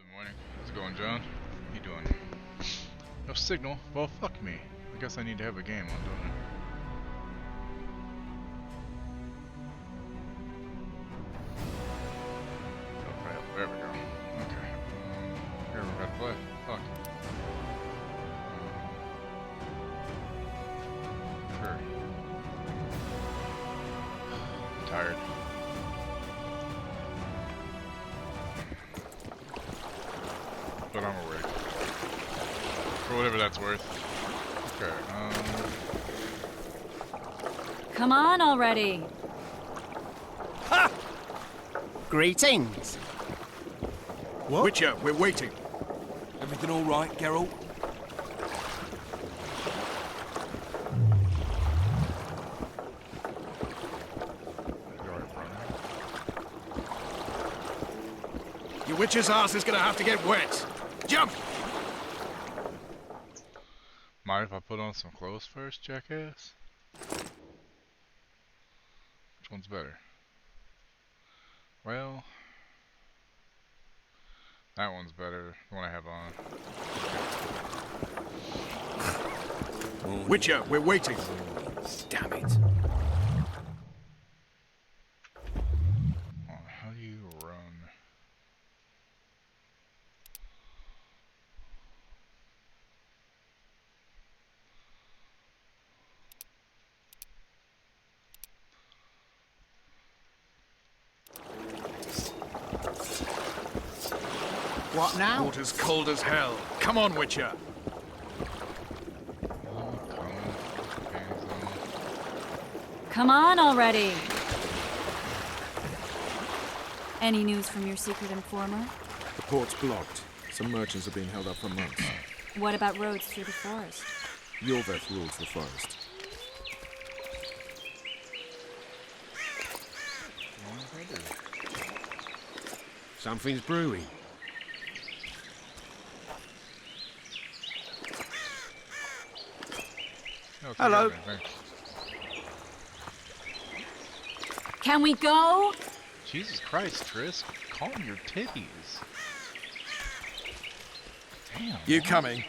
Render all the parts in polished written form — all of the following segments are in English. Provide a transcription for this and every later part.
Good morning. How's it going, John? How you doing? No signal? Well, fuck me. I guess I need to have a game on, don't I? Oh, right, there we go. Okay. Here, we're gonna play. Fuck. Sure. I'm tired. But I'm awake. For whatever that's worth. Okay, Come on already. Ha! Greetings. What? Witcher, we're waiting. Everything all right, Geralt? Your witcher's ass is gonna have to get wet. Jump! mind if I put on some clothes first, jackass? Which one's better? Well, that one's better, the one I have on. Witcher, we're waiting. Damn it. Oh, how do you run? What now? Water's cold as hell. Come on, Witcher. Come on already. Any news from your secret informer? The port's blocked. Some merchants are being held up for months. What about roads through the forest? Yorveth rules the forest. Something's brewing. Okay, Hello. thanks. Can we go? Jesus Christ, Triss, calm your titties. Damn. You man. coming?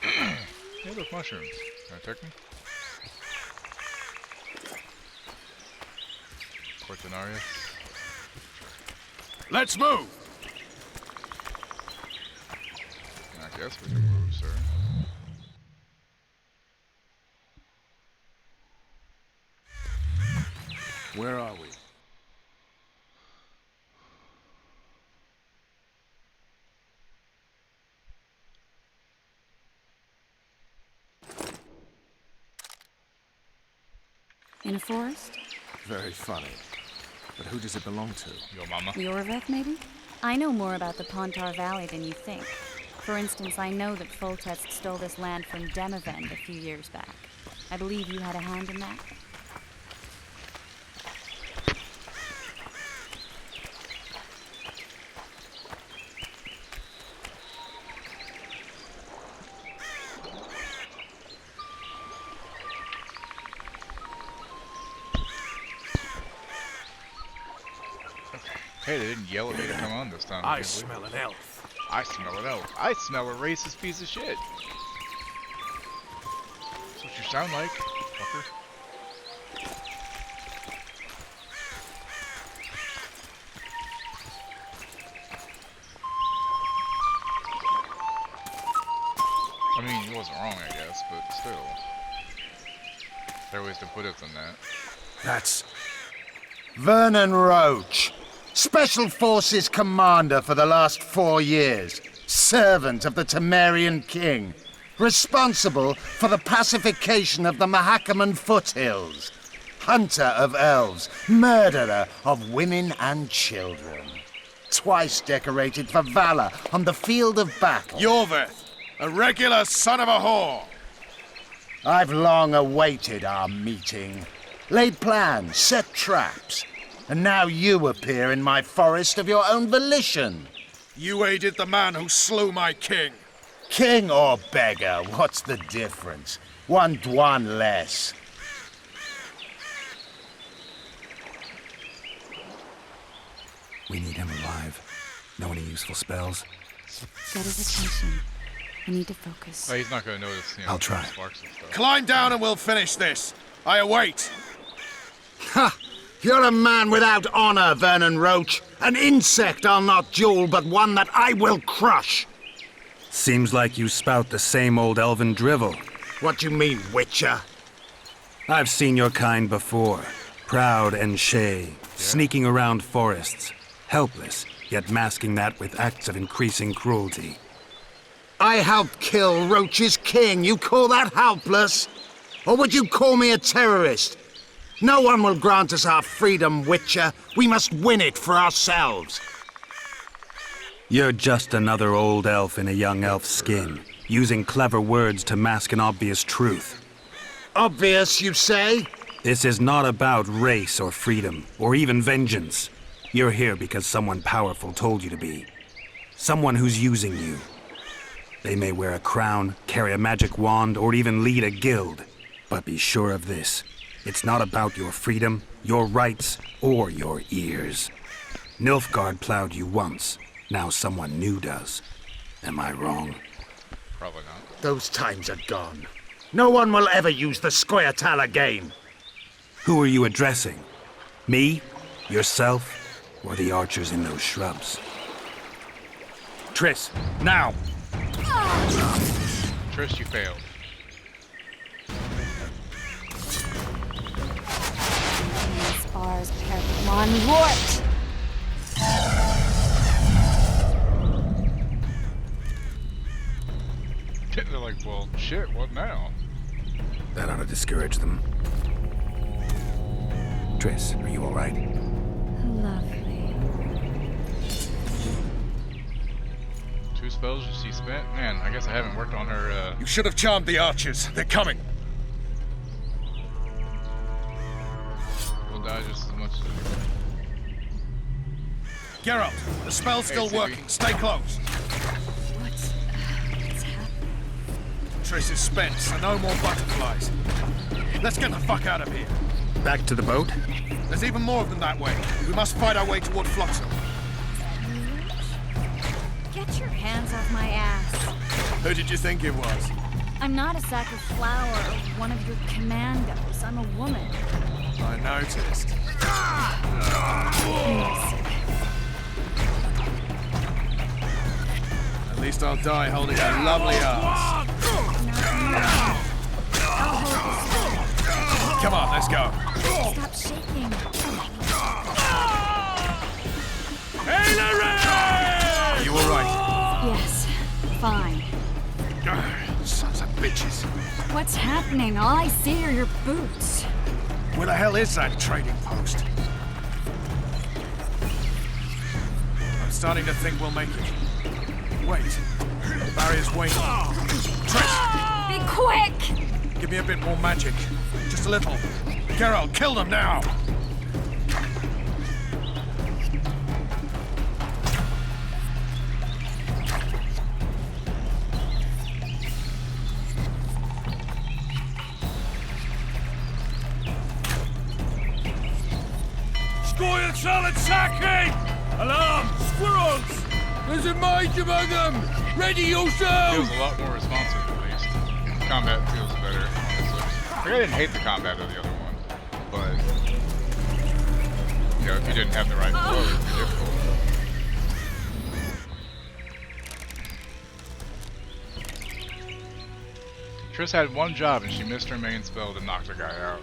Yeah, those mushrooms. Can I take them? Cortinaria. Let's move! I guess we can move, sir. Where are we? In a forest? Very funny. But who does it belong to? Yo, mama. Yorveth, maybe? I know more about the Pontar Valley than you think. For instance, I know that Foltest stole this land from Demavend a few years back. I believe you had a hand in that. Hey, they didn't yell at me to come on this time. I smell an elf. I smell an elf. I smell a racist piece of shit. That's what you sound like, fucker. I mean, he wasn't wrong, I guess, but still. There are ways to put it than that. That's Vernon Roach, Special Forces Commander for the last 4 years, servant of the Temerian King, responsible for the pacification of the Mahakaman foothills, hunter of elves, murderer of women and children, twice decorated for valor on the field of battle. Yorveth, a regular son of a whore. I've long awaited our meeting, laid plans, set traps, and now you appear in my forest of your own volition. You aided the man who slew my king. King or beggar, what's the difference? One Dwan less. We need him alive. Know any useful spells? Get his attention. I need to focus. Oh, he's not gonna notice, you know, I'll try. sparks and stuff. Climb down and we'll finish this. I await. Ha! You're a man without honor, Vernon Roach. An insect I'll not duel, but one that I will crush. Seems like you spout the same old elven drivel. What do you mean, Witcher? I've seen your kind before. Proud and shay, sneaking around forests. Helpless, yet masking that with acts of increasing cruelty. I helped kill Roach's king. You call that helpless? Or would you call me a terrorist? No one will grant us our freedom, Witcher. We must win it for ourselves. You're just another old elf in a young elf's skin, using clever words to mask an obvious truth. Obvious, you say? This is not about race or freedom, or even vengeance. You're here because someone powerful told you to be. Someone who's using you. They may wear a crown, carry a magic wand, or even lead a guild. But be sure of this. It's not about your freedom, your rights, or your ears. Nilfgaard plowed you once. Now someone new does. Am I wrong? Probably not. Those times are gone. No one will ever use the Squirtal again. Who are you addressing? Me? Yourself? Or the archers in those shrubs? Triss, now. Trish, you failed. Spars Pergamon Rort! They're like, well, shit, what now? That ought to discourage them. Triss, are you alright? Lovely. 2 spells she spent? Man, I guess I haven't worked on her, You should have charmed the archers. They're coming. will die just as much as... Geralt, the spell's still Hey, working. Stay close. What's happening? Triss is spent, so no more butterflies. Let's get the fuck out of here. Back to the boat? There's even more of them that way. We must fight our way toward Flotsam. Get your hands off my ass. Who did you think it was? I'm not a sack of flour or one of your commandos. I'm a woman. I noticed. At least I'll die holding a lovely ass. Come on, let's go. Stop shaking. Are you alright? Yes, fine. Sons of bitches. What's happening? All I see are your boots. Where the hell is that trading post? I'm starting to think we'll make it. Wait. The barrier's waning. Trish! Be quick! Give me a bit more magic. Just a little. Geralt, kill them now! Squire solid sacking! Alarm! Squirrels! There's a mage among them! Ready yourselves! Feels a lot more responsive, at least. Combat feels better, honestly. Like, I didn't hate the combat of the other one, but... You know, if you didn't have the right flow, it'd be difficult. Triss had one job and she missed her main spell to knock the guy out.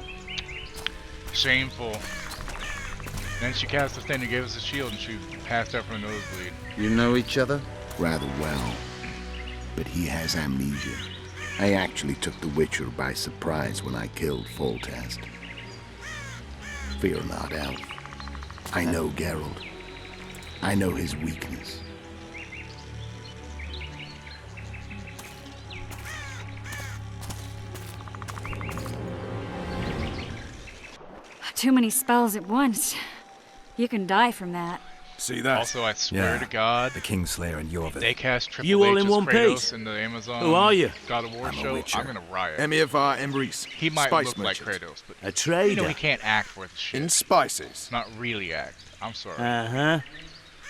Shameful. Then she cast a thing that gave us a shield and she passed out from a nosebleed. You know each other? Rather well. But he has amnesia. I actually took the Witcher by surprise when I killed Foltest. Fear not, Elf. I know Geralt. I know his weakness. Too many spells at once. You can die from that. See that? Also, I swear to God, The Kingslayer and Yorvik. they cast Triple You all H in as one Kratos piece? in the Amazon Who are you? God of War I'm a show. Witcher. I'm gonna riot. Emivar Emrys. He might Spice look like merchant. Kratos, but A you trader. know he can't act worth shit. In spices. Not really act. I'm sorry. Uh-huh.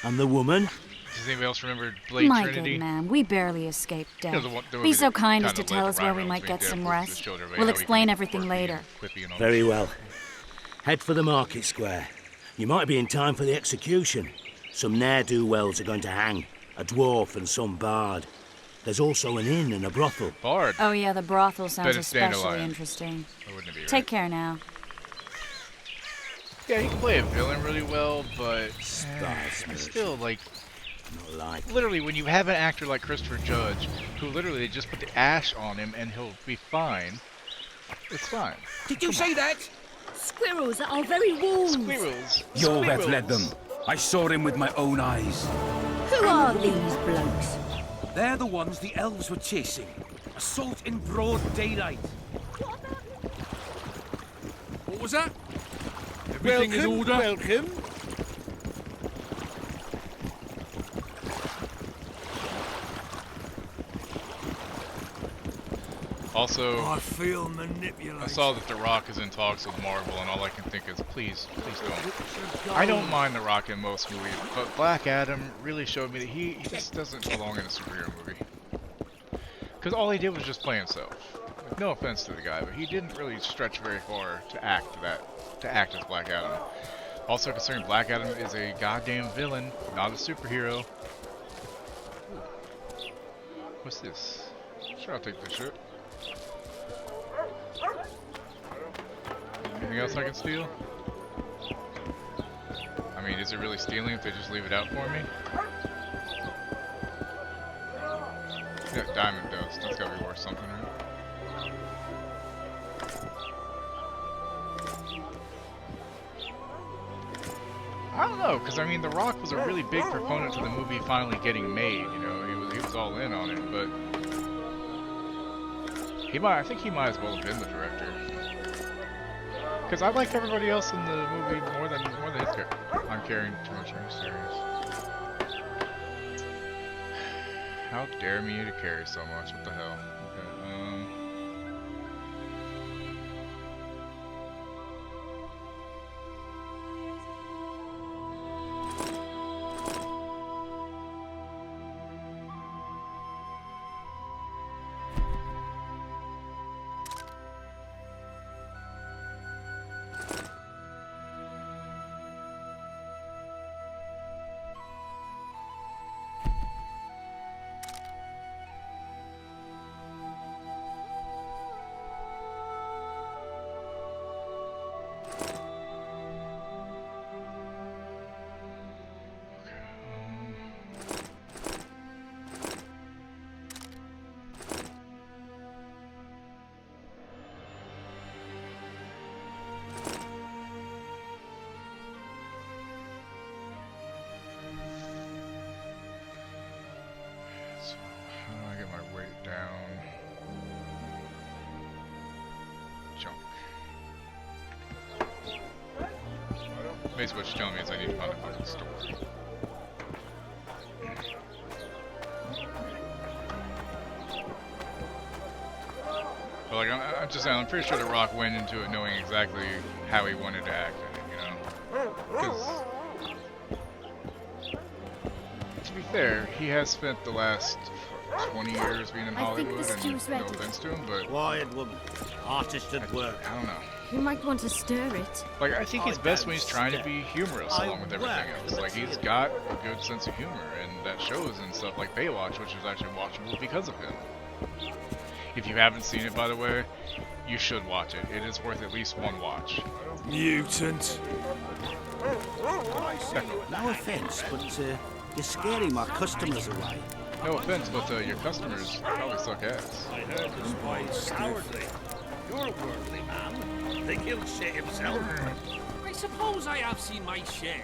And the woman? Does anybody else remember Blade My Trinity? good man, we barely escaped You death. know, the Be movie so that kind as kinda to tell led us to where Ryan we might Reynolds get being some Deadpool to the rest. children, but We'll how he explain can everything quirky later. and quippy and all Very that. well. Head for the market square. You might be in time for the execution. Some ne'er-do-wells are going to hang. A dwarf and some bard. There's also an inn and a brothel. Bard. Oh yeah, the brothel sounds Bet it's especially Dandelion. interesting. Or wouldn't it be, Take right? care now. Yeah, he can play a villain really well, but Spice still, like, Not like. literally, when you have an actor like Christopher Judge, who literally they just put the ash on him and he'll be fine, it's fine. Did you say that? Squirrels are very warm. Squirrels. You'll have Squirrels. led them. I saw him with my own eyes. Who are these blokes? They're the ones the elves were chasing. Assault in broad daylight. What was that? Everything in order? Welcome. Also, I feel manipulated. I saw that The Rock is in talks with Marvel, and all I can think is, please don't. I don't mind The Rock in most movies, but Black Adam really showed me that he just doesn't belong in a superhero movie. Because all he did was just play himself. Like, no offense to the guy, but he didn't really stretch very far to act as Black Adam. Also, considering Black Adam is a goddamn villain, not a superhero. What's this? Sure, I'll take this shit. Anything else I can steal? I mean, is it really stealing if they just leave it out for me? Yeah, diamond dust. That's gotta be worth something, right? I don't know, because I mean, The Rock was a really big proponent to the movie finally getting made. You know, he was all in on it, but I think he might as well have been the director. Because I like everybody else in the movie more than his character. I'm carrying too much. Are you serious? How dare me to carry so much? What the hell? Okay, So, how do I get my weight down? Junk. Basically what she's telling me is I need to find a fucking store. But like, I'm just saying, I'm pretty sure The Rock went into it knowing exactly how he wanted to act in it, you know? Because, to be fair, he has spent the last 20 years being in Hollywood, and no offense to him, but Quiet woman. Artist at work. I don't know. You might want to stir it. Like, I think he's best when he's trying to be humorous along with everything else. Like, he's got a good sense of humor, and that shows in stuff like Baywatch, which is actually watchable because of him. If you haven't seen it, by the way, you should watch it. It is worth at least one watch. Mutant. No offense, but you're scaring my customers away. No offense, but your customers probably suck ass. I heard this boy's cowardly. You're a worldly man. Think he'll shit himself. I suppose I have seen my share.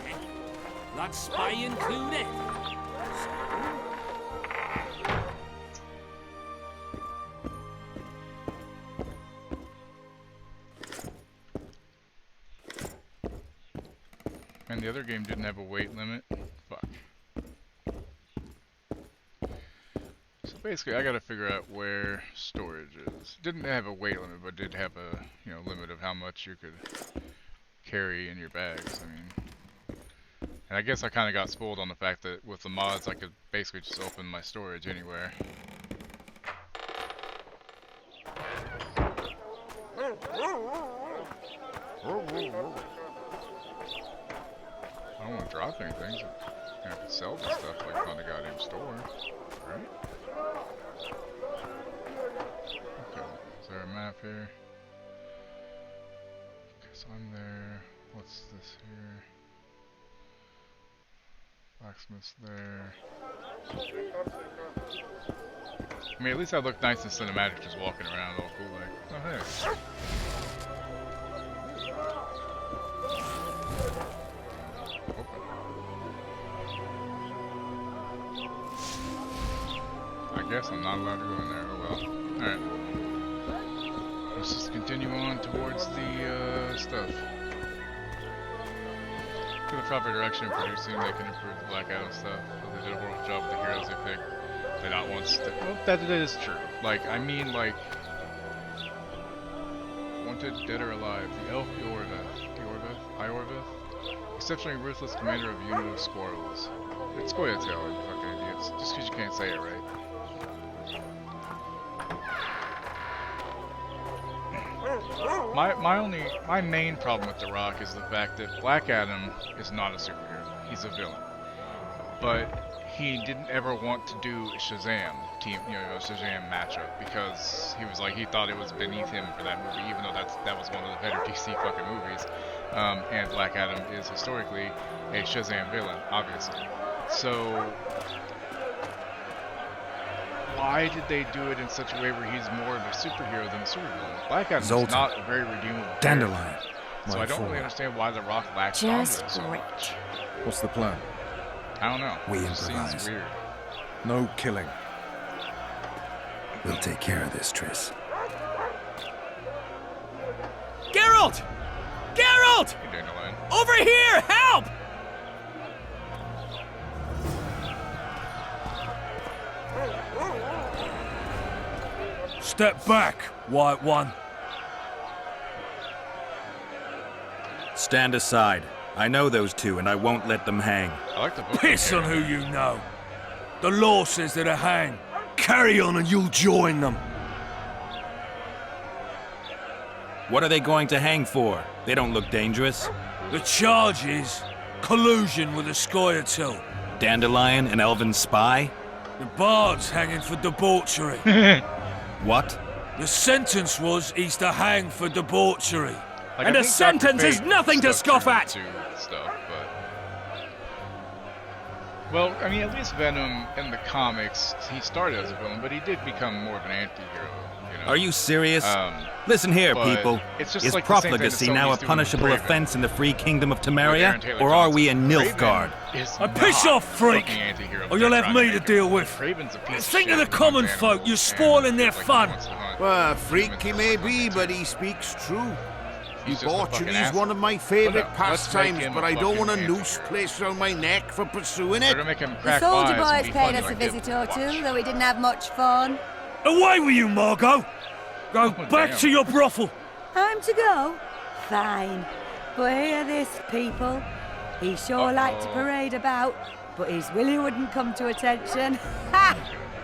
That spy included. And the other game didn't have a weight limit. Fuck. So basically, I gotta figure out where storage is. Didn't have a weight limit, but did have a limit of how much you could carry in your bags. I mean, And I guess I kind of got spoiled on the fact that with the mods I could basically just open my storage anywhere. I don't want to drop anything, so I have to sell this stuff like on the goddamn store, right? Okay, is there a map here? Okay, so I'm there. What's this here? Blacksmith's there. I mean, at least I look nice and cinematic just walking around all cool like, oh hey. I guess I'm not allowed to go in there. Oh well. Alright. Let's just continue on towards the stuff. For the proper direction of producing, they can improve the Black Adam stuff. But they did a horrible job with the heroes they picked. They're not ones that. Well, that is true. Like, I mean, like. Wanted, dead or alive. The elf Iorveth. Exceptionally ruthless commander of a unit of squirrels. It's Scoia'tael, you fucking idiots. Just because you can't say it right. My main problem with The Rock is the fact that Black Adam is not a superhero. He's a villain. But he didn't ever want to do Shazam a Shazam matchup because he was like, he thought it was beneath him for that movie, even though that was one of the better DC fucking movies. And Black Adam is historically a Shazam villain, obviously. So why did they do it in such a way where he's more of a superhero than a supervillain? Black Adam is not a very redeemable Dandelion. So I don't really understand why The Rock lacks Just so great. much. What's the plan? I don't know. We It just improvise. seems weird. No killing. We'll take care of this, Triss. Geralt! Geralt! Hey, Dandelion. Over here! Help! Step back, White One. Stand aside. I know those two, and I won't let them hang. I like the book. Piss on who you know. The law says they're to hang. Carry on and you'll join them. What are they going to hang for? They don't look dangerous. The charge is collusion with a Scoia'tael. Dandelion, an elven spy? The bard's hanging for debauchery. What? The sentence was he's to hang for debauchery. Like, And I a think sentence Dr. is Fate nothing to stuck scoff true at. to stuff, but... Well, I mean, at least Venom in the comics, he started as a villain, but he did become more of an anti-hero, you know? Are you serious? Listen here, but people. it's just Is like the same thing that profligacy now a Sony's doing with punishable Craven. offense in the free kingdom of With Aaron Temeria? Taylor Or are we Johnson. in Craven Nilfgaard? is Piss not off, freak! fucking anti-hero, Or you'll they're have trying me to make deal him. with. Craven's a piece Think of of the shit, common man. folk, you're And spoiling their like he fun. wants to hunt Well, humans freaky and maybe, stuff but like he speaks true. He's just a fucking Debauchery is asshole. one of my favourite But no, let's make pastimes, him but a I don't fucking want a anti-hero. noose placed around my neck for pursuing They're it. gonna make him The crack soldier wise and boys be paid funny us a like visit him. or two, though we didn't have much fun. Away with you, Margot! Go Oh, back damn. to your brothel. Time to go? Fine. But hear this, people. He sure liked to parade about, but his Willie wouldn't come to attention. Ha!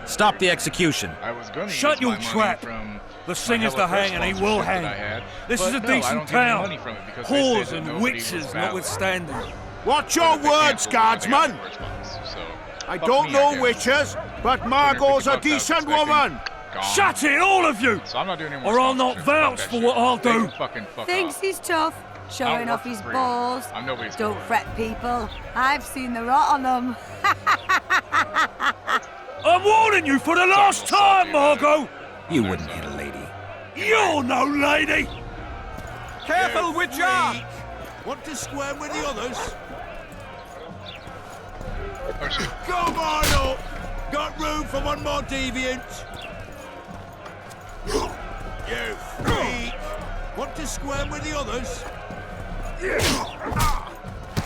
Stop the execution. I was gonna Shut use your my money trap. from The my singer's Hello to hang Fresh and he will sponsorship that hang. I had, This but is a no, I decent don't get any town. money from it because they said Whores that and nobody witches was valid. notwithstanding. Watch But your if they words, canceled it, they got guardsman. the first ones, so I fuck don't me, know guess. witches, but Margot's a decent woman. Gone. Shut it, all of you! So I'm not doing any more Or I'll not sponsorship. vouch Fuck for that what shit. I'll They do. can fucking fuck Thinks off. he's tough, I showing don't off work his for free. balls. I'm nobody's Don't girl. fret, people. I've seen the rot on them. I'm warning you for the last Sorry, we'll time, stop you, Margot! You wouldn't hit a lady. You're no lady! Careful, Witcher! Want to squirm with the others? Oh shit. Come on up! Got room for one more deviant? You freak! Want to squirm with the others?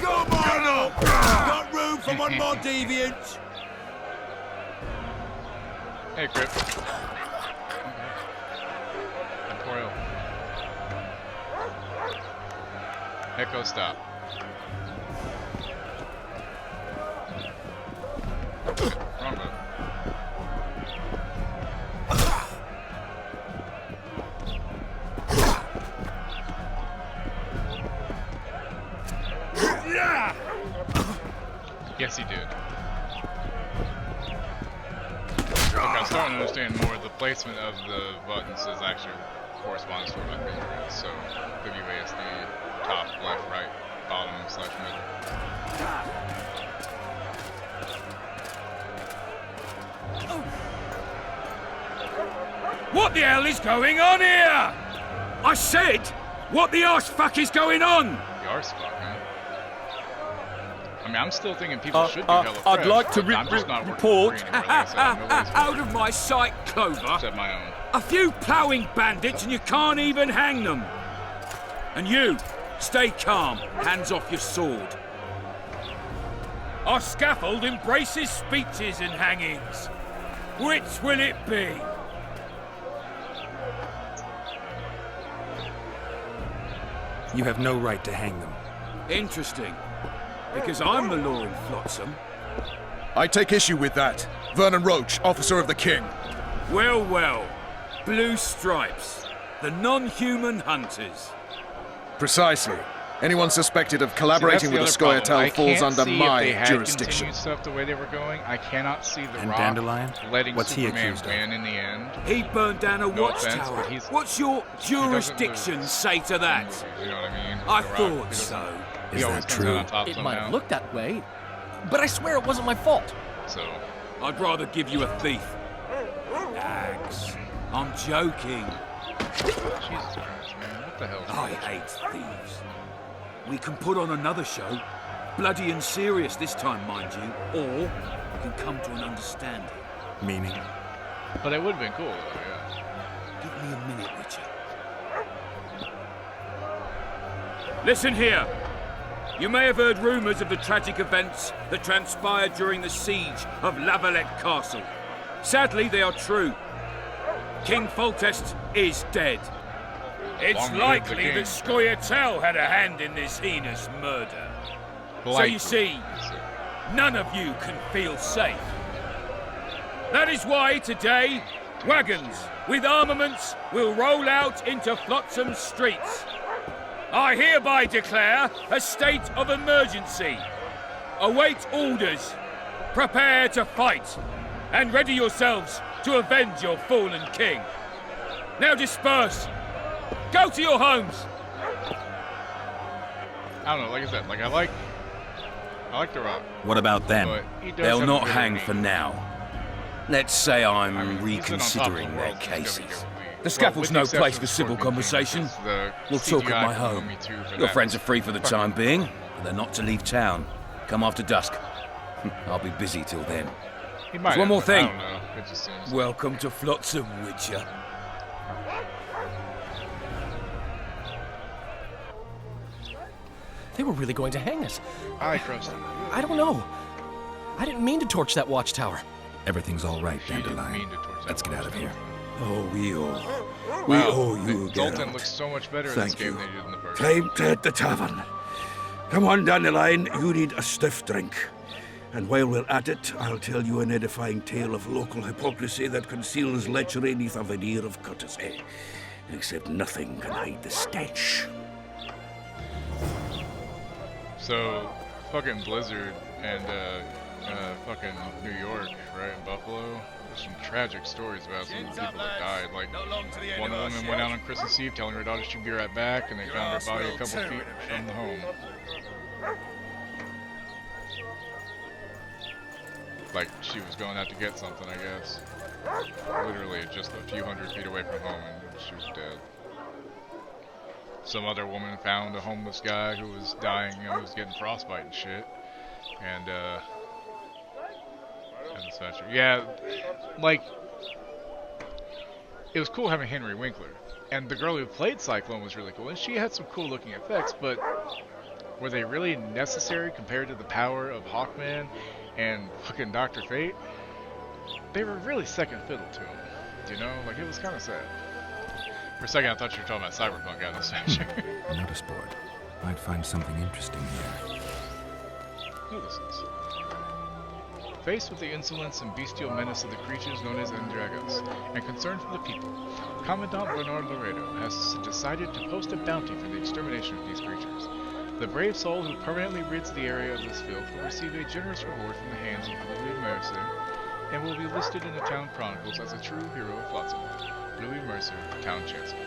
Come on up! Got room for one more deviant? Hey, Crip. Emporio. Echo stop. Wrong button. Yes, he did. Okay, I'm starting to understand more. The placement of the buttons is actually corresponds to what my finger is. So, WASD, top, left, right, bottom, slash middle. What the hell is going on here? I said, what the arse fuck is going on? The arse fuck, man. I mean, I'm still thinking people should do HelloFresh. I'd like to I'm just not report working for free anywhere, like I said, out of my sight, Clover. except my own. A few ploughing bandits and you can't even hang them. And you, stay calm, hands off your sword. Our scaffold embraces speeches and hangings. Which will it be? You have no right to hang them. Interesting. Because I'm the law in Flotsam. I take issue with that. Vernon Roach, officer of the king. Well, well. Blue stripes. The non-human hunters. Precisely. Anyone suspected of collaborating with the Scoia'tael falls under my jurisdiction. Continued stuff the way they were going. I cannot see the And Rock Dandelion? letting What's he Superman accused of? win in the end. He burned down a No offense, watchtower. but he's- What's your jurisdiction lose. say to that? You know what I mean? I The Rock, thought he so. doesn't- Is he always that comes out true? on top It somehow. might have looked that way, but I swear it wasn't my fault. So, I'd rather give you a thief. Axe. I'm joking. Jesus Christ, man, what the hell? I hate thieves. We can put on another show. Bloody and serious this time, mind you. Or we can come to an understanding. Meaning? But it would have been cool, though, yeah. Give me a minute, Richard. Listen here. You may have heard rumours of the tragic events that transpired during the siege of Lavalette Castle. Sadly, they are true. King Foltest is dead. It's Long live the likely king. that Scoia'tael had a hand in this heinous murder. So you see, none of you can feel safe. That is why today, wagons with armaments will roll out into Flotsam streets. I hereby declare a state of emergency. Await orders. Prepare to fight. And ready yourselves to avenge your fallen king. Now disperse. Go to your homes. I don't know, like I said, I like The Rock. What about them? But he does They'll have not a bit hang of for meat. now. Let's say I'm I mean, he's been on top of the reconsidering their world, he's gonna be cases. good with me. The scaffold's Well, no with the place for exception civil of Scorpion King, conversation. because the We'll talk at CGI my can home. me too for Your that. friends are free for the time being, but they're not to leave town. Come after dusk. I'll be busy till then. He might There's one have, more but thing. I don't know. It just seems... Welcome to Flotsam, Witcher. They were really going to hang us. I trust him. I don't know. I didn't mean to torch that watchtower. Everything's all right, She didn't Dandelion. mean to torch that Let's get out of watch. here. Oh, we Wow, owe you a Dalton Geralt. looks so much better in Thank this game you. than he did in the first. Time to hit the tavern. Come on, Dandelion, you need a stiff drink. And while we're at it, I'll tell you an edifying tale of local hypocrisy that conceals lechery neath a veneer of courtesy. Except nothing can hide the stench. So, fucking Blizzard and fucking New York, right, in Buffalo, there's some tragic stories about some of the people that died. Like, one woman went out on Christmas Eve telling her daughter she'd be right back, and they found her body a couple feet from the home. Like, she was going out to get something, I guess. Literally just a few hundred feet away from home, and she was dead. Some other woman found a homeless guy who was dying, you know, who was getting frostbite and shit. And, yeah, like, it was cool having Henry Winkler. And the girl who played Cyclone was really cool, and she had some cool looking effects, but were they really necessary compared to the power of Hawkman and fucking Dr. Fate? They were really second fiddle to him, you know? Like, it was kind of sad. For a second, I thought you were talking about Cyberpunk out of the statue. Notice board. Might find something interesting here. Who is this? Faced with the insolence and bestial menace of the creatures known as Andragos, and concern for the people, Commandant Bernard Laredo has decided to post a bounty for the extermination of these creatures. The brave soul who permanently rids the area of this filth will receive a generous reward from the hands of Louis Mercer, and will be listed in the town chronicles as a true hero of Flotsam. Louis Mercer, Town Chancellor.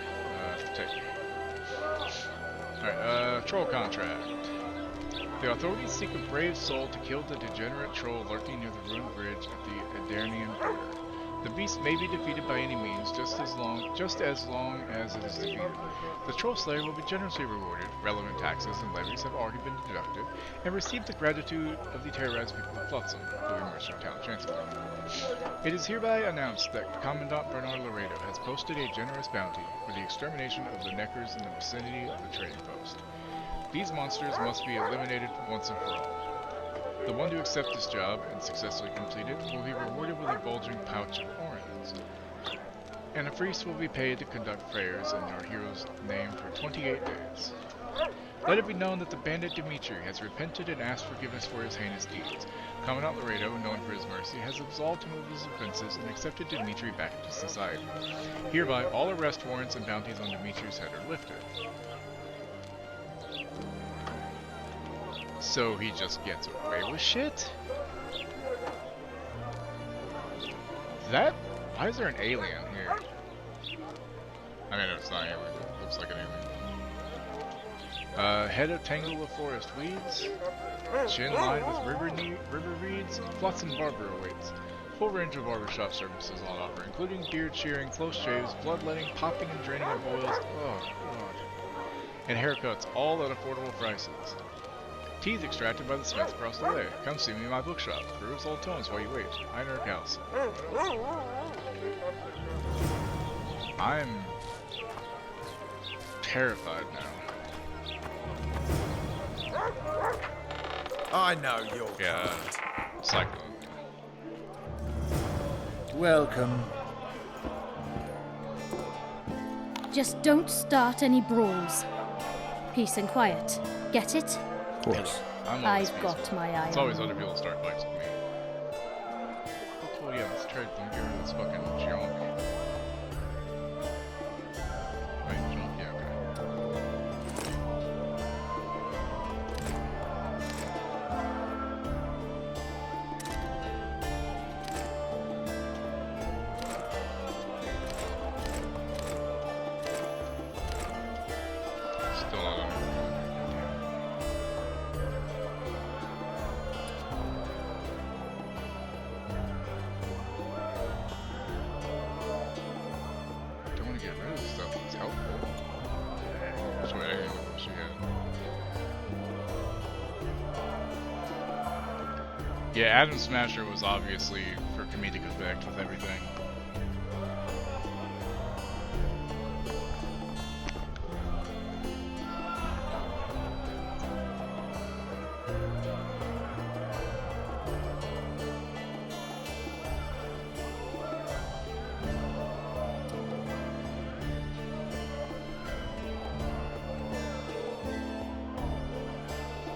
Alright, troll contract. The authorities seek a brave soul to kill the degenerate troll lurking near the ruined bridge at the Adarnian border. The beast may be defeated by any means, just as long as it is defeated. The troll slayer will be generously rewarded, relevant taxes and levies have already been deducted, and receive the gratitude of the terrorized people of Flotsam, Louis Mercer, Town Chancellor. It is hereby announced that Commandant Bernard Laredo has posted a generous bounty for the extermination of the Neckers in the vicinity of the trading post. These monsters must be eliminated once and for all. The one to accept this job and successfully complete it will be rewarded with a bulging pouch of ornaments. And a priest will be paid to conduct prayers in our hero's name for 28 days. Let it be known that the bandit Dimitri has repented and asked forgiveness for his heinous deeds. Commandant Laredo, known for his mercy, has absolved him of his offenses and accepted Dimitri back into society. Hereby, all arrest warrants and bounties on Dimitri's head are lifted. So he just gets away with shit? Why is there an alien here? I mean, it's not an alien, it looks like an alien. Head of tangle of forest weeds, chin lined with river reeds, Flotsam barber awaits. Full range of barbershop services on offer, including beard shearing, close shaves, bloodletting, popping and draining of oils, oh god, and haircuts, all at affordable prices. Teeth extracted by the smith across the way. Come see me in my bookshop. Grooves old tones while you wait. Ironwork House. I'm terrified now. I know you're Cyclone. Welcome. Just don't start any brawls. Peace and quiet. Get it? Of course. I've got my eye on. It's always other people that start fights with me. Oh yeah, let's try to get rid of this fucking junk. Wait, junk? Yeah, okay. Still not on. Get rid of stuff that's helpful. That's what I she had. Yeah, Adam Smasher was obviously for comedic effect with everything.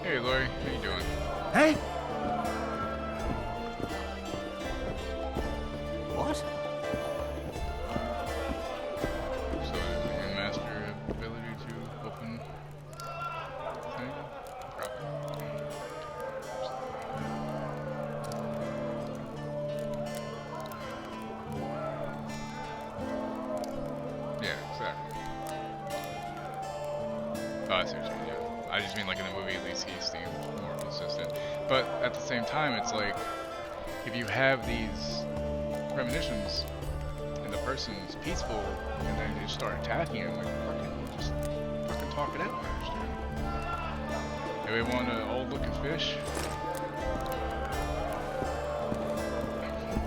Hey, Lori, how you doing? Hey! What? So, does the master have the ability to open thing? Probably. Yeah, exactly. Oh, I see what you mean, yeah. I just mean like in the movie, at least he seemed more consistent. But at the same time, it's like, if you have these premonitions and the person's peaceful and then you just start attacking him, like, just fucking talk it out first, dude. If we want an old looking fish,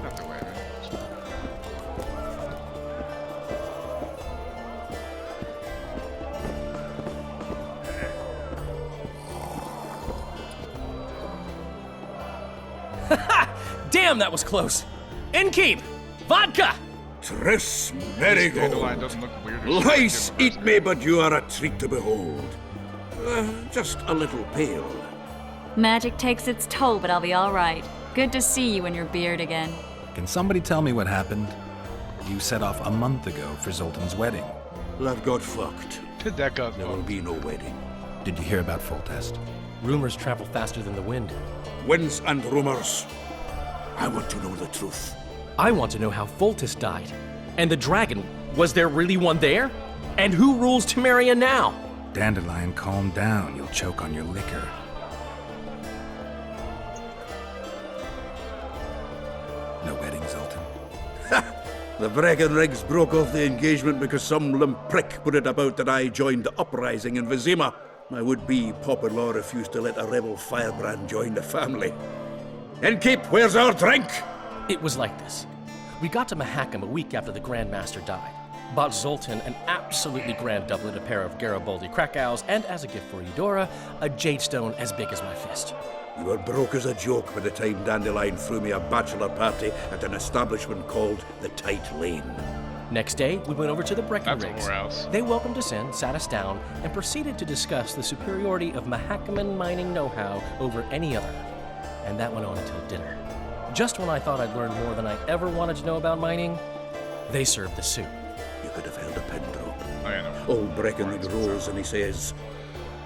not the way, man. Damn, that was close. Innkeep! Vodka! Tris Dandelion Marigold. doesn't look weird or Lice something. eat me, but you are a treat to behold. Just a little pale. Magic takes its toll, but I'll be all right. Good to see you and your beard again. Can somebody tell me what happened? You set off a month ago for Zoltan's wedding. That got fucked. That got There will be no wedding. Did you hear about Foltest? Rumors travel faster than the wind. Winds and rumors. I want to know the truth. I want to know how Foltest died. And the dragon, was there really one there? And who rules Temeria now? Dandelion, calm down. You'll choke on your liquor. No wedding, Zoltan. The Breckenrigs broke off the engagement because some limp prick put it about that I joined the uprising in Vizima. My would-be Popper-law refused to let a rebel firebrand join the family. Innkeep, where's our drink? It was like this. We got to Mahakam a week after the Grand Master died. Bought Zoltan an absolutely grand doublet, a pair of Garibaldi Krakau's, and as a gift for Eudora, a jade stone as big as my fist. You were broke as a joke by the time Dandelion threw me a bachelor party at an establishment called the Tight Lane. Next day, we went over to the Breckenrigs. That's a whorehouse. They welcomed us in, sat us down, and proceeded to discuss the superiority of Mahakaman mining know-how over any other. And that went on until dinner. Just when I thought I'd learned more than I ever wanted to know about mining, they served the soup. You could have held a pin drop. Oh, yeah, no. Old Breckenridge rolls and he says,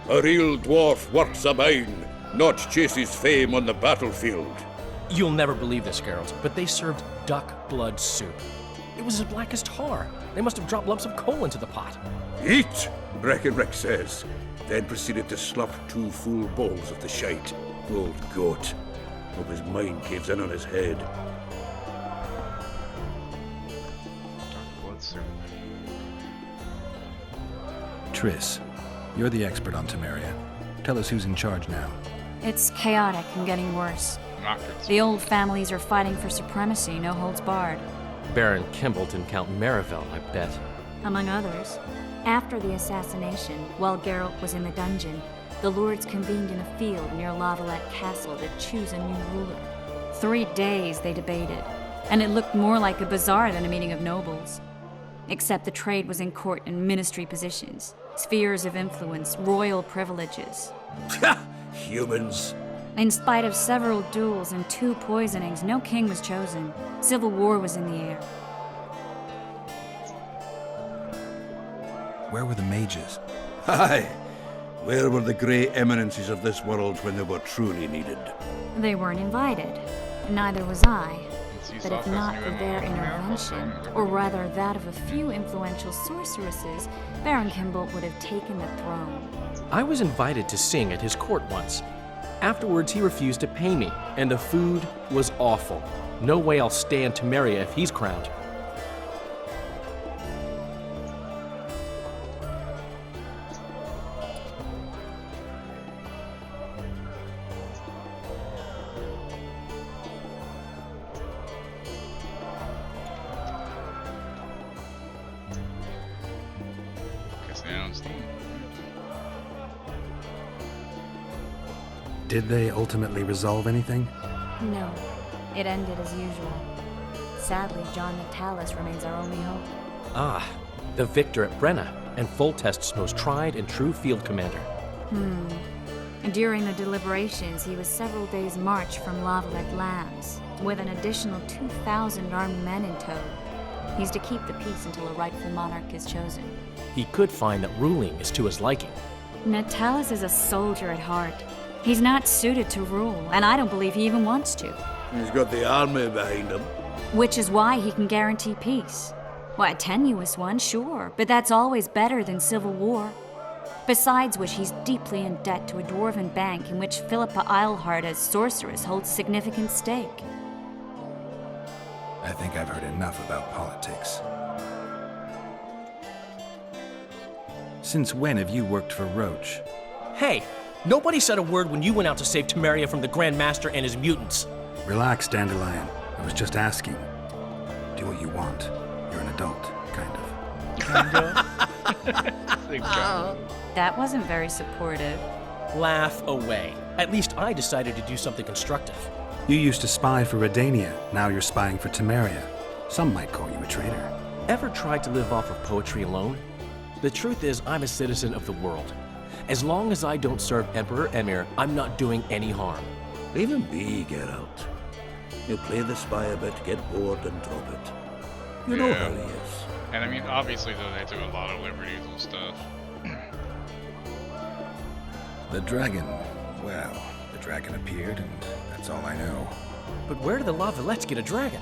"A real dwarf works a mine, not chases fame on the battlefield." You'll never believe this, Geralt, but they served duck blood soup. It was as black as tar. They must have dropped lumps of coal into the pot. "Eat," Breckenridge says, then proceeded to slurp 2 full bowls of the shite. Old goat. Hope his mind caves in on his head. Blood soup. Triss, you're the expert on Temeria. Tell us who's in charge now. It's chaotic and getting worse. Not good. The old families are fighting for supremacy, no holds barred. Baron Kimbolt and Count Marivel, I bet. Among others. After the assassination, while Geralt was in the dungeon, the lords convened in a field near Lavalette Castle to choose a new ruler. 3 days they debated, and it looked more like a bazaar than a meeting of nobles. Except the trade was in court and ministry positions, spheres of influence, royal privileges. Humans. In spite of several duels and 2 poisonings, no king was chosen. Civil war was in the air. Where were the mages? Aye. Where were the grey eminences of this world when they were truly needed? They weren't invited. Neither was I. But if not for their intervention, or rather that of a few influential sorceresses, Baron Kimbolt would have taken the throne. I was invited to sing at his court once. Afterwards, he refused to pay me, and the food was awful. No way I'll stay in Temeria if he's crowned. Did they ultimately resolve anything? No. It ended as usual. Sadly, John Natalis remains our only hope. Ah, the victor at Brenna, and Foltest's most tried and true field commander. And during the deliberations, he was several days' march from Lavalette Lands, with an additional 2,000 armed men in tow. He's to keep the peace until a rightful monarch is chosen. He could find that ruling is to his liking. Natalis is a soldier at heart. He's not suited to rule, and I don't believe he even wants to. He's got the army behind him. Which is why he can guarantee peace. Well, a tenuous one, sure, but that's always better than civil war. Besides which, he's deeply in debt to a dwarven bank in which Philippa Eilhart as sorceress holds significant stake. I think I've heard enough about politics. Since when have you worked for Roach? Hey, nobody said a word when you went out to save Temeria from the Grand Master and his mutants. Relax, Dandelion. I was just asking. Do what you want. You're an adult, kind of. That wasn't very supportive. Laugh away. At least I decided to do something constructive. You used to spy for Redania. Now you're spying for Temeria. Some might call you a traitor. Ever tried to live off of poetry alone? The truth is, I'm a citizen of the world. As long as I don't serve Emperor Emir, I'm not doing any harm. Even me, Geralt. He'll play the spy a bit, get bored, and drop it. You know how he is. And I mean, obviously, though, they took a lot of liberties and stuff. The dragon. Well, the dragon appeared, and that's all I know. But where did the Lavalettes get a dragon?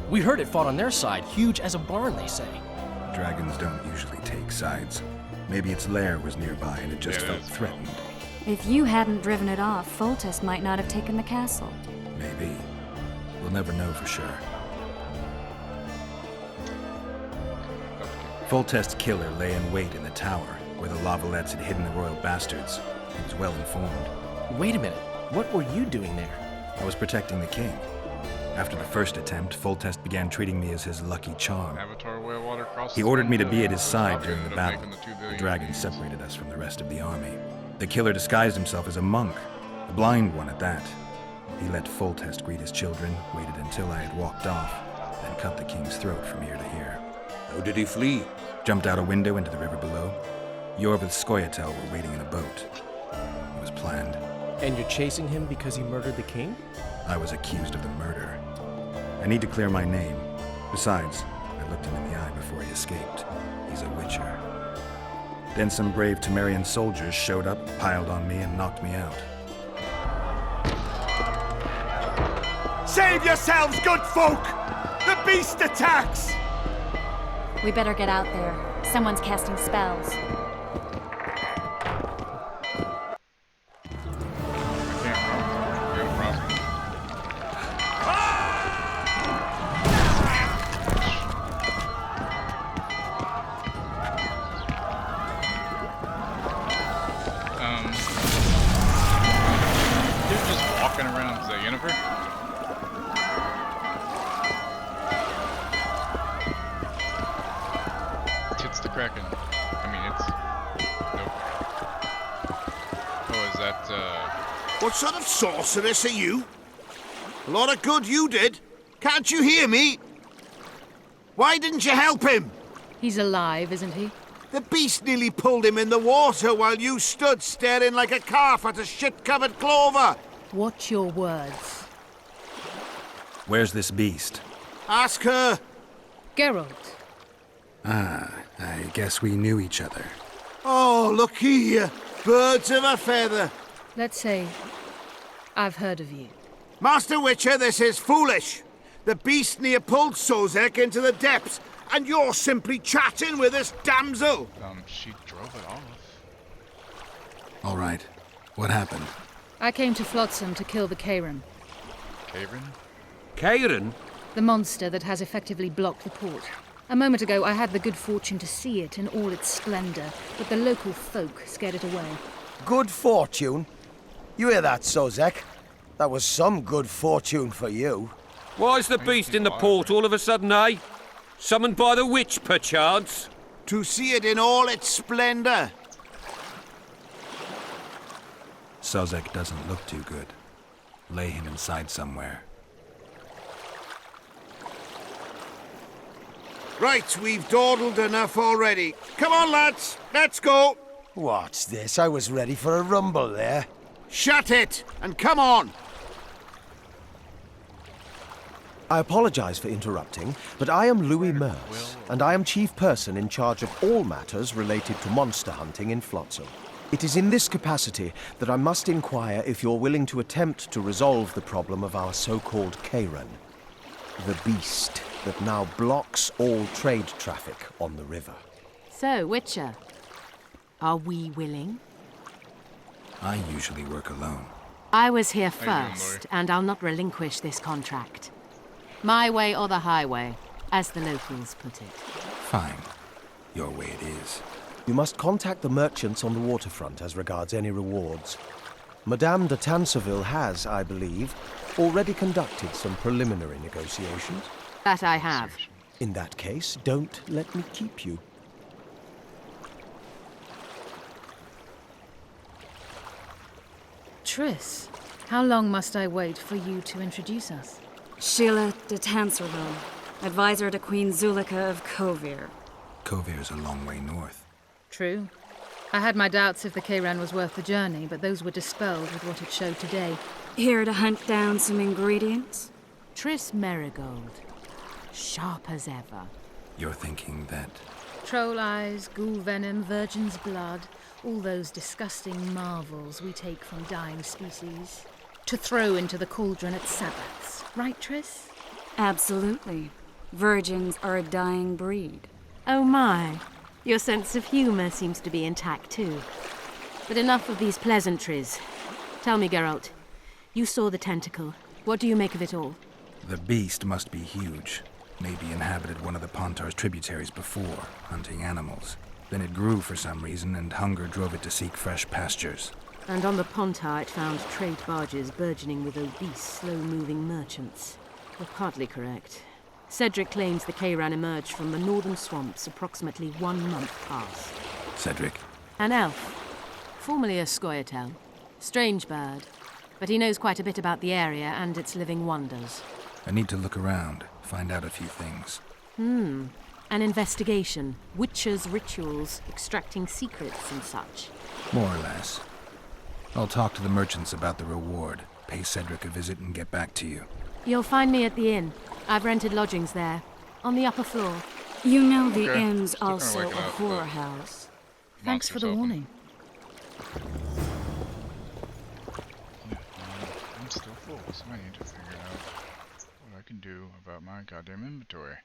We heard it fought on their side, huge as a barn, they say. Dragons don't usually take sides. Maybe its lair was nearby and it just felt threatened. If you hadn't driven it off, Foltest might not have taken the castle. Maybe. We'll never know for sure. Foltest's killer lay in wait in the tower, where the Lavalettes had hidden the royal bastards. He was well informed. Wait a minute. What were you doing there? I was protecting the king. After the first attempt, Foltest began treating me as his lucky charm. He ordered me to be at his side during the battle. The dragon separated us from the rest of the army. The killer disguised himself as a monk, a blind one at that. He let Foltest greet his children, waited until I had walked off, then cut the king's throat from ear to ear. How did he flee? Jumped out a window into the river below. Yor with Skoyatel were waiting in a boat. It was planned. And you're chasing him because he murdered the king? I was accused of the murder. I need to clear my name. Besides, I looked him in the eye before he escaped. He's a witcher. Then some brave Temerian soldiers showed up, piled on me, and knocked me out. Save yourselves, good folk! The beast attacks! We better get out there. Someone's casting spells. What sort of sorceress are you? A lot of good you did. Can't you hear me? Why didn't you help him? He's alive, isn't he? The beast nearly pulled him in the water while you stood staring like a calf at a shit-covered clover. Watch your words. Where's this beast? Ask her. Geralt. Ah, I guess we knew each other. Oh, look here. Birds of a feather. Let's say I've heard of you. Master Witcher, this is foolish. The beast near pulled Sozek into the depths, and you're simply chatting with this damsel. She drove it off. All right. What happened? I came to Flotsam to kill the Kairan. Kairan? Kairan? The monster that has effectively blocked the port. A moment ago, I had the good fortune to see it in all its splendor, but the local folk scared it away. Good fortune? You hear that, Sozek? That was some good fortune for you. Why's the beast in the port all of a sudden, eh? Summoned by the witch, perchance? To see it in all its splendor. Sozek doesn't look too good. Lay him inside somewhere. Right, we've dawdled enough already. Come on, lads, let's go. What's this? I was ready for a rumble there. Shut it, and come on. I apologize for interrupting, but I am Louis Merce, and I am chief person in charge of all matters related to monster hunting in Flotsam. It is in this capacity that I must inquire if you're willing to attempt to resolve the problem of our so-called Kairan, the beast that now blocks all trade traffic on the river. So, Witcher, are we willing? I usually work alone. I was here first, and I'll not relinquish this contract. My way or the highway, as the locals put it. Fine. Your way it is. You must contact the merchants on the waterfront as regards any rewards. Madame de Tanseville has, I believe, already conducted some preliminary negotiations. That I have. In that case, don't let me keep you. Triss, how long must I wait for you to introduce us? Sheila de Tanserville, advisor to Queen Zulika of Kovir. Kovir's a long way north. True. I had my doubts if the Kairan was worth the journey, but those were dispelled with what it showed today. Here to hunt down some ingredients? Triss Merigold. Sharp as ever. You're thinking that... Troll eyes, ghoul venom, virgin's blood, all those disgusting marvels we take from dying species to throw into the cauldron at Sabbaths. Right, Triss? Absolutely. Virgins are a dying breed. Oh my. Your sense of humor seems to be intact too. But enough of these pleasantries. Tell me, Geralt. You saw the tentacle. What do you make of it all? The beast must be huge. Maybe inhabited one of the Pontar's tributaries before, hunting animals. Then it grew for some reason, and hunger drove it to seek fresh pastures. And on the Pontar it found trade barges burgeoning with obese, slow-moving merchants. You're partly correct. Cedric claims the Kayran emerged from the northern swamps approximately 1 month past. Cedric? An elf. Formerly a Scoia'tael. Strange bird. But he knows quite a bit about the area and its living wonders. I need to look around, find out a few things. An investigation. Witches' rituals, extracting secrets and such. More or less. I'll talk to the merchants about the reward, pay Cedric a visit and get back to you. You'll find me at the inn. I've rented lodgings there, on the upper floor. You know the inn's also a whorehouse. Thanks for the warning. I'm still full, so I need to figure out what I can do about my goddamn inventory.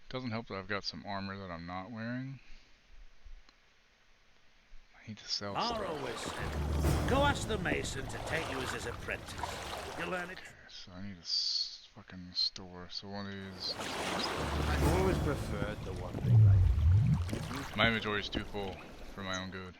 Doesn't help that I've got some armor that I'm not wearing. I need to sell stuff. Mara always said, go ask the mason to take you as his apprentice. You'll learn it. Okay, so I need a fucking store. So one of these. I've always preferred the one big life. My inventory is too full for my own good.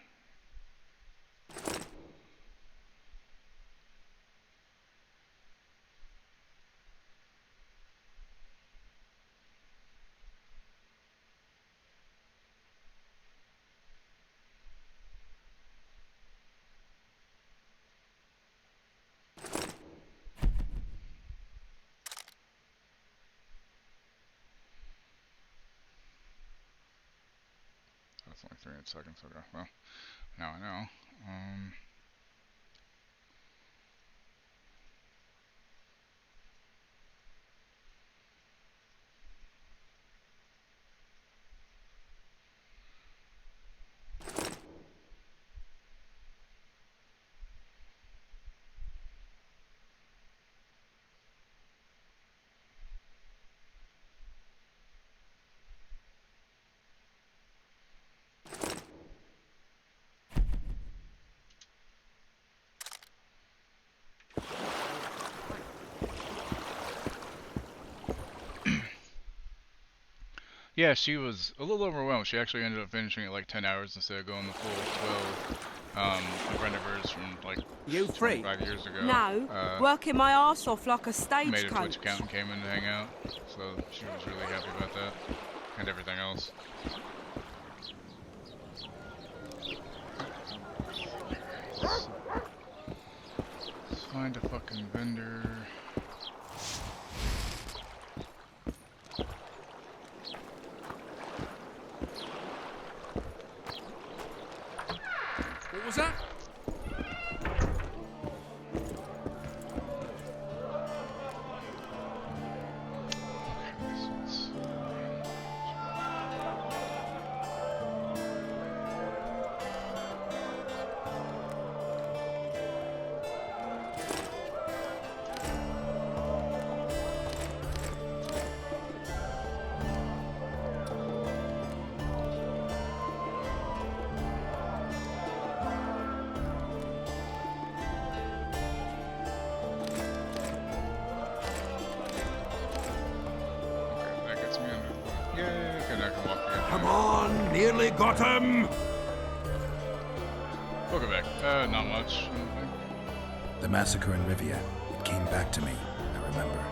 That's only 300 seconds ago. Well, now I know. Yeah, she was a little overwhelmed. She actually ended up finishing it like 10 hours instead of going the full 12. A friend of hers from like 25 years ago. No, working my arse off like a Made a stagecoach. Twitch account and came in to hang out, so she was really happy about that and everything else. Let's find a fucking vendor. What was that? Come on, nearly got him! Welcome back. Not much. The massacre in Rivia, it came back to me, I remember.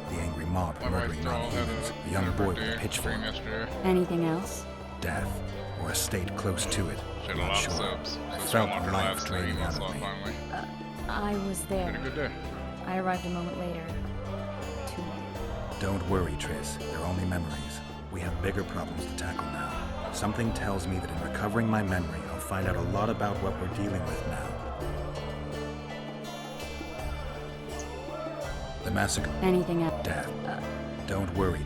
The angry mob murdering non-humans, a young boy with a pitchfork. Anything else? Death, or a state close to it, I'm not sure. I felt life draining out of me. I was there. Had a good day. I arrived a moment later. Too late. Don't worry, Triss. They're only memories. We have bigger problems to tackle now. Something tells me that in recovering my memory, I'll find out a lot about what we're dealing with now. The massacre. Anything else? Death. Don't worry.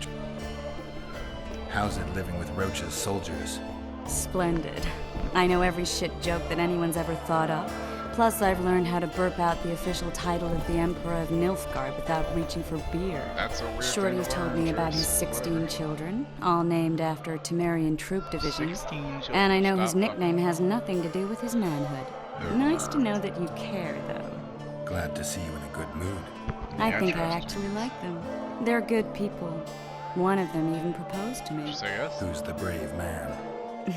How's it living with Roach's soldiers? Splendid. I know every shit joke that anyone's ever thought of. Plus, I've learned how to burp out the official title of the Emperor of Nilfgaard without reaching for beer. That's a weird Shorty's told me about his 16 children, all named after Temerian troop divisions. And I know his nickname has nothing to do with his manhood. Nice to know that you care, though. Glad to see you in a good mood. I think I actually like them. They're good people. One of them even proposed to me. Who's the brave man?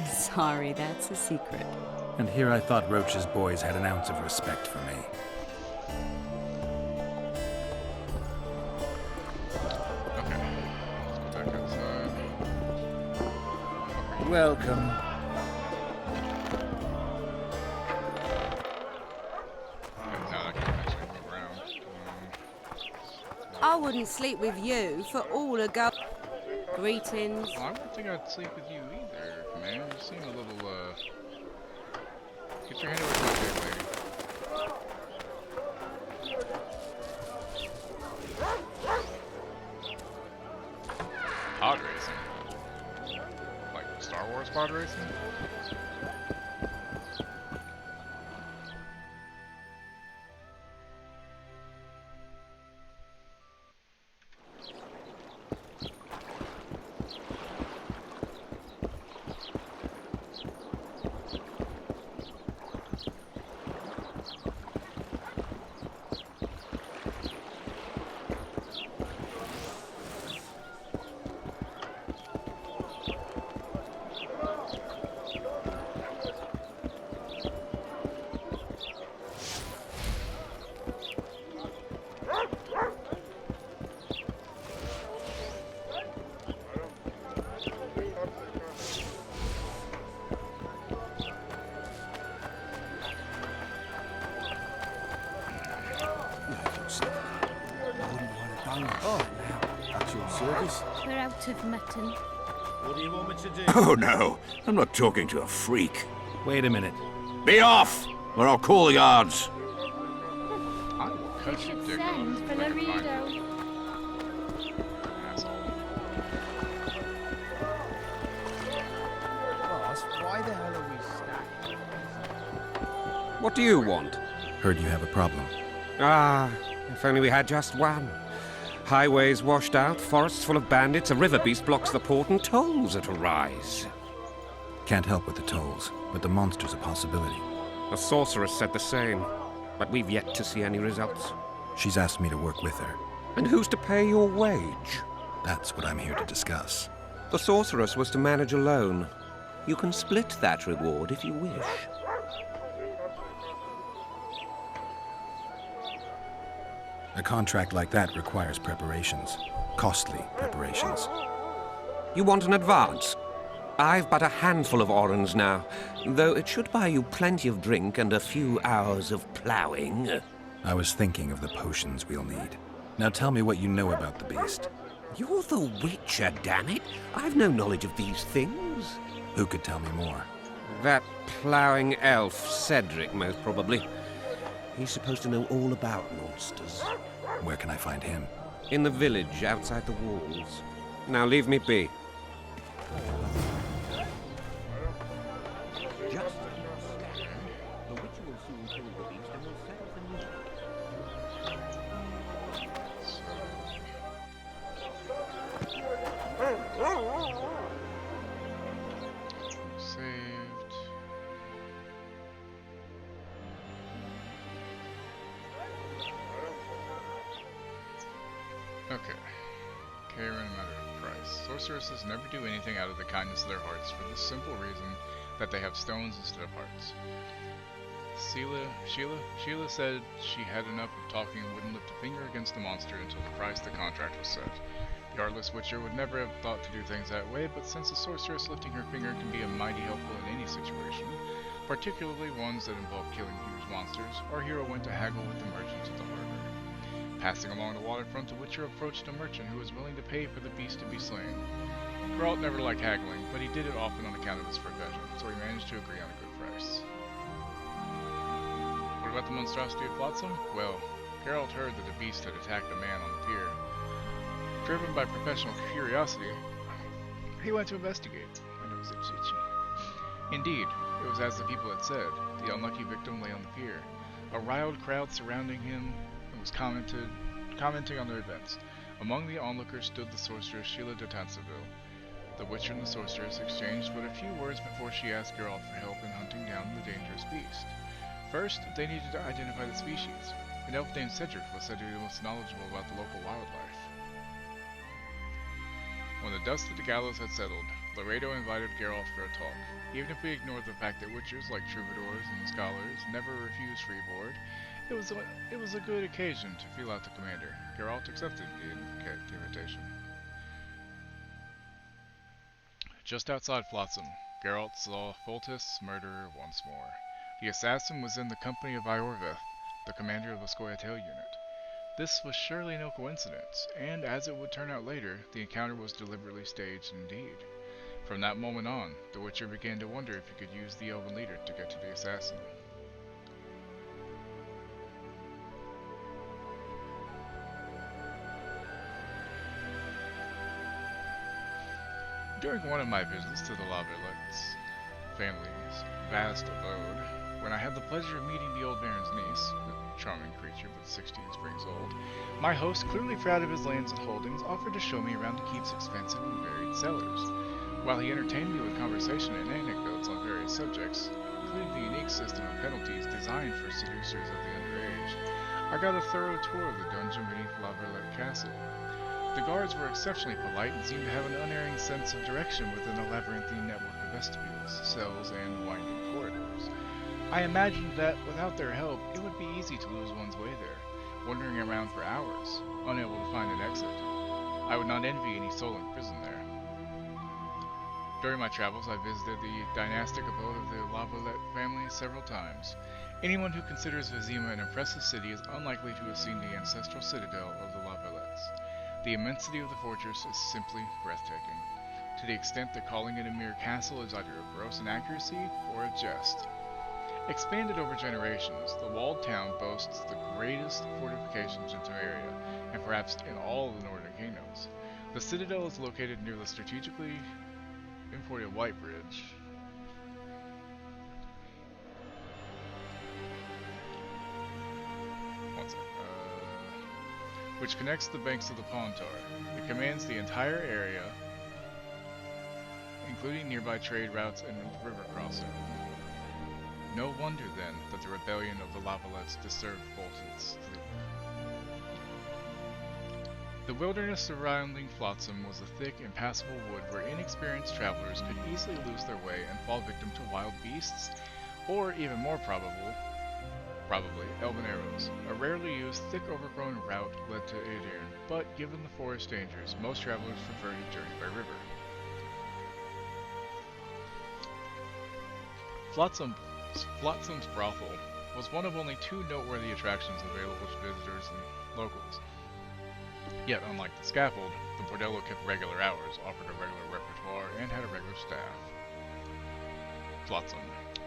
Sorry, that's a secret. And here I thought Roach's boys had an ounce of respect for me. Okay. Let's go back outside. Welcome. Now I can actually move around. I wouldn't sleep with you for all the go. Greetings. Well, I don't think I'd sleep with you either, man. You seem a little, Get your hand away from my big lady. Pod racing? Like Star Wars pod racing? We're out of mutton. What do you want me to do? Oh, no. I'm not talking to a freak. Wait a minute. Be off, or I'll call the guards. I will cut your dick Send off for if I can find Laredo. you. Asshole. Boss, why the hell are we stacked? What do you want? Heard you have a problem. Ah, if only we had just one. Highways washed out, forests full of bandits, a river beast blocks the port, and tolls at a rise. Can't help with the tolls, but the monster's a possibility. The sorceress said the same, but we've yet to see any results. She's asked me to work with her. And who's to pay your wage? That's what I'm here to discuss. The sorceress was to manage alone. You can split that reward if you wish. A contract like that requires preparations. Costly preparations. You want an advance? I've but a handful of orens now, though it should buy you plenty of drink and a few hours of ploughing. I was thinking of the potions we'll need. Now tell me what you know about the beast. You're the Witcher, damn it! I've no knowledge of these things. Who could tell me more? That ploughing elf, Cedric, most probably. He's supposed to know all about monsters. Where can I find him? In the village, outside the walls. Now leave me be. Just the Witcher will soon kill the beast and will set up the new. Saved. Okay. Karen, a matter of price. Sorceresses never do anything out of the kindness of their hearts for the simple reason that they have stones instead of hearts. Sheila said she had enough of talking and wouldn't lift a finger against the monster until the price the contract was set. The Artless Witcher would never have thought to do things that way, but since a sorceress lifting her finger can be a mighty helpful in any situation, particularly ones that involve killing huge monsters, our hero went to haggle with the merchants at the harbor. Passing along the waterfront, the Witcher approached a merchant who was willing to pay for the beast to be slain. Geralt never liked haggling, but he did it often on account of his profession, so he managed to agree on a good price. What about the monstrosity of Flotsam? Well, Geralt heard that the beast had attacked a man on the pier. Driven by professional curiosity, he went to investigate. My nose is itchy. Indeed, it was as the people had said. The unlucky victim lay on the pier. A riled crowd surrounding him was commenting on their events. Among the onlookers stood the sorceress Sheila de Tanseville. The Witcher and the sorceress exchanged but a few words before she asked Geralt for help in hunting down the dangerous beast. First, they needed to identify the species. An elf named Cedric was said to be the most knowledgeable about the local wildlife. When the dust of the gallows had settled, Laredo invited Geralt for a talk. Even if we ignored the fact that witchers like troubadours and scholars never refuse free board, it was a good occasion to feel out the commander. Geralt accepted the invitation. Just outside Flotsam, Geralt saw Foltest's murderer once more. The assassin was in the company of Iorveth, the commander of the Scoia'tael unit. This was surely no coincidence, and as it would turn out later, the encounter was deliberately staged indeed. From that moment on, the Witcher began to wonder if he could use the elven leader to get to the assassin. During one of my visits to the Lavalets family's vast abode, when I had the pleasure of meeting the old Baron's niece, a charming creature but 16 springs old, my host, clearly proud of his lands and holdings, offered to show me around the keep's expensive and varied cellars. While he entertained me with conversation and anecdotes on various subjects, including the unique system of penalties designed for seducers of the underage, I got a thorough tour of the dungeon beneath Lavalette Castle. The guards were exceptionally polite and seemed to have an unerring sense of direction within a labyrinthine network of vestibules, cells, and winding corridors. I imagined that, without their help, it would be easy to lose one's way there, wandering around for hours, unable to find an exit. I would not envy any soul in prison there. During my travels, I visited the dynastic abode of the Lavalette family several times. Anyone who considers Vizima an impressive city is unlikely to have seen the ancestral citadel of the Lavalettes. The immensity of the fortress is simply breathtaking, to the extent that calling it a mere castle is either a gross inaccuracy or a jest. Expanded over generations, the walled town boasts the greatest fortifications in Temeria, and perhaps in all of the northern kingdoms. The citadel is located near the strategically imported White Bridge. Which connects the banks of the Pontar. It commands the entire area, including nearby trade routes and river crossing. No wonder, then, that the rebellion of the Lavalettes disturbed Foltest's sleep. The wilderness surrounding Flotsam was a thick, impassable wood where inexperienced travelers could easily lose their way and fall victim to wild beasts, or, even more probably, elven arrows. A rarely used, thick overgrown route led to Aedirn, but given the forest dangers, most travelers prefer to journey by river. Flotsam's brothel was one of only 2 noteworthy attractions available to visitors and locals. Yet, unlike the scaffold, the bordello kept regular hours, offered a regular repertoire, and had a regular staff. Flotsam,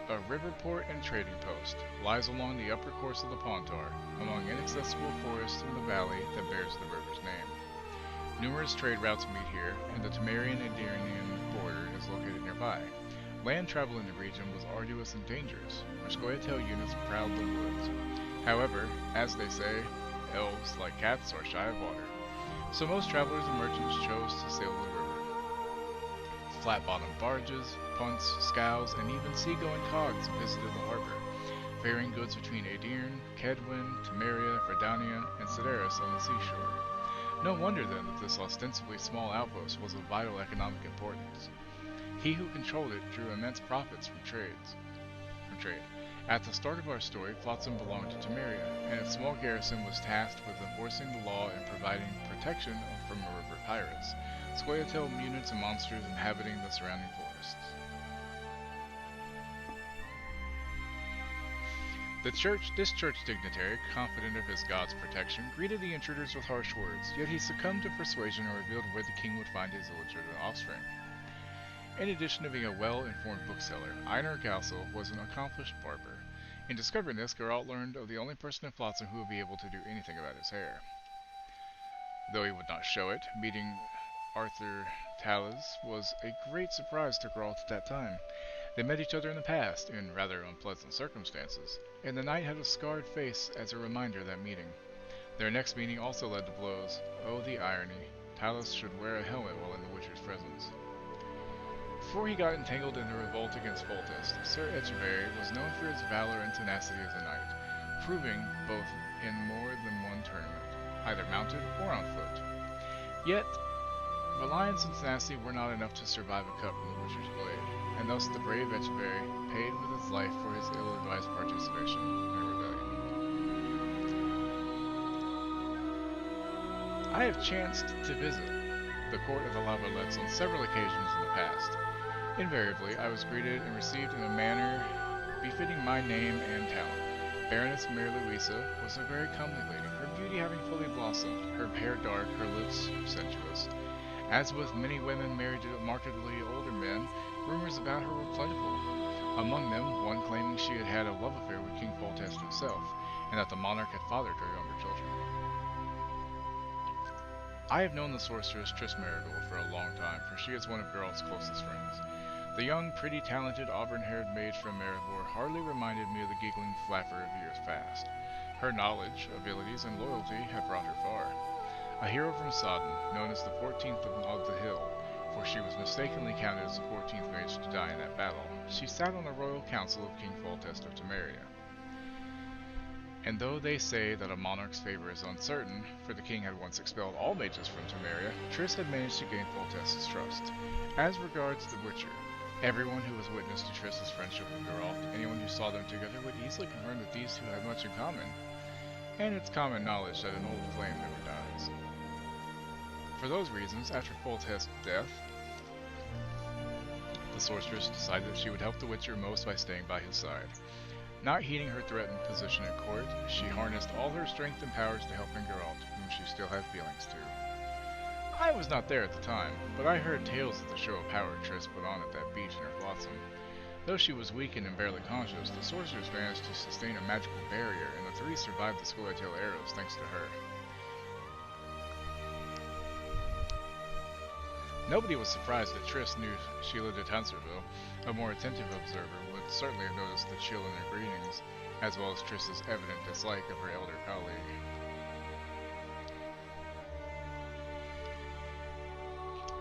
a river port and trading post, lies along the upper course of the Pontar, among inaccessible forests in the valley that bears the river's name. Numerous trade routes meet here, and the Temerian-Aedirnian border is located nearby. Land travel in the region was arduous and dangerous, for Scoia'tael units prowled the woods. However, as they say, elves, like cats, are shy of water, so most travelers and merchants chose to sail the river. Flat-bottomed barges, punts, scows, and even sea-going cogs visited the harbor, ferrying goods between Aedirn, Kedwin, Temeria, Verdania, and Sedaris on the seashore. No wonder then that this ostensibly small outpost was of vital economic importance. He who controlled it drew immense profits from trade. At the start of our story, Flotsam belonged to Temeria, and its small garrison was tasked with enforcing the law and providing protection from river pirates, Scoia'tael units and monsters inhabiting the surrounding forests. This church dignitary, confident of his god's protection, greeted the intruders with harsh words, yet he succumbed to persuasion and revealed where the king would find his illegitimate offspring. In addition to being a well-informed bookseller, Einar Gassel was an accomplished barber. In discovering this, Geralt learned of the only person in Flotsam who would be able to do anything about his hair. Though he would not show it, meeting Arthur Talas was a great surprise to Geralt at that time. They met each other in the past, in rather unpleasant circumstances, and the knight had a scarred face as a reminder of that meeting. Their next meeting also led to blows. Oh, the irony. Talos should wear a helmet while in the Witcher's presence. Before he got entangled in the revolt against Foltest, Sir Etchevery was known for his valor and tenacity as a knight, proving both in more than one tournament, either mounted or on foot. Yet, reliance and tenacity were not enough to survive a cut from the Witcher's blade, and thus the brave Etchevery paid with his life for his ill-advised participation in a rebellion. I have chanced to visit the court of the Lavalettes on several occasions in the past. Invariably, I was greeted and received in a manner befitting my name and talent. Baroness Mary Louisa was a very comely lady, her beauty having fully blossomed, her hair dark, her lips sensuous. As with many women married to markedly older men, rumors about her were plentiful. Among them, one claiming she had had a love affair with King Foltest himself, and that the monarch had fathered her younger children. I have known the sorceress Triss Merigold for a long time, for she is one of Geralt's closest friends. The young, pretty, talented, auburn-haired maid from Marivor hardly reminded me of the giggling flapper of years past. Her knowledge, abilities, and loyalty had brought her far. A hero from Sodden, known as the 14th of the Hill, for she was mistakenly counted as the 14th mage to die in that battle, she sat on the royal council of King Foltest of Temeria. And though they say that a monarch's favor is uncertain, for the king had once expelled all mages from Temeria, Triss had managed to gain Foltest's trust. As regards the Witcher, everyone who was witness to Triss's friendship with Geralt, anyone who saw them together would easily confirm that these two had much in common, and it's common knowledge that an old flame never dies. For those reasons, after Foltest's death, the sorceress decided that she would help the Witcher most by staying by his side. Not heeding her threatened position at court, she harnessed all her strength and powers to help in Geralt, whom she still had feelings to. I was not there at the time, but I heard tales of the show of power Triss put on at that beach near Flotsam. Though she was weakened and barely conscious, the sorceress managed to sustain a magical barrier, and the three survived the Squirrel arrows thanks to her. Nobody was surprised that Triss knew she lived at Huntsville. A more attentive observer would certainly have noticed the chill in her greetings, as well as Triss's evident dislike of her elder colleague.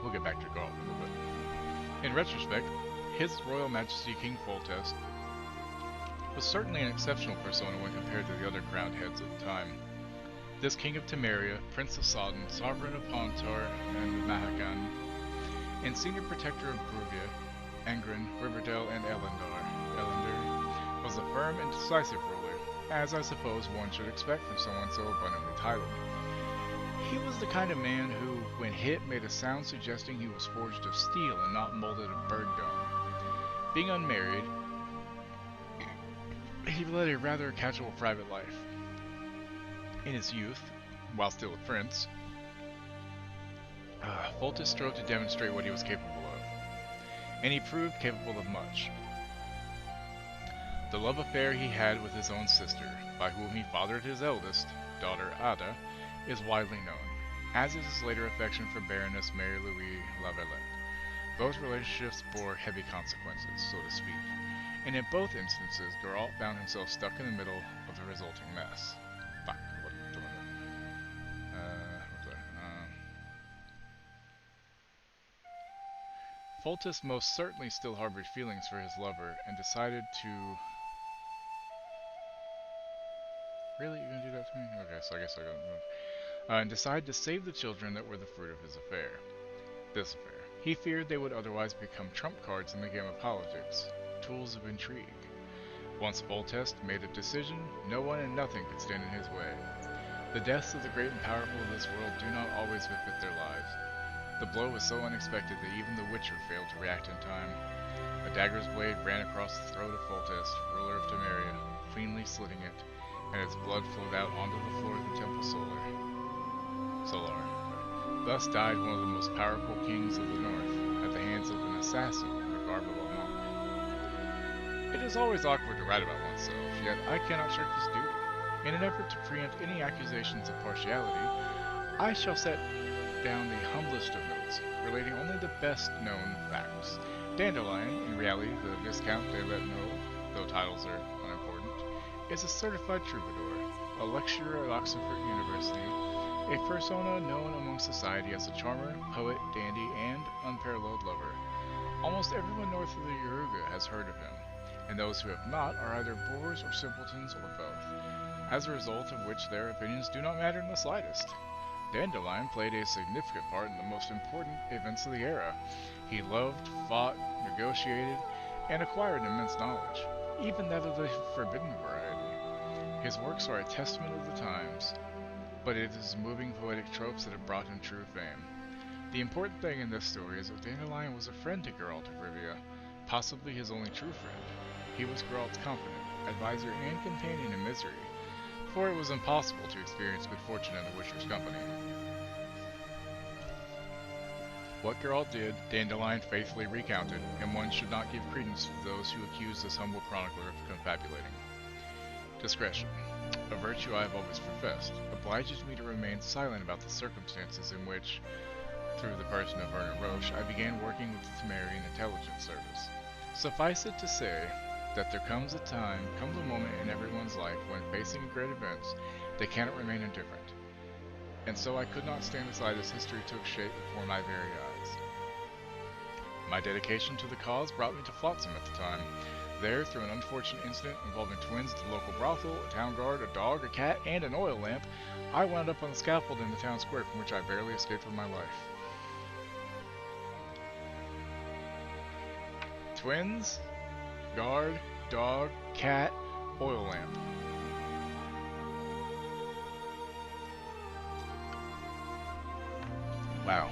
We'll get back to Geralt in a little bit. In retrospect, His Royal Majesty King Foltest was certainly an exceptional persona when compared to the other crowned heads of the time. This King of Temeria, Prince of Sodden, Sovereign of Pontar and Mahakam, and Senior Protector of Brugge, Angren, Riverdale, and Elendar, was a firm and decisive ruler, as I suppose one should expect from someone so abundantly titled. He was the kind of man who, when hit, made a sound suggesting he was forged of steel and not molded of bird-dung. Being unmarried, he led a rather casual private life. In his youth, while still a prince, Foltest strove to demonstrate what he was capable of, and he proved capable of much. The love affair he had with his own sister, by whom he fathered his eldest daughter Ada, is widely known, as is his later affection for Baroness Mary Louise Lavalette. Both relationships bore heavy consequences, so to speak, and in both instances Geralt found himself stuck in the middle of the resulting mess. Fuck, what am I doing? Foltest most certainly still harbored feelings for his lover, and decided to... Really? You're gonna do that to me? Okay, so I guess I gotta move. And decided to save the children that were the fruit of his affair. This affair. He feared they would otherwise become trump cards in the game of politics, tools of intrigue. Once Foltest made a decision, no one and nothing could stand in his way. The deaths of the great and powerful of this world do not always befit their lives. The blow was so unexpected that even the Witcher failed to react in time. A dagger's blade ran across the throat of Foltest, ruler of Temeria, cleanly slitting it, and its blood flowed out onto the floor of the Temple Solar. Thus died one of the most powerful kings of the north, at the hands of an assassin in the garb of a monk. It is always awkward to write about oneself, yet I cannot shirk this duty. In an effort to preempt any accusations of partiality, I shall set down the humblest of notes, relating only the best-known facts. Dandelion, in reality the Viscount de Letno, though titles are unimportant, is a certified troubadour, a lecturer at Oxford University, a persona known among society as a charmer, poet, dandy, and unparalleled lover. Almost everyone north of the Yoruga has heard of him, and those who have not are either boors or simpletons or both, as a result of which their opinions do not matter in the slightest. Dandelion played a significant part in the most important events of the era. He loved, fought, negotiated, and acquired immense knowledge, even that of the forbidden variety. His works are a testament of the times, but it is moving poetic tropes that have brought him true fame. The important thing in this story is that Dandelion was a friend to Geralt of Rivia, possibly his only true friend. He was Geralt's confidant, advisor, and companion in misery, for it was impossible to experience good fortune in the Witcher's company. What Geralt did, Dandelion faithfully recounted, and one should not give credence to those who accuse this humble chronicler of confabulating. Discretion, a virtue I have always professed, obliges me to remain silent about the circumstances in which, through the person of Vernon Roche, I began working with the Temerian Intelligence Service. Suffice it to say that there comes a moment in everyone's life when, facing great events, they cannot remain indifferent. And so I could not stand aside as history took shape before my very eyes. My dedication to the cause brought me to Flotsam at the time. There, through an unfortunate incident involving twins at the local brothel, a town guard, a dog, a cat, and an oil lamp, I wound up on the scaffold in the town square from which I barely escaped with my life. Twins, guard, dog, cat, oil lamp. Wow.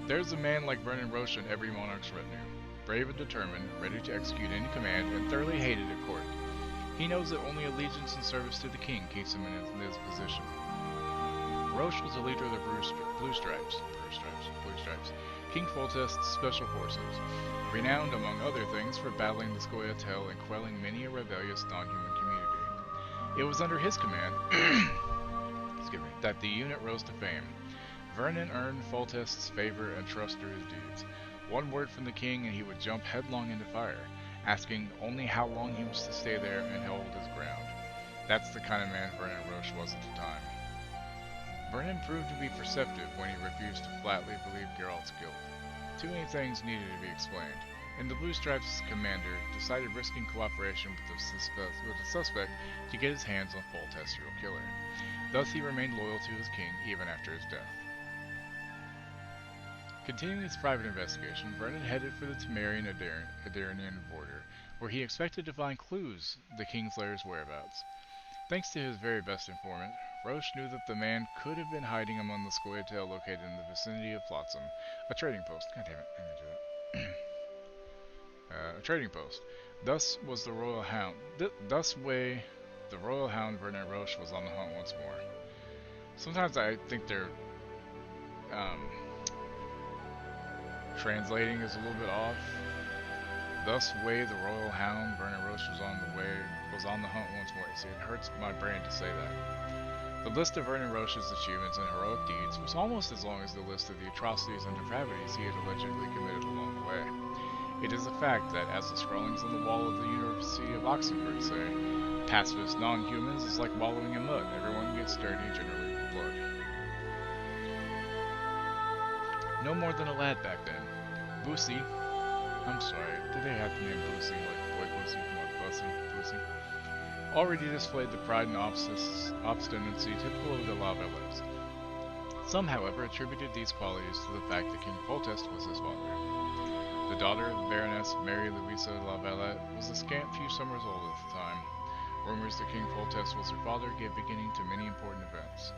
There's a man like Vernon Roche in every monarch's retinue. Brave and determined, ready to execute any command, and thoroughly hated at court. He knows that only allegiance and service to the king keeps him in his position. Roche was a leader of the Blue Stripes, King Foltest's special forces, renowned among other things for battling the Scoia'tael and quelling many a rebellious non-human community. It was under his command that the unit rose to fame. Vernon earned Foltest's favor and trust through his deeds. One word from the king and he would jump headlong into fire, asking only how long he was to stay there and hold his ground. That's the kind of man Vernon Roche was at the time. Vernon proved to be perceptive when he refused to flatly believe Geralt's guilt. Too many things needed to be explained, and the Blue Stripes' commander decided risking cooperation with the suspect to get his hands on Foltest's real killer. Thus he remained loyal to his king even after his death. Continuing his private investigation, Vernon headed for the Temerian Adaranian border, where he expected to find clues to the Kingslayer's whereabouts. Thanks to his very best informant, Roche knew that the man could have been hiding among the Scoia'tael located in the vicinity of Flotsam, a trading post. God damn it, I'm gonna do that. A trading post. Thus the Royal Hound Vernon Roche was on the hunt once more. Sometimes I think they're translating is a little bit off. Thus way the Royal Hound Vernon Roche was on the hunt once more. See, it hurts my brain to say that. The list of Vernon Roche's achievements and heroic deeds was almost as long as the list of the atrocities and depravities he had allegedly committed along the way. It is a fact that, as the scrawlings on the wall of the University of Oxford say, pacifist non-humans is like wallowing in mud. Everyone gets dirty, generally with blood. No more than a lad back then. Boosie. I'm sorry, did they have the name Boosie, like boy Boosie? Come on, Boosie. Already displayed the pride and obstinacy typical of the Lavellets. Some, however, attributed these qualities to the fact that King Foltest was his father. The daughter of the Baroness Mary Louisa Lavallette was a scant few summers old at the time. Rumors that King Foltest was her father gave beginning to many important events.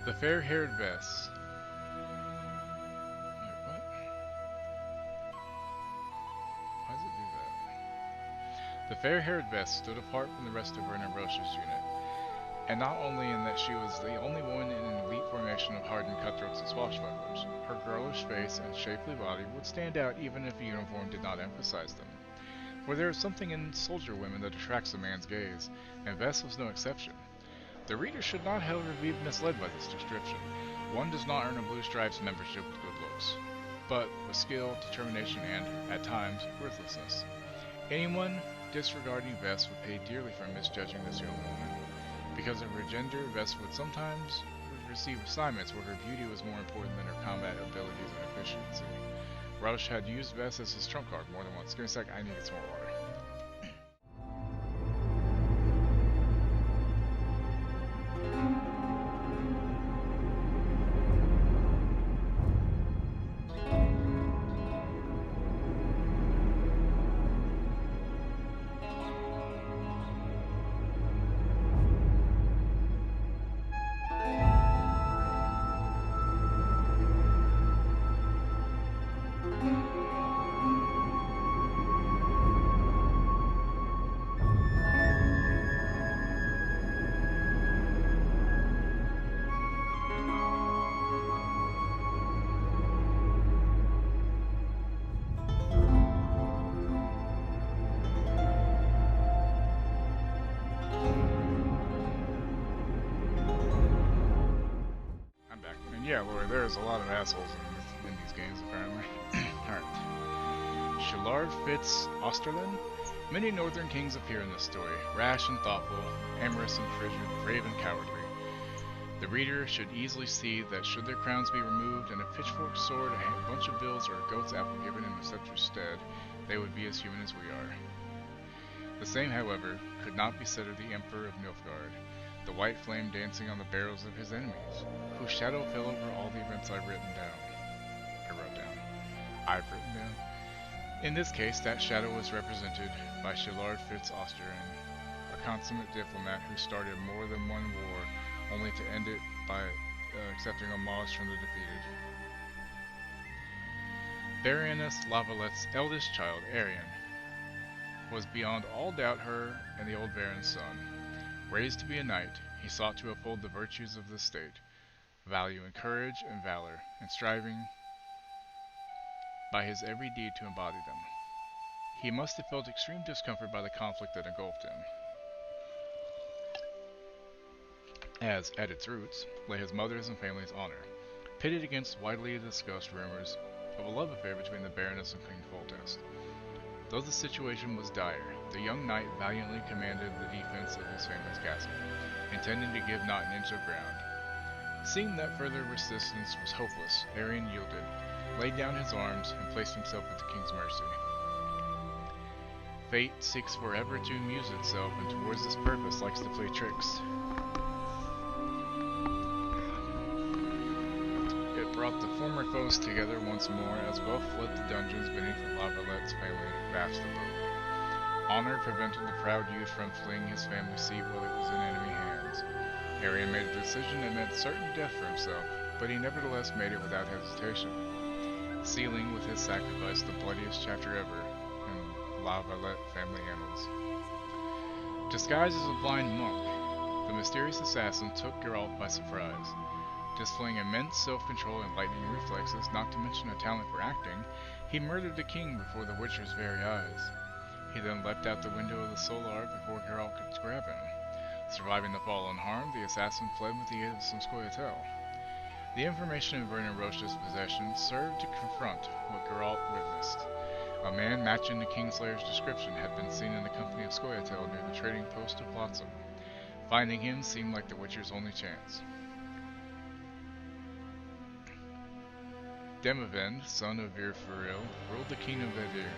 The fair-haired Vess. The fair-haired Vess stood apart from the rest of Vernon Roche's unit, and not only in that she was the only woman in an elite formation of hardened cutthroats and swashbucklers. Her girlish face and shapely body would stand out even if a uniform did not emphasize them. For there is something in soldier women that attracts a man's gaze, and Vess was no exception. The reader should not, however, be misled by this description. One does not earn a Blue Stripes membership with good looks, but with skill, determination, and, at times, worthlessness. Anyone disregarding Vess would pay dearly for misjudging this young woman. Because of her gender, Vess would sometimes receive assignments where her beauty was more important than her combat abilities and efficiency. Roche had used Vess as his trump card more than once. Give me a sec, I need to get some more water. Yeah, Lord, there's a lot of assholes in these games, apparently. Alright. Shallard Fitz Osterlin? Many northern kings appear in this story, rash and thoughtful, amorous and frigid, brave and cowardly. The reader should easily see that should their crowns be removed and a pitchfork, sword, a bunch of bills, or a goat's apple given in the scepter's stead, they would be as human as we are. The same, however, could not be said of the Emperor of Nilfgaard, the white flame dancing on the barrels of his enemies, whose shadow fell over all the events I've written down. In this case, that shadow was represented by Shallard Fitz Osterlin, a consummate diplomat who started more than one war, only to end it by accepting homage from the defeated. Baroness Lavalette's eldest child, Arian, was beyond all doubt her and the old Baron's son. Raised to be a knight, he sought to uphold the virtues of the state, value in courage and valor, and striving by his every deed to embody them. He must have felt extreme discomfort by the conflict that engulfed him, as, at its roots, lay his mother's and family's honor, pitted against widely discussed rumors of a love affair between the Baroness and King Foltest. Though the situation was dire, the young knight valiantly commanded the defense of his family's castle, intending to give not an inch of ground. Seeing that further resistance was hopeless, Arian yielded, laid down his arms, and placed himself at the king's mercy. Fate seeks forever to amuse itself, and towards this purpose likes to play tricks. It brought the former foes together once more, as both fled the dungeons beneath Lavalette's family vast abode. Honor prevented the proud youth from fleeing his family seat while it was in enemy hands. Arian made a decision that meant certain death for himself, but he nevertheless made it without hesitation, sealing with his sacrifice the bloodiest chapter ever in Lavalette family annals. Disguised as a blind monk, the mysterious assassin took Geralt by surprise. Displaying immense self-control and lightning reflexes, not to mention a talent for acting, he murdered the king before the Witcher's very eyes. He then leapt out the window of the Solar before Geralt could grab him. Surviving the fall unharmed, the assassin fled with the aid of some scoia'tael. The information in Vernon Roche's possession served to confront what Geralt witnessed. A man matching the Kingslayer's description had been seen in the company of scoia'tael near the trading post of Flotsam. Finding him seemed like the Witcher's only chance. Demavend, son of Virfuril, ruled the kingdom of Edir,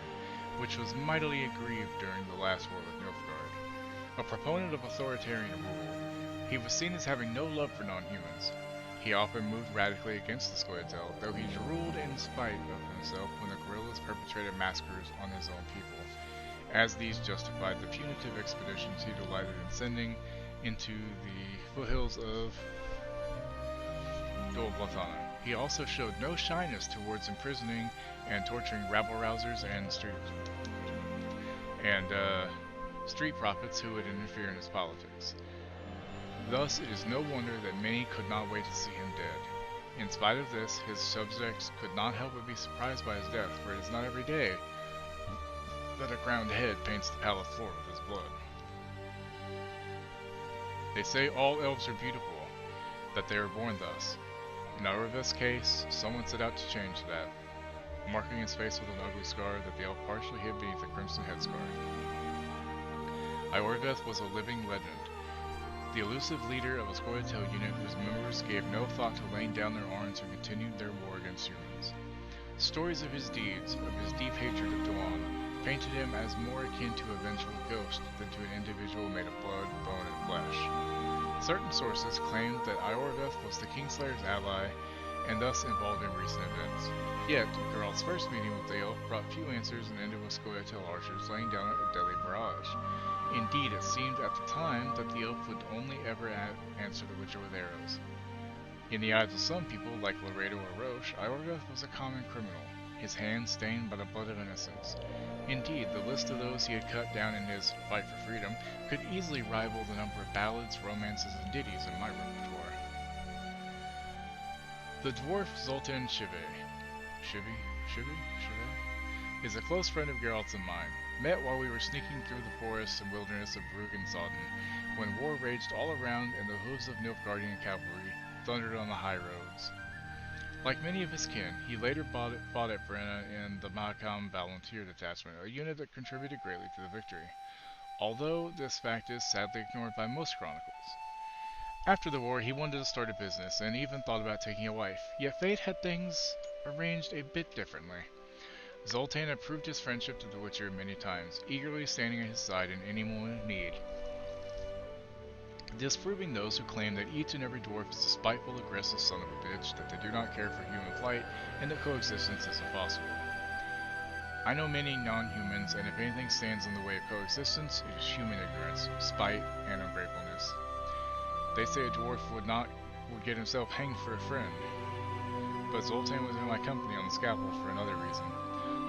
which was mightily aggrieved during the last war with Nilfgaard. A proponent of authoritarian rule, he was seen as having no love for non-humans. He often moved radically against the scoia'tael, though he ruled in spite of himself when the guerrillas perpetrated massacres on his own people, as these justified the punitive expeditions he delighted in sending into the foothills of Dol Blatana. He also showed no shyness towards imprisoning and torturing rabble-rousers and street prophets who would interfere in his politics. Thus, it is no wonder that many could not wait to see him dead. In spite of this, his subjects could not help but be surprised by his death, for it is not every day that a crowned head paints the palace floor with his blood. They say all elves are beautiful, that they are born thus. In Iorveth's case, someone set out to change that, marking his face with an ugly scar that the elf partially hid beneath a crimson headscarf. Iorveth was a living legend, the elusive leader of a Scoia'tael unit whose members gave no thought to laying down their arms and continued their war against humans. Stories of his deeds, of his deep hatred of Dawn, painted him as more akin to a vengeful ghost than to an individual made of blood, bone, and flesh. Certain sources claimed that Iorveth was the Kingslayer's ally, and thus involved in recent events. Yet, Geralt's first meeting with the elf brought few answers and ended with Scoia'tael archers laying down a deadly barrage. Indeed, it seemed at the time that the elf would only ever answer the Witcher with arrows. In the eyes of some people, like Laredo or Roche, Iorveth was a common criminal, his hands stained by the blood of innocents. Indeed, the list of those he had cut down in his fight for freedom could easily rival the number of ballads, romances, and ditties in my repertoire. The dwarf Zoltan Shive is a close friend of Geralt's and mine, met while we were sneaking through the forests and wilderness of Brugg and Sodden, when war raged all around and the hooves of Nilfgaardian cavalry thundered on the high roads. Like many of his kin, he later fought at Brenna in the Mahakam Volunteer Detachment, a unit that contributed greatly to the victory, although this fact is sadly ignored by most chronicles. After the war, he wanted to start a business, and even thought about taking a wife, yet fate had things arranged a bit differently. Zoltan had proved his friendship to the Witcher many times, eagerly standing at his side in any moment of need, disproving those who claim that each and every dwarf is a spiteful, aggressive son of a bitch, that they do not care for human plight, and that coexistence is impossible. I know many non-humans, and if anything stands in the way of coexistence, it is human ignorance, spite, and ungratefulness. They say a dwarf would get himself hanged for a friend, but Zoltan was in my company on the scaffold for another reason.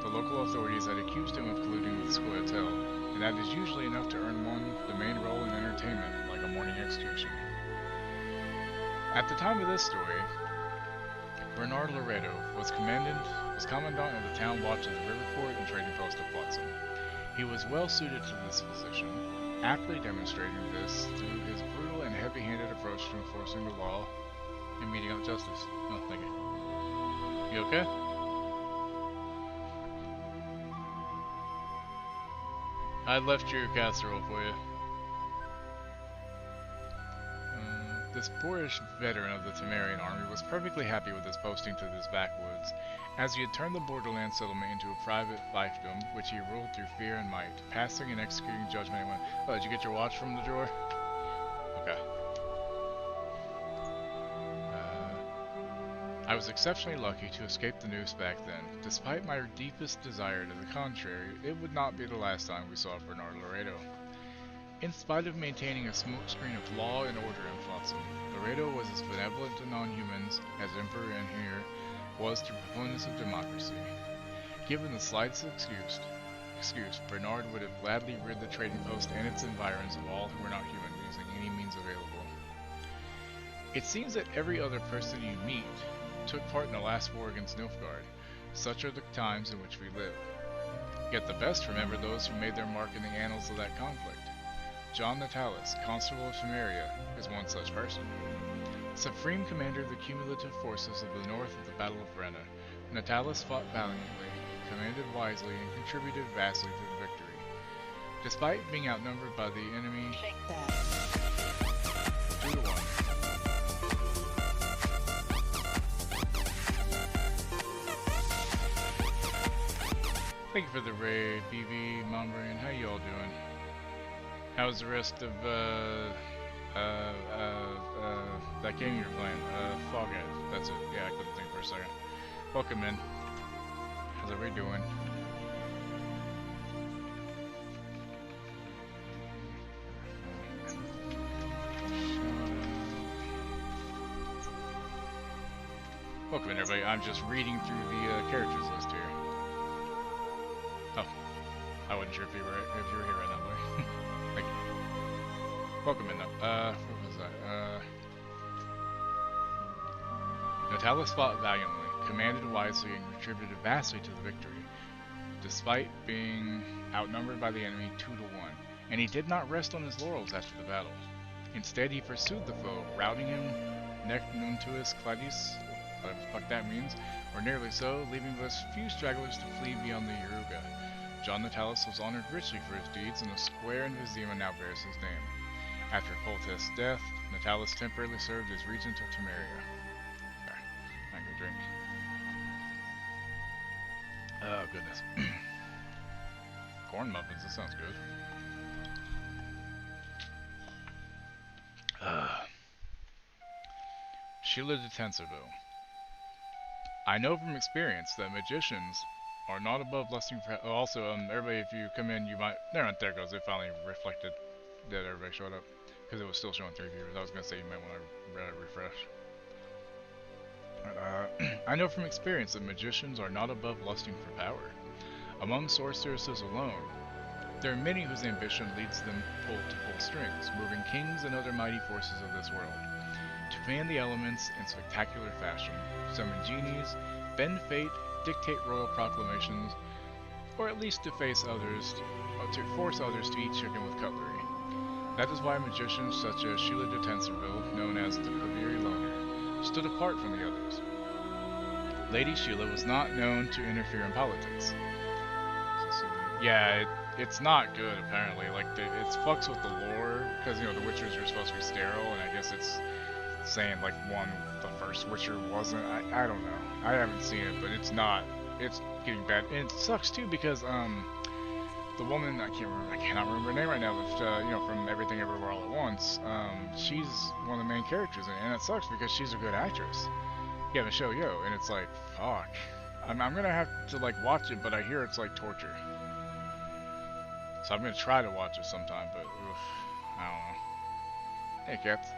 The local authorities had accused him of colluding with Scoia'tael, and that is usually enough to earn one the main role in entertainment, like a morning execution. At the time of this story, Bernard Laredo was commandant of the town watch of the Riverport and trading post of Flotsam. He was well suited to this position, aptly demonstrating this through his brutal and heavy-handed approach to enforcing the law and meting out justice. Oh, thank you. You okay? I left your casserole for you. This boorish veteran of the Temerian army was perfectly happy with his posting to this backwoods, as he had turned the borderland settlement into a private fiefdom, which he ruled through fear and might, passing and executing judgment when... Oh, did you get your watch from the drawer? Okay. I was exceptionally lucky to escape the noose back then. Despite my deepest desire to the contrary, it would not be the last time we saw Bernard Laredo. In spite of maintaining a smokescreen of law and order in Flotsam, Laredo was as benevolent to non-humans as Emperor Enhir was to proponents of democracy. Given the slightest excuse, Bernard would have gladly rid the trading post and its environs of all who were not human using any means available. It seems that every other person you meet took part in the last war against Nilfgaard. Such are the times in which we live. Yet the best remember those who made their mark in the annals of that conflict. John Natalis, Constable of Temeria, is one such person. Supreme commander of the cumulative forces of the north of the Battle of Brenna, Natalis fought valiantly, commanded wisely, and contributed vastly to the victory. Despite being outnumbered by the enemy 2-1. Thank you for the raid, BB, Mombrain. How you all doing? How's the rest of, that game you were playing? Fall Guys. That's it. Yeah, I couldn't think for a second. Welcome in. How's everybody doing? Welcome in, everybody. I'm just reading through the characters list here. Oh, I wasn't sure if you were here right now, boy. Thank you. Welcome in, though. What was that? Natalis fought valiantly, commanded wisely, and contributed vastly to the victory. despite being outnumbered by the enemy 2-1, and he did not rest on his laurels after the battle. Instead, he pursued the foe, routing him nec nuntuis cladis, whatever the fuck that means, or nearly so, leaving but a few stragglers to flee beyond the Yaruga. John Natalis was honored richly for his deeds, and a square in Vizima now bears his name. After Foltest's death, Natalis temporarily served as regent of Temeria. Okay, I'm gonna drink. Oh, goodness. Corn muffins, that sounds good. Sheila de Tensorville. I know from experience that magicians are not above lusting for... Oh, also, everybody, if you come in, you might... There it goes. It finally reflected that everybody showed up. Because it was still showing 3 viewers. I was going to say you might want to refresh. I know from experience that magicians are not above lusting for power. Among sorceresses alone, there are many whose ambition leads them pulled to full strings, moving kings and other mighty forces of this world. To command the elements in spectacular fashion, summon genies, bend fate, dictate royal proclamations, or at least to force others to eat chicken with cutlery. That is why magicians such as Sheila de Tensorville, known as the Kaviri Loner, stood apart from the others. Lady Sheila was not known to interfere in politics. Yeah, it's not good apparently. Like it fucks with the lore because the Witchers are supposed to be sterile, and I guess it's saying like the first Witcher wasn't. I don't know. I haven't seen it, but it's not. It's getting bad, and it sucks too because the woman I cannot remember her name right now, but from Everything Everywhere All at Once, she's one of the main characters in it, and it sucks because she's a good actress. Yeah, Michelle Yeoh, and it's like fuck. I'm gonna have to like watch it, but I hear it's like torture. So I'm gonna try to watch it sometime, but oof, I don't know. Hey, cats.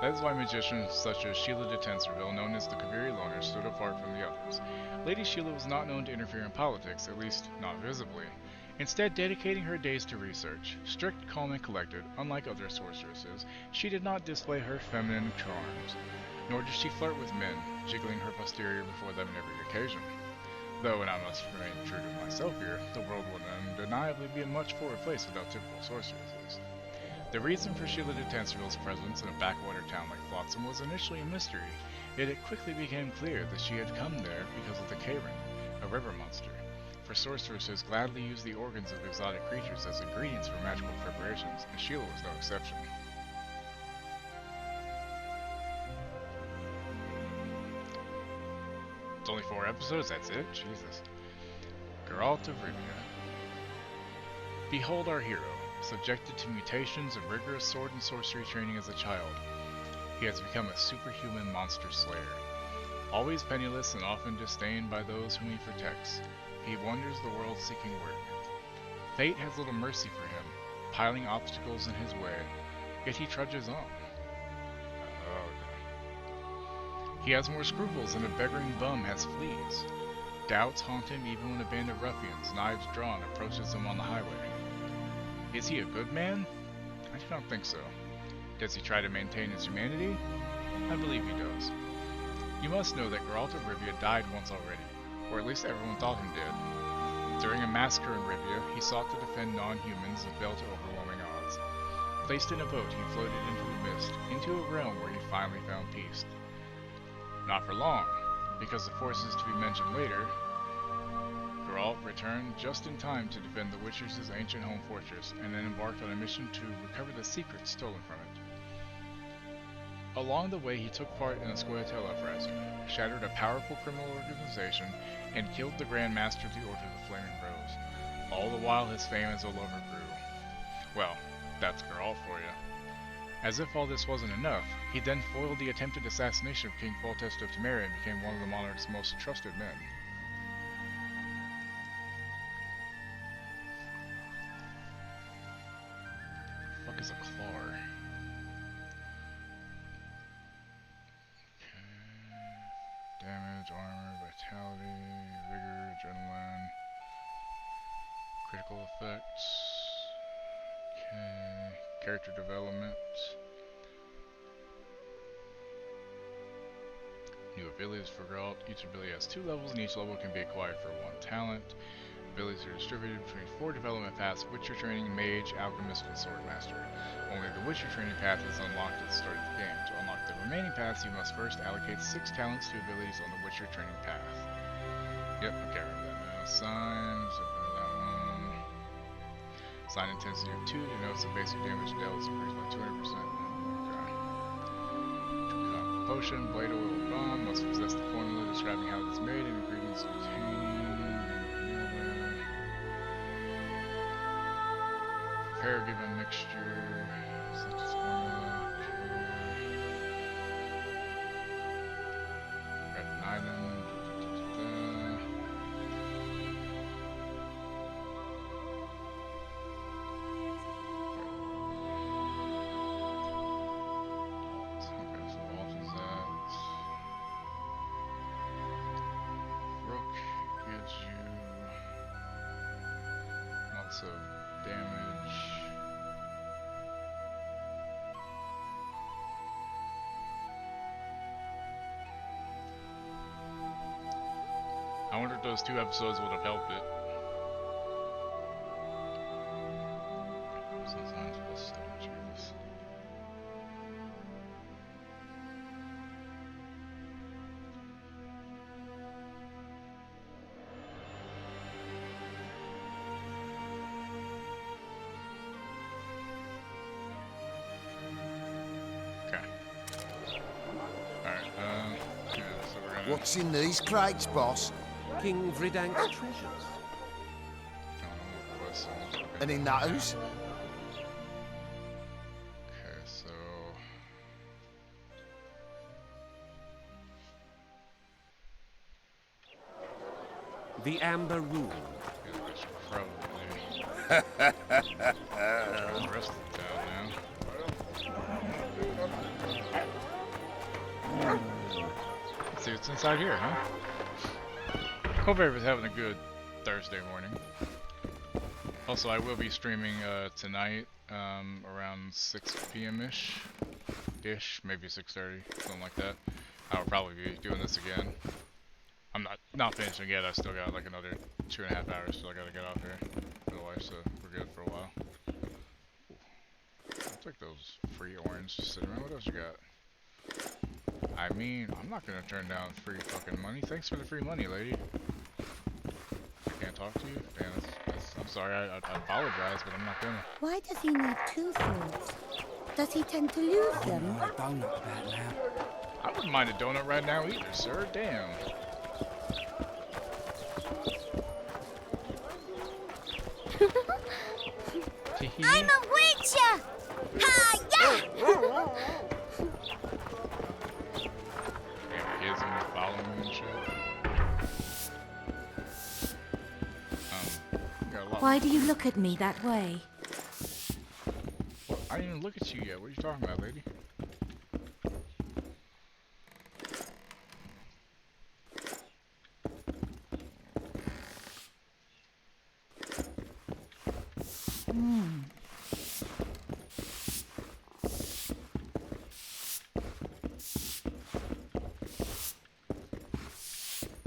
That is why magicians such as Sheila de Tensorville, known as the Kaviri Loner, stood apart from the others. Lady Sheila was not known to interfere in politics, at least not visibly, instead dedicating her days to research. Strict, calm, and collected, unlike other sorceresses, she did not display her feminine charms, nor did she flirt with men, jiggling her posterior before them on every occasion. Though, and I must remain true to myself here, the world would undeniably be a much poorer place without typical sorceresses. The reason for Sheila de Tensorville's presence in a backwater town like Flotsam was initially a mystery, yet it quickly became clear that she had come there because of the Karen, a river monster. For sorceresses gladly use the organs of exotic creatures as ingredients for magical preparations, and Sheila was no exception. It's only 4 episodes, that's it? Jesus. Geralt of Rivia. Behold our hero. Subjected to mutations and rigorous sword and sorcery training as a child, he has become a superhuman monster slayer. Always penniless and often disdained by those whom he protects, he wanders the world seeking work. Fate has little mercy for him, piling obstacles in his way, yet he trudges on. He has more scruples than a begging bum has fleas. Doubts haunt him even when a band of ruffians, knives drawn, approaches him on the highway. Is he a good man? I do not think so. Does he try to maintain his humanity? I believe he does. You must know that Geralt of Rivia died once already, or at least everyone thought him dead. During a massacre in Rivia, he sought to defend non-humans and fell to overwhelming odds. Placed in a boat, he floated into the mist, into a realm where he finally found peace. Not for long, because the forces to be mentioned later, Geralt returned just in time to defend the Witchers' ancient home fortress, and then embarked on a mission to recover the secrets stolen from it. Along the way, he took part in a Scoia'tael uprising, shattered a powerful criminal organization, and killed the Grand Master of the Order of the Flaming Rose. All the while, his fame as a lover grew. Well, that's Geralt for you. As if all this wasn't enough, he then foiled the attempted assassination of King Foltest of Temeria and became one of the monarch's most trusted men. What the fuck is a Clar? Okay. Damage, armor, vitality, vigor, adrenaline, critical effects. Okay. Character development. New abilities for girl. Each ability has 2 levels, and each level can be acquired for 1 talent. Abilities are distributed between 4 development paths: Witcher Training, Mage, Alchemist, and Swordmaster. Only the Witcher Training path is unlocked at the start of the game. To unlock the remaining paths, you must first allocate 6 talents to abilities on the Witcher Training path. Yep, okay, remember that now. Signs, that one. Sign intensity of 2 denotes the basic damage dealt is increased by 200%. Potion, blade oil, bomb must possess the formula describing how it's made and ingredients containing. Prepare given mixture, such as formula. Grab an item. Of damage. I wonder if those 2 episodes would have helped it. Sometimes plus 7 Jesus. What's in these crates, boss? King Vridank's treasures. And in those? Okay, so... The Amber Room. The rest of the town now. Let's see what's inside here, huh? Hope everybody's having a good Thursday morning. Also, I will be streaming tonight around 6 p.m. ish, maybe 6:30, something like that. I'll probably be doing this again. I'm not finishing yet. I still got like another 2.5 hours till I gotta get off here. Otherwise, we're good for a while. Ooh. I'll take those free orange just sitting around. What else you got? I mean, I'm not gonna turn down free fucking money. Thanks for the free money, lady. I can't talk to you? Damn, I'm sorry, I apologize, but I'm not gonna. Why does he need 2 foods? Does he tend to lose them? I don't know about now. I wouldn't mind a donut right now either, sir. Damn. I'm a witcher! Ha-ya! Kids gonna follow me and shit. Why do you look at me that way? Well, I didn't even look at you yet. What are you talking about, lady?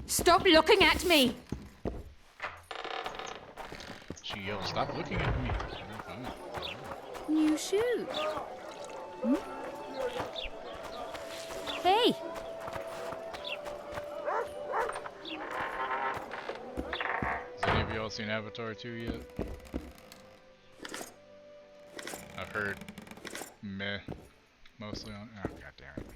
Stop looking at me! She yelled, "Stop looking at me!" New shoes. Hmm? Hey! Has any of y'all seen Avatar 2 yet? I've heard meh, mostly on. Oh, goddamn it.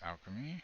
Alchemy.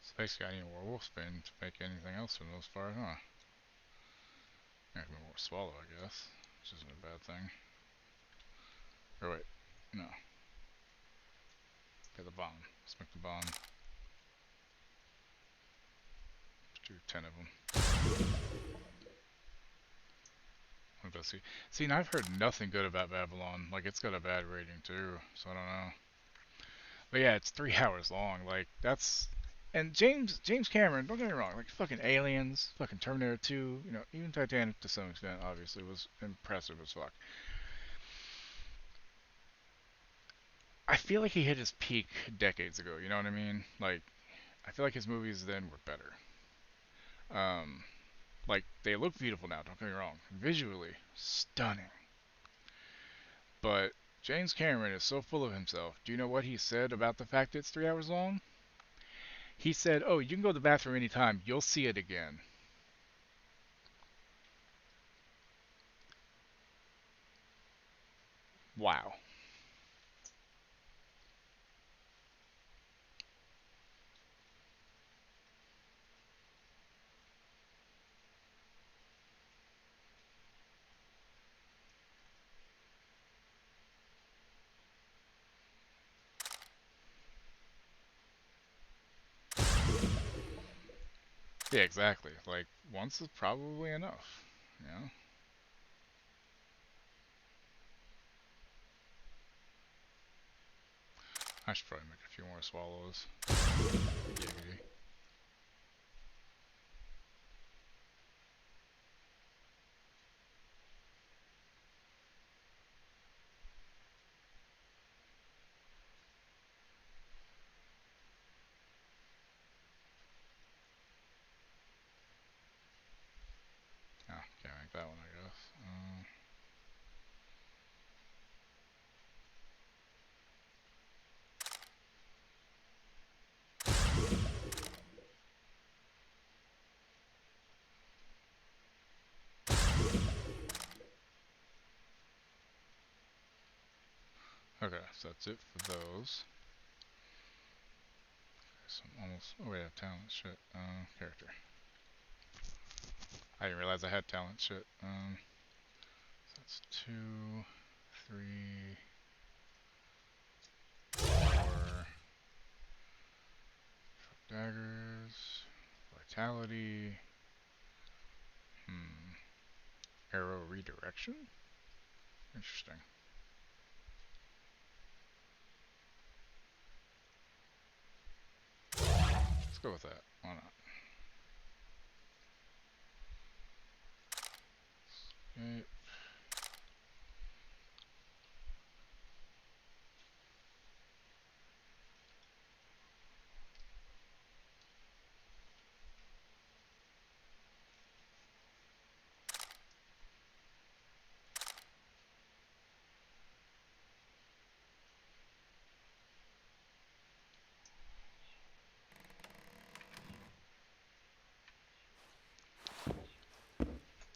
So basically I need more wolf spin to make anything else for the most part, huh? I need more swallow, I guess, which isn't a bad thing. Or wait, no. Okay, the bomb. Let's make the bomb. Let's do 10 of them. What about see? See, and I've heard nothing good about Babylon. Like, it's got a bad rating too, so I don't know. But yeah, it's 3 hours long. Like, that's... And James Cameron, don't get me wrong, like fucking Aliens, fucking Terminator 2, you know, even Titanic to some extent, obviously, was impressive as fuck. I feel like he hit his peak decades ago, you know what I mean? Like, I feel like his movies then were better. Like, they look beautiful now, don't get me wrong. Visually, stunning. But James Cameron is so full of himself. Do you know what he said about the fact that it's 3 hours long? He said, oh, you can go to the bathroom anytime. You'll see it again. Wow. Yeah, exactly. Like, once is probably enough, you know? I should probably make a few more swallows. Giggity. Ah, can't make that one, I guess. Okay, so that's it for those. So I'm almost... Oh wait, I have talent. Shit. Character. I didn't realize I had talent. Shit. So that's 2, 3, 4. Daggers. Vitality. Arrow redirection? Interesting. Let's go with that. Why not? Okay.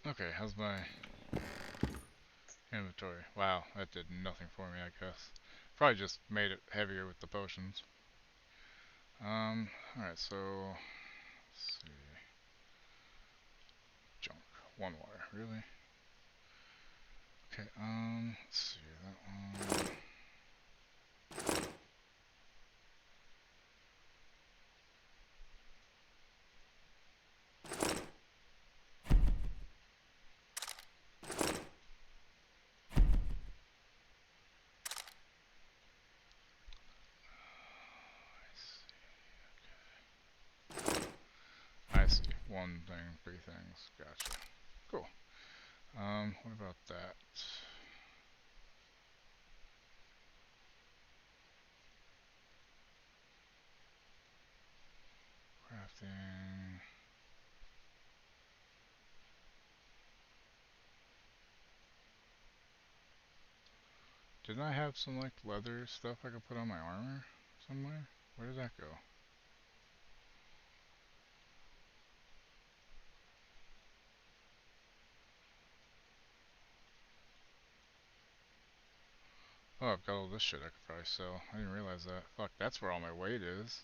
Okay, how's my inventory? Wow, that did nothing for me, I guess. Probably just made it heavier with the potions. Alright, so... Let's see... Junk. 1 water, really? Okay, let's see, that one... I see. 1 thing, 3 things. Gotcha. Cool. What about that? Crafting... Didn't I have some, like, leather stuff I could put on my armor somewhere? Where did that go? Oh, I've got all this shit I could probably sell. I didn't realize that. Fuck, that's where all my weight is.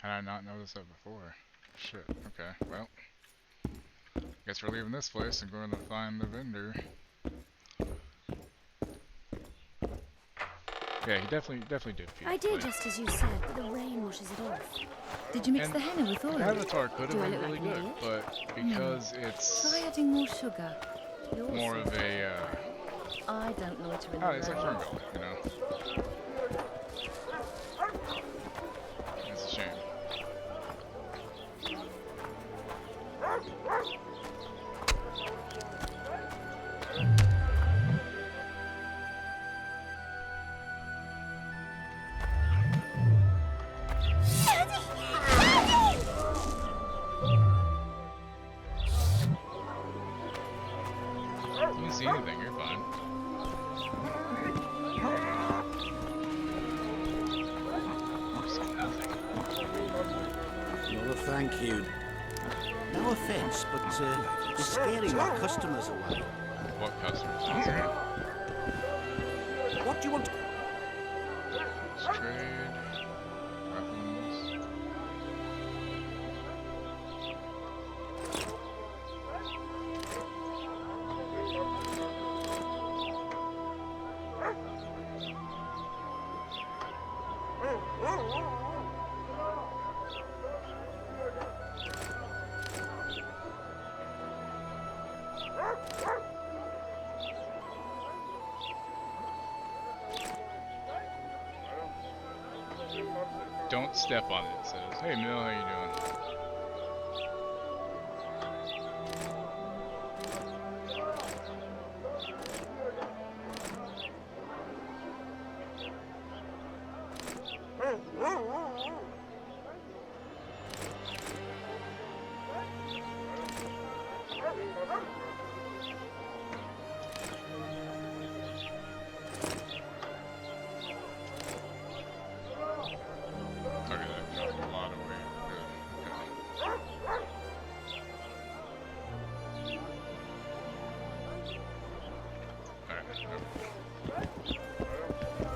Had I not noticed that before? Shit, okay, well. Guess we're leaving this place and going to find the vendor. Yeah, he definitely did feed I did just as you said, but the rain washes it off. Did you mix the henna with oil? Avatar could have been really good, idiot? but because it's Try adding more sugar. more of a, I don't loiter in oh, the it's like rain. Ferngully, you know? It's a shame. You didn't see anything, you're fine. Well, thank you. No offense, but you're scaring our customers away. What customers? What do you want? Let's trade. Weapons. Don't step on it, it says. Hey Mill, how you doing?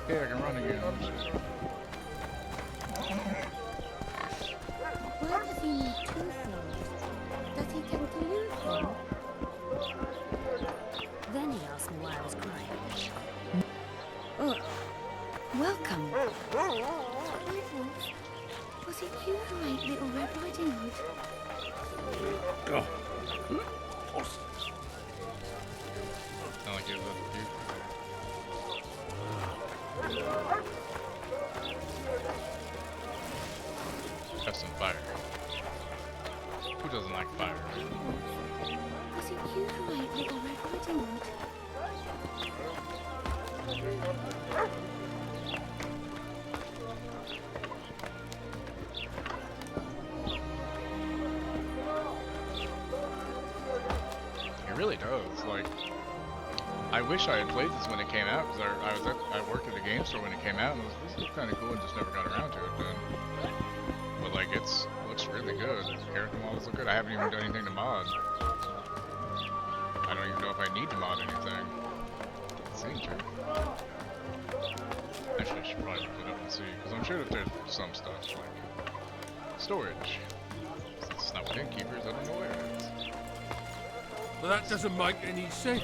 Okay, I can run again. Where does he need two things? Does he tend to use them? Then he asked me why I was crying. Oh, welcome. Was it you who ate Little Red Riding Hood? Sound like you have a few. Have some fire. Who doesn't like fire? Was it you who ate Little Red Riding Hood? It really does. Like, I wish I had played this when it came out because I worked at a game store when it came out and this was kind of cool and just never got around to it then. But like, it looks really good. The character models look good. I haven't even done anything to mod. I don't even know if I need to mod anything. Doesn't seem to. Actually, I should probably look it up and see because I'm sure that there's some stuff like storage. Since it's not with innkeepers, I don't know where it is. Well, that doesn't make any sense.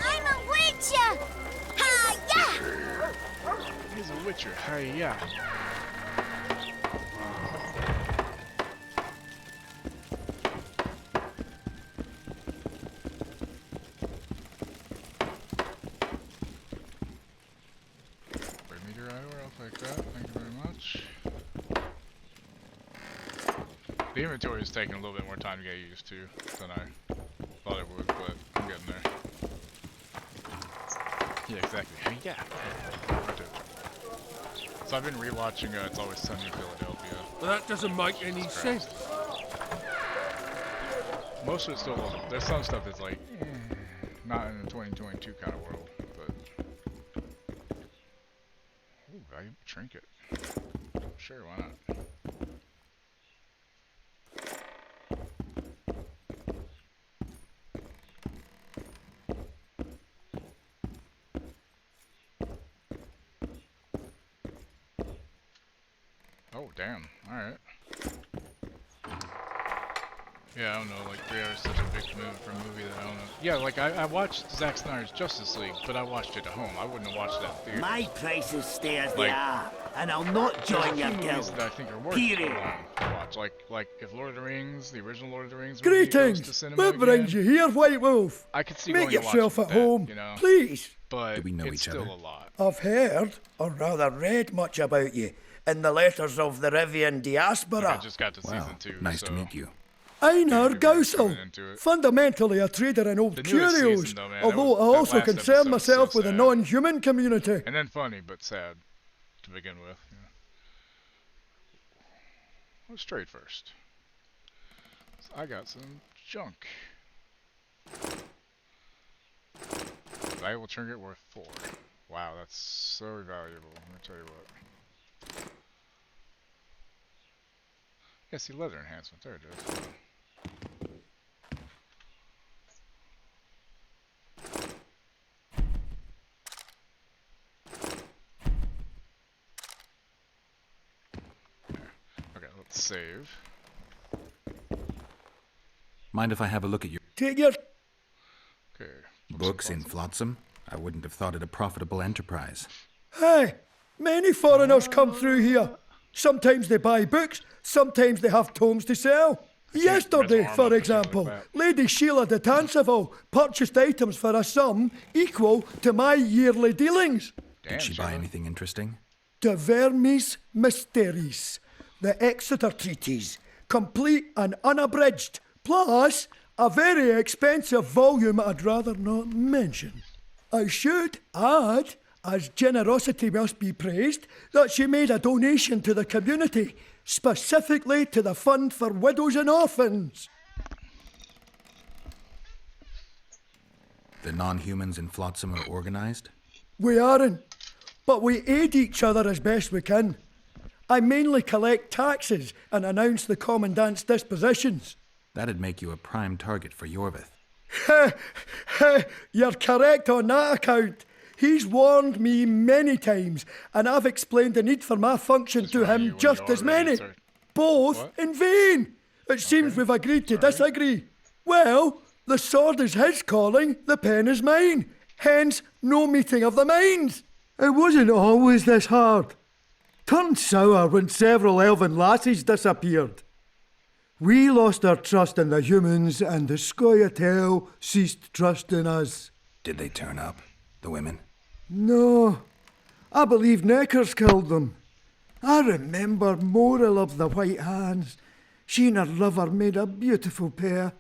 I'm a witcher! Hi-ya! He's a witcher. Hi-ya. The inventory is taking a little bit more time to get used to than I thought it would, but I'm getting there. Yeah, exactly. Yeah. Right there. So I've been rewatching It's Always Sunny in Philadelphia. Well, that doesn't make any sense. Most of it's still local. There's some stuff that's like, not in the 2022 kind of world, but... Ooh, valuable trinket. Sure, why not? Oh, damn. Alright. Yeah, I don't know, like 3 hours is such a big move for a movie that I don't know. Yeah, like I watched Zack Snyder's Justice League, but I watched it at home. I wouldn't have watched that in theater. My prices stay as Like, they are, and I'll not join your movies guild. that I think are worth Period. to watch. Like if Lord of the Rings, the original Lord of the Rings movie goes Greetings! to cinema What brings again, you here, White Wolf? I could see Make going to watch yourself it at with that, home, you know? please. But Do we know it's each still other? a lot. I've heard, or rather read much about you, in the letters of the Rivian diaspora. I just got to season 2. Nice so to meet you. Einar coming Gausel, into it. fundamentally a trader in old The newest curios, season, though, man, although that I also last concern episode was myself so with the sad. non-human community. And then funny, but sad to begin with. Yeah. Let's trade first. So I got some junk. Valuable trinket worth 4. Wow, that's so valuable. Let me tell you what. Yeah, see, leather enhancement. There it is. Okay, let's save. Mind if I have a look at your Take your... Okay. books in Flotsam? I wouldn't have thought it a profitable enterprise. Hey, many foreigners come through here. Sometimes they buy books, sometimes they have tomes to sell. Yesterday, for example, Lady Sheila de Tanseville purchased items for a sum equal to my yearly dealings. Did she buy anything interesting? De Vermis Mysteries, the Exeter Treatise, complete and unabridged, plus a very expensive volume I'd rather not mention. I should add, as generosity must be praised, that she made a donation to the community, specifically to the Fund for Widows and Orphans. The non-humans in Flotsam are organized? We aren't, but we aid each other as best we can. I mainly collect taxes and announce the Commandant's dispositions. That'd make you a prime target for Yorvith. You're correct on that account. He's warned me many times, and I've explained the need for my function to him just as many. Both in vain. It seems we've agreed to disagree. Well, the sword is his calling, the pen is mine. Hence, no meeting of the minds. It wasn't always this hard. Turned sour when several elven lassies disappeared. We lost our trust in the humans, and the Scoia'tael ceased trusting us. Did they turn up? The women? No. I believe Neckers killed them. I remember Morrill of the White Hands. She and her lover made a beautiful pair.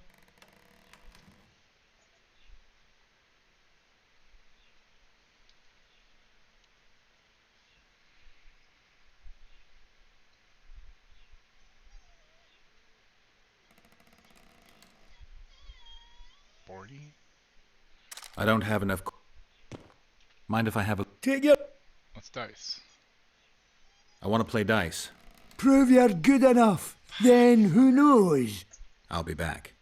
I don't have enough. Mind if I have a. Take your. What's dice? I want to play dice. Prove you're good enough. Then who knows? I'll be back.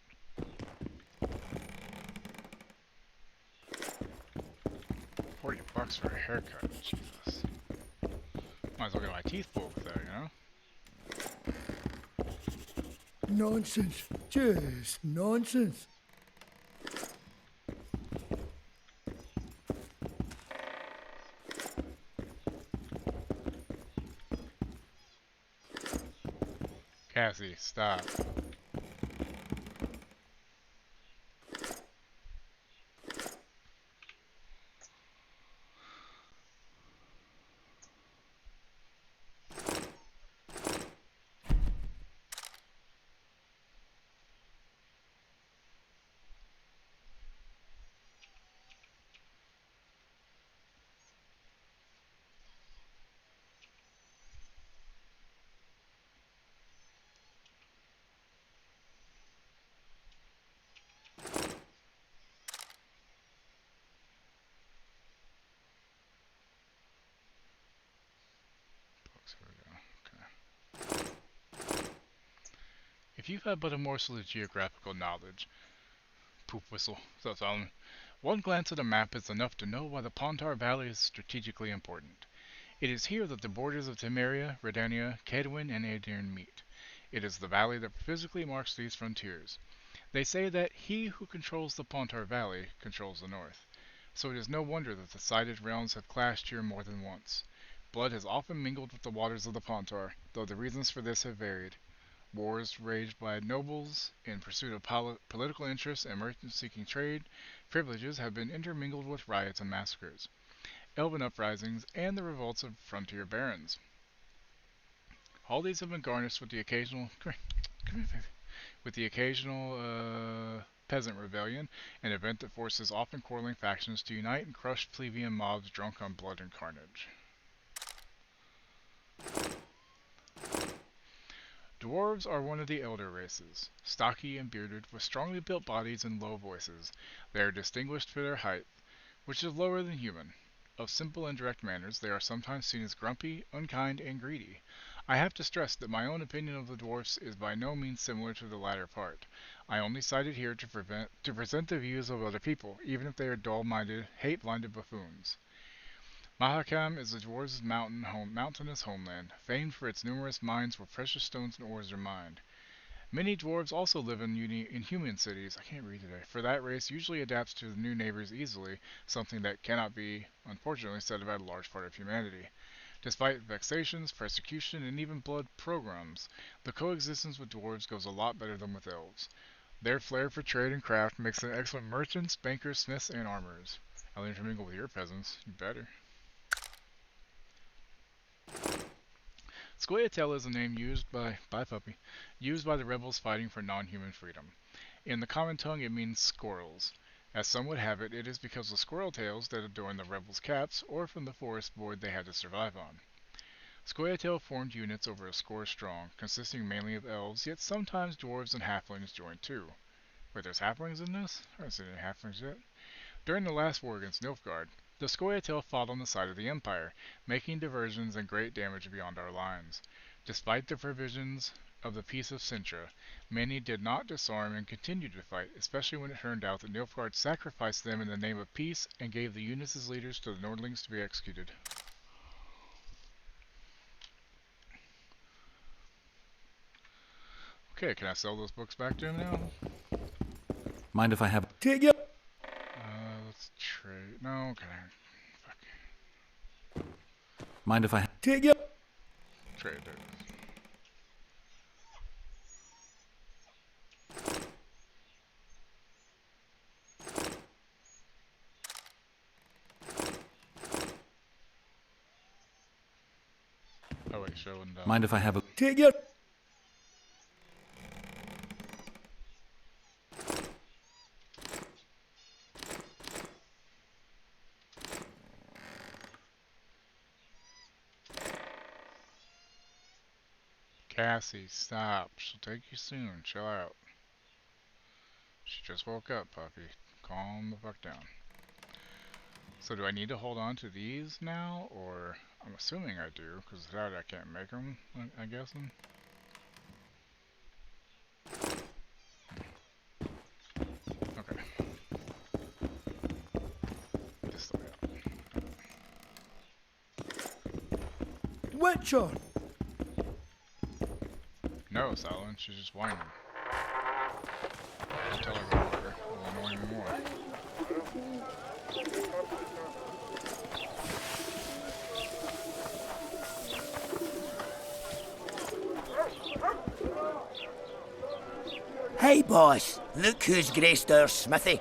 $40 for a haircut. Jesus. Might as well get my teeth pulled with that, you know? Nonsense. Just nonsense. Cassie, stop. If you had but a morsel of geographical knowledge, poop whistle, one glance at a map is enough to know why the Pontar Valley is strategically important. It is here that the borders of Temeria, Redania, Cadwin, and Aedirn meet. It is the valley that physically marks these frontiers. They say that he who controls the Pontar Valley controls the north, so it is no wonder that the cited realms have clashed here more than once. Blood has often mingled with the waters of the Pontar, though the reasons for this have varied. Wars raged by nobles in pursuit of political interests and merchants seeking trade, privileges have been intermingled with riots and massacres, elven uprisings, and the revolts of frontier barons. All these have been garnished with the occasional peasant rebellion, an event that forces often quarreling factions to unite and crush plebeian mobs drunk on blood and carnage. Dwarves are one of the elder races. Stocky and bearded, with strongly built bodies and low voices, they are distinguished for their height, which is lower than human. Of simple and direct manners, they are sometimes seen as grumpy, unkind, and greedy. I have to stress that my own opinion of the dwarfs is by no means similar to the latter part. I only cite it here to present the views of other people, even if they are dull-minded, hate-blinded buffoons. Mahakam is the dwarves' mountainous homeland, famed for its numerous mines where precious stones and ores are mined. Many dwarves also live in human cities. I can't read today. For that race usually adapts to the new neighbors easily, something that cannot be, unfortunately, said about a large part of humanity. Despite vexations, persecution, and even blood pogroms, the coexistence with dwarves goes a lot better than with elves. Their flair for trade and craft makes them excellent merchants, bankers, smiths, and armorers. I'll intermingle with your peasants. You better. Scoia'tael is a name used by the rebels fighting for non-human freedom. In the common tongue it means squirrels. As some would have it, it is because of squirrel tails that adorn the rebels' caps, or from the forest board they had to survive on. Scoia'tael formed units over a score strong, consisting mainly of elves, yet sometimes dwarves and halflings joined too. Wait, there's halflings in this? I haven't seen any halflings yet. During the last war against Nilfgaard, the Scoia'tael fought on the side of the Empire, making diversions and great damage beyond our lines. Despite the provisions of the Peace of Cintra, many did not disarm and continued to fight, especially when it turned out that Nilfgaard sacrificed them in the name of peace and gave the units as leaders to the Nordlings to be executed. Okay, can I sell those books back to him now? Mind if I have... Take it! Let's trade... No, can I... Fuck. Mind if I... Take it! Trade it. Oh wait, show and Mind if I have a... Take it! Cassie, stop. She'll take you soon. Chill out. She just woke up, puppy. Calm the fuck down. So do I need to hold on to these now? Or... I'm assuming I do, because without it I can't make them, I guess. Okay. This way out. Witcher! No, Silent, she's just whining. I'll tell her about her. It'll annoy me more. Hey, boss. Look who's graced our smithy.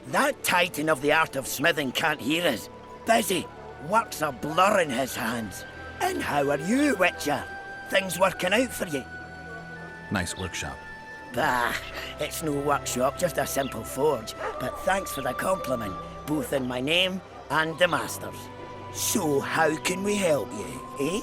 That titan of the art of smithing can't hear us. Busy. Work's a blur in his hands. And how are you, Witcher? Things working out for you? Nice workshop. Bah, it's no workshop, just a simple forge. But thanks for the compliment, both in my name and the master's. So how can we help you, eh?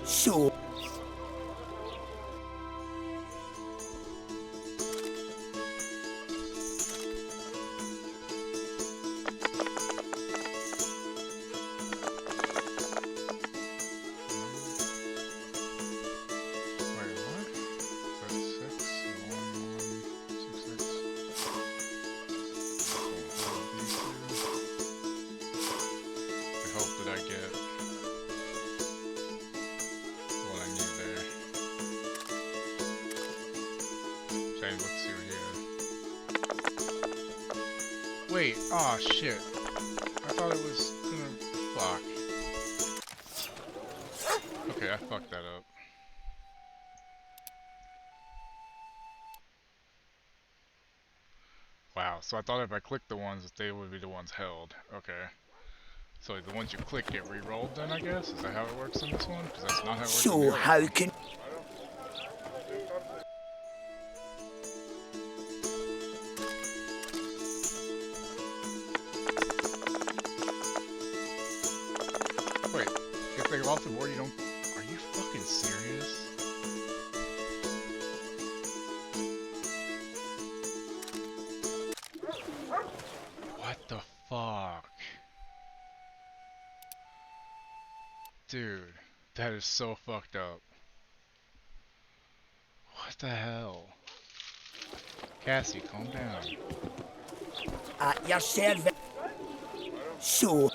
So... Wait, oh shit. I thought it was gonna... Fuck. Okay, I fucked that up. Wow, so I thought if I clicked the ones, that they would be the ones held. Okay. So the ones you click get re-rolled then, I guess? Is that how it works in this one? Because that's not how it works in the So other how one. can... Wait, if they go off the board, you don't... Are you fucking serious? What the fuck? Dude, that is so fucked up. What the hell? Cassie, calm down. At your service. So...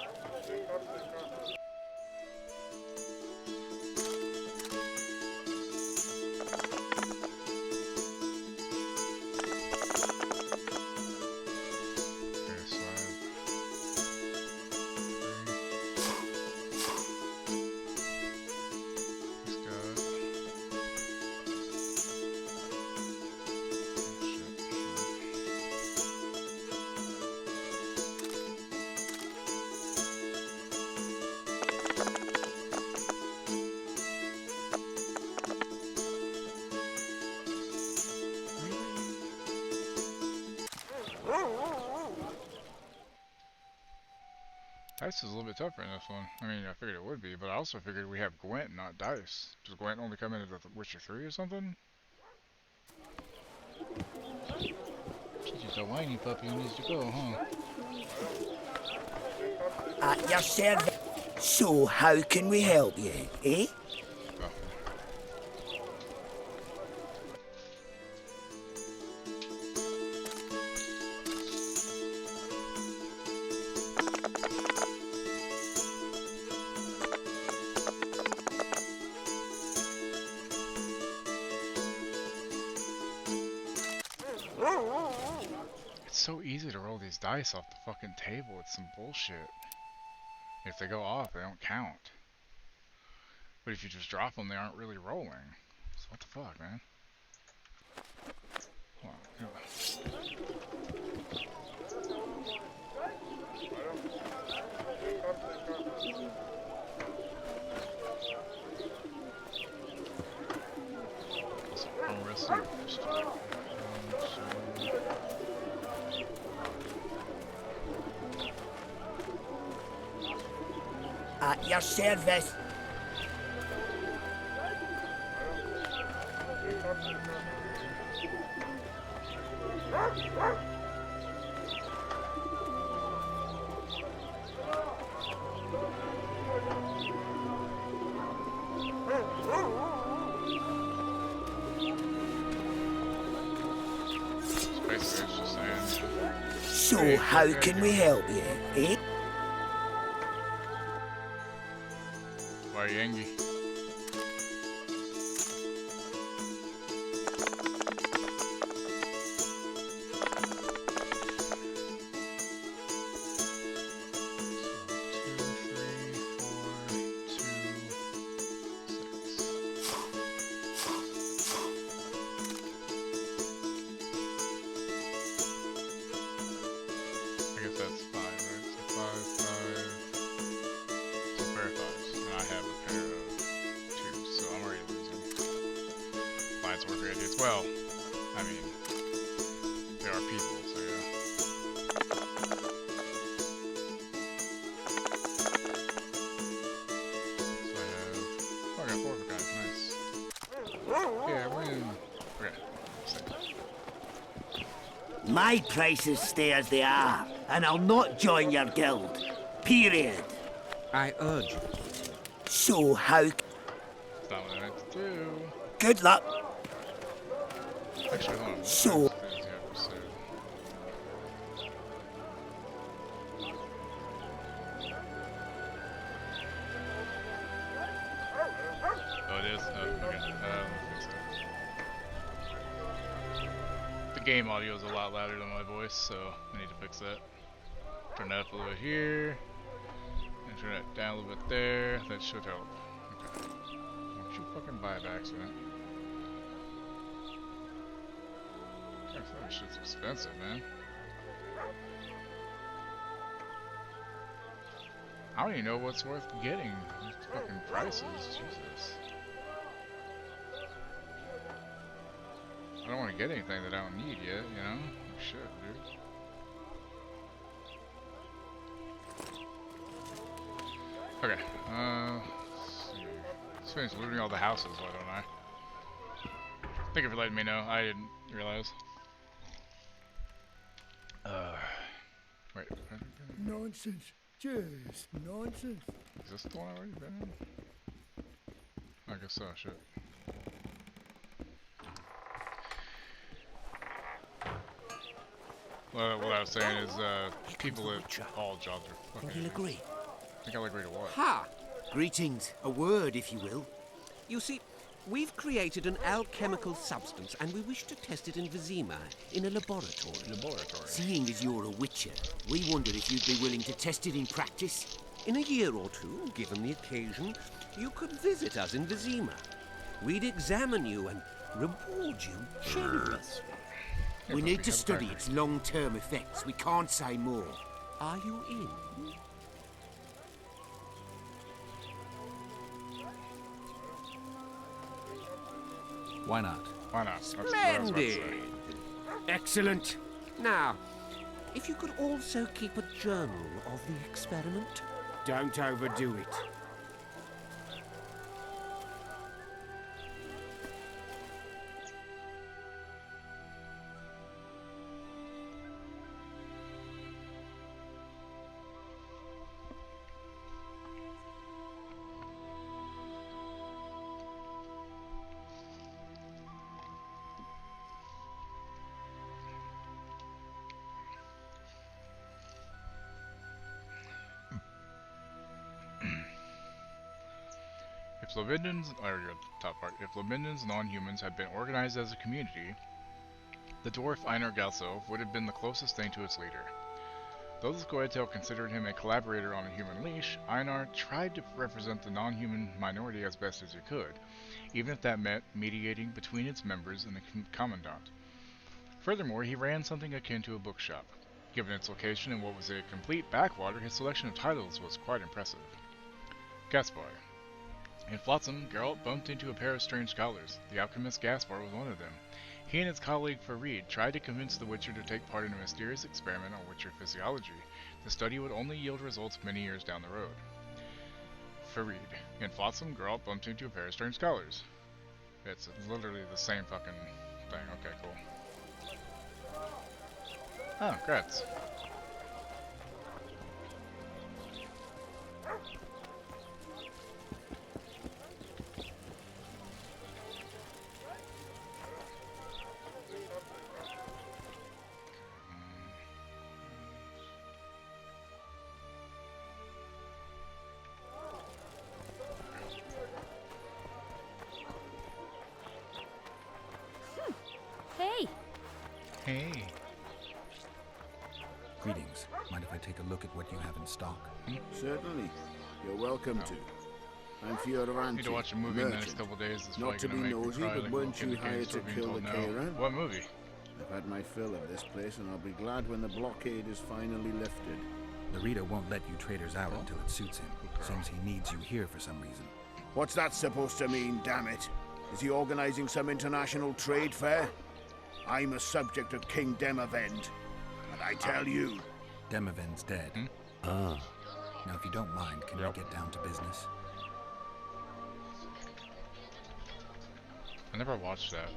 Dice is a little bit tougher in this one. I mean, I figured it would be, but I also figured we have Gwent, not Dice. Does Gwent only come into the Witcher 3 or something? She's just a whiny puppy who needs to go, huh? At your service. So how can we help you, eh? It's so easy to roll these dice off the fucking table. It's some bullshit. If they go off, they don't count. But if you just drop them, they aren't really rolling. So what the fuck, man? Hold on, At your service. So how can we help you, eh? Why are you angry? Well, I mean, there are people, so yeah. So I have... Oh, I got 4 of the guys, nice. Yeah, I win. Okay. My prices stay as they are, and I'll not join your guild. Period. I urge you. So how... That's not what I meant to do. Good luck. Actually, hold on. So... Oh, it is? Oh, okay. Fix it. The game audio is a lot louder than my voice, so I need to fix that. Turn that up a little here. And turn that down a little bit there. That should help. Okay. Why don't you fucking buy it by accident? That shit's expensive, man. I don't even know what's worth getting. These fucking prices, Jesus. I don't want to get anything that I don't need yet, you know? Oh, shit, dude. Okay, let's see. Let's finish looting all the houses, why don't I? Thank you for letting me know. I didn't realize. Wait. Nonsense. Just nonsense. Is this the one I've already been in? I guess so, shit. Well, what I was saying is, people at all jobs are fucking... Think you'll agree? I think I'll agree to what? Ha! Greetings. A word, if you will. You see, we've created an alchemical substance and we wish to test it in Vizima, in a laboratory. Seeing as you're a witcher, we wondered if you'd be willing to test it in practice. In a year or two, given the occasion, you could visit us in Vizima. We'd examine you and reward you shamelessly. We need to study its long-term effects. We can't say more. Are you in? Why not? Why not? Splendid! Excellent. Now, if you could also keep a journal of the experiment. Don't overdo it. If Levindans, or your top part, if Levindans non-humans had been organized as a community, the dwarf Einar Galso would have been the closest thing to its leader. Though the Scoia'tael considered him a collaborator on a human leash, Einar tried to represent the non-human minority as best as he could, even if that meant mediating between its members and the commandant. Furthermore, he ran something akin to a bookshop. Given its location in what was a complete backwater, his selection of titles was quite impressive. Gaspar. In Flotsam, Geralt bumped into a pair of strange scholars. The alchemist Gaspar was one of them. He and his colleague Farid tried to convince the Witcher to take part in a mysterious experiment on Witcher physiology. The study would only yield results many years down the road. Farid. In Flotsam, Geralt bumped into a pair of strange scholars. It's literally the same fucking thing. Okay, cool. Oh, congrats. Hey. Greetings. Mind if I take a look at what you have in stock? Certainly. You're welcome to. I'm Fioravanti. Need to watch a movie in the next couple days. That's Not to be nosy, but weren't you hired to kill the Kairan? What movie? I've had my fill of this place, and I'll be glad when the blockade is finally lifted. Narita won't let you traders out until it suits him. Seems he needs you here for some reason. What's that supposed to mean, damn it? Is he organizing some international trade fair? I'm a subject of King Demavend, and I tell you... Demavend's dead. Now, if you don't mind, can you get down to business? I never watched that.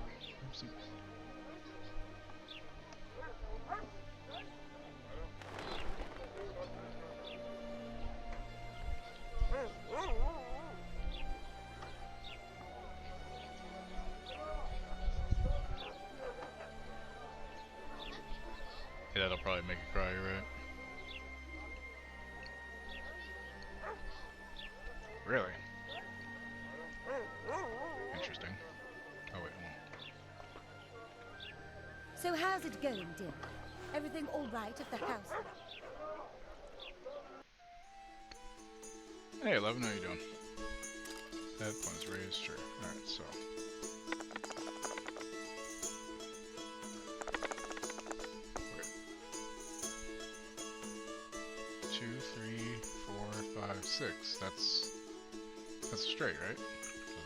Yeah, that'll probably make you cry, right? Really? Interesting. Oh wait, So how's it going, dear? Everything all right at the house? Hey, 11, how you doing? That point's raised, sure. Alright, so. Wait. 2, 3, 4, 5, 6. That's straight, right? Did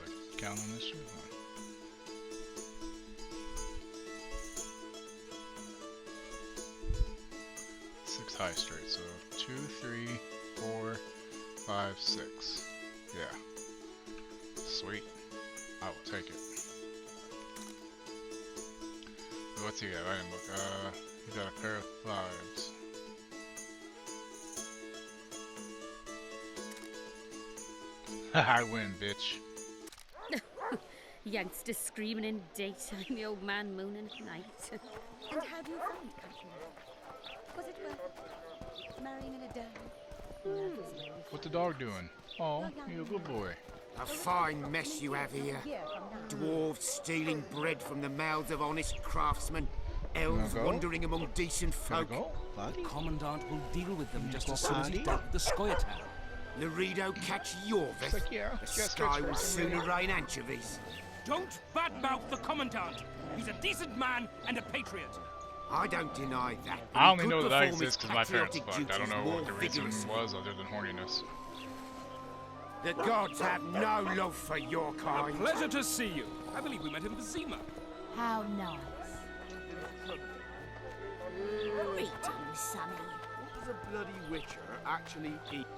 I count on this shit? Hold on. Six high straight, so 2, 3, 4, 5, 6. Yeah. Sweet. I will take it. What's he got? I didn't look. He got a pair of 5s. I win, bitch. Youngsters screaming in daytime, the old man mooning at night. And how do you find it, countryman? Was it worth marrying in a dome? What's the dog doing? Oh, you're a good boy. A fine mess you have here. Dwarves stealing bread from the mouths of honest craftsmen. Elves wandering among decent folk. The Commandant will deal with them just as soon as he dealt with the Scoia'tael. Laredo catch your vest. The sky will sooner rain anchovies. Don't badmouth the Commandant. He's a decent man and a patriot. I don't deny that. I only know that I exist because my parents fucked. I don't know what the reason was other than horniness. The gods have no love for your kind. A pleasure to see you. I believe we met in Vizima. How nice. Greetings, Sonny. What does a bloody witcher actually eat?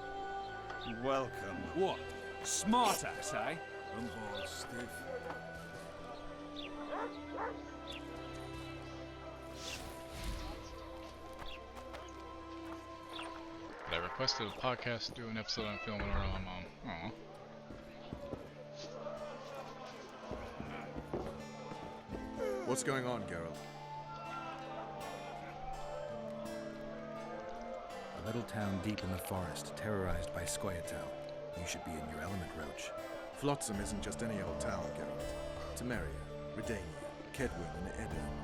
Welcome. What? Smartass, eh? I'm all stiff. I requested a podcast to do an episode on filming around my mom. Aw. What's going on, Geralt? A little town deep in the forest, terrorized by Scoia'tael. You should be in your element, Roach. Flotsam isn't just any old town, Geralt. Temeria, Redania, Kedwin, and Edirn.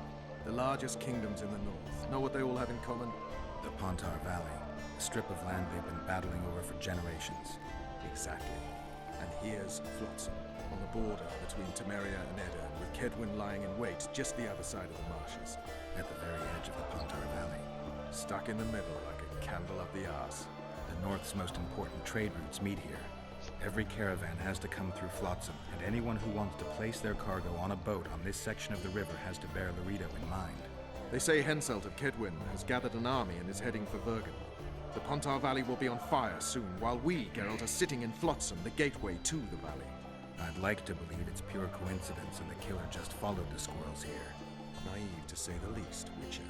The largest kingdoms in the north. Know what they all have in common? The Pontar Valley. A strip of land they've been battling over for generations. Exactly. And here's Flotsam, on the border between Temeria and Edirn, with Kedwin lying in wait just the other side of the marshes. At the very edge of the Pontar Valley. Stuck in the middle like a candle up the arse. The north's most important trade routes meet here. Every caravan has to come through Flotsam, and anyone who wants to place their cargo on a boat on this section of the river has to bear Laredo in mind. They say Henselt of Kedwin has gathered an army and is heading for Vergen. The Pontar Valley will be on fire soon, while we, Geralt, are sitting in Flotsam, the gateway to the valley. I'd like to believe it's pure coincidence and the killer just followed the squirrels here. Naive to say the least, Witcher.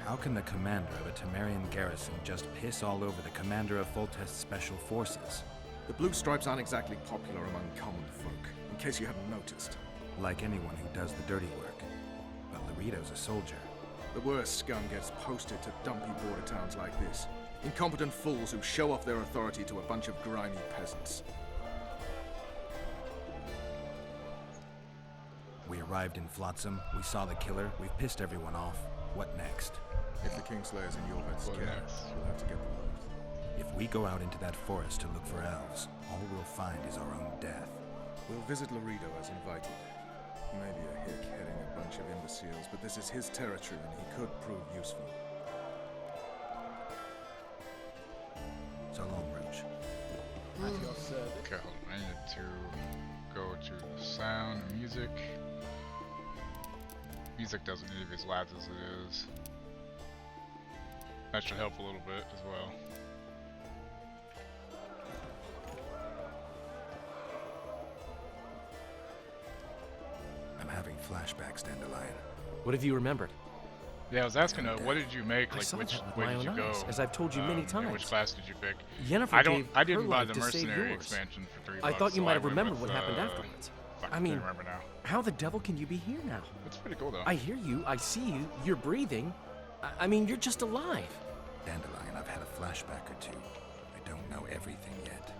How can the commander of a Temerian garrison just piss all over the commander of Foltest's special forces? The Blue Stripes aren't exactly popular among common folk, in case you hadn't noticed. Like anyone who does the dirty work. But Laredo's a soldier. The worst scum gets posted to dumpy border towns like this. Incompetent fools who show off their authority to a bunch of grimy peasants. We arrived in Flotsam, we saw the killer, we've pissed everyone off. What next? If the Kingslayer's in Jorvet's care, we'll have to get them out. If we go out into that forest to look for elves, all we'll find is our own death. We'll visit Laredo as invited. He may be a hick heading a bunch of imbeciles, but this is his territory and he could prove useful. So long, Roach. At your service. Okay, hold on. I need to go to the sound, music. Music doesn't need to be as loud as it is. That should help a little bit as well. I'm having flashbacks, Dandelion. What have you remembered? Yeah, I was asking, what did you make? Like, which way did you go? As I've told you many times. Which class did you pick? Yennefer I didn't buy the mercenary expansion for $3. I thought you might have remembered what happened afterwards. I mean, remember now. How the devil can you be here now? It's pretty cool, though. I hear you, I see you, you're breathing. I mean, you're just alive. Dandelion, I've had a flashback or two. I don't know everything yet.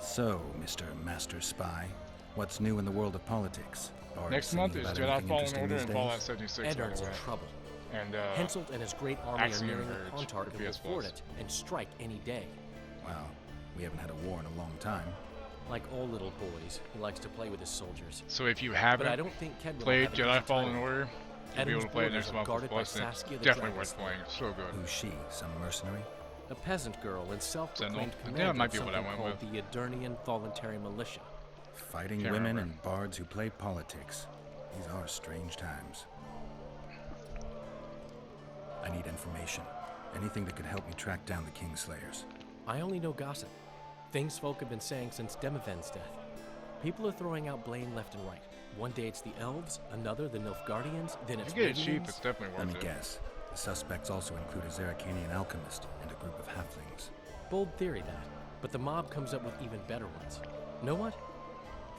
So, Mr. Master Spy, what's new in the world of politics? Next month is Jedi Fallen Order and Fallout 76. Edirn's in trouble. And Henselt and his great army are nearing the Pontark and will PS ford it and strike any day. Wow, we haven't had a war in a long time. Like all little boys, he likes to play with his soldiers. So if you haven't played Jedi Fallen Order, you'll be able to play it next month with Plus, and it's definitely worth playing. It's so good. Who's she? Some mercenary? A peasant girl and self-proclaimed That commander might be of what I something went called the Adurnian Voluntary Militia. Fighting Can't women remember. and bards who play politics. These are strange times. I need information. Anything that could help me track down the Kingslayers. I only know gossip. Things folk have been saying since Demaven's death. People are throwing out blame left and right. One day it's the elves, another the Nilfgaardians, then it's If you get a Rivians. sheep, it's definitely Let worth me it. guess. The suspects also include a Zeracanian alchemist and a group of halflings. Bold theory, that. But the mob comes up with even better ones. Know what?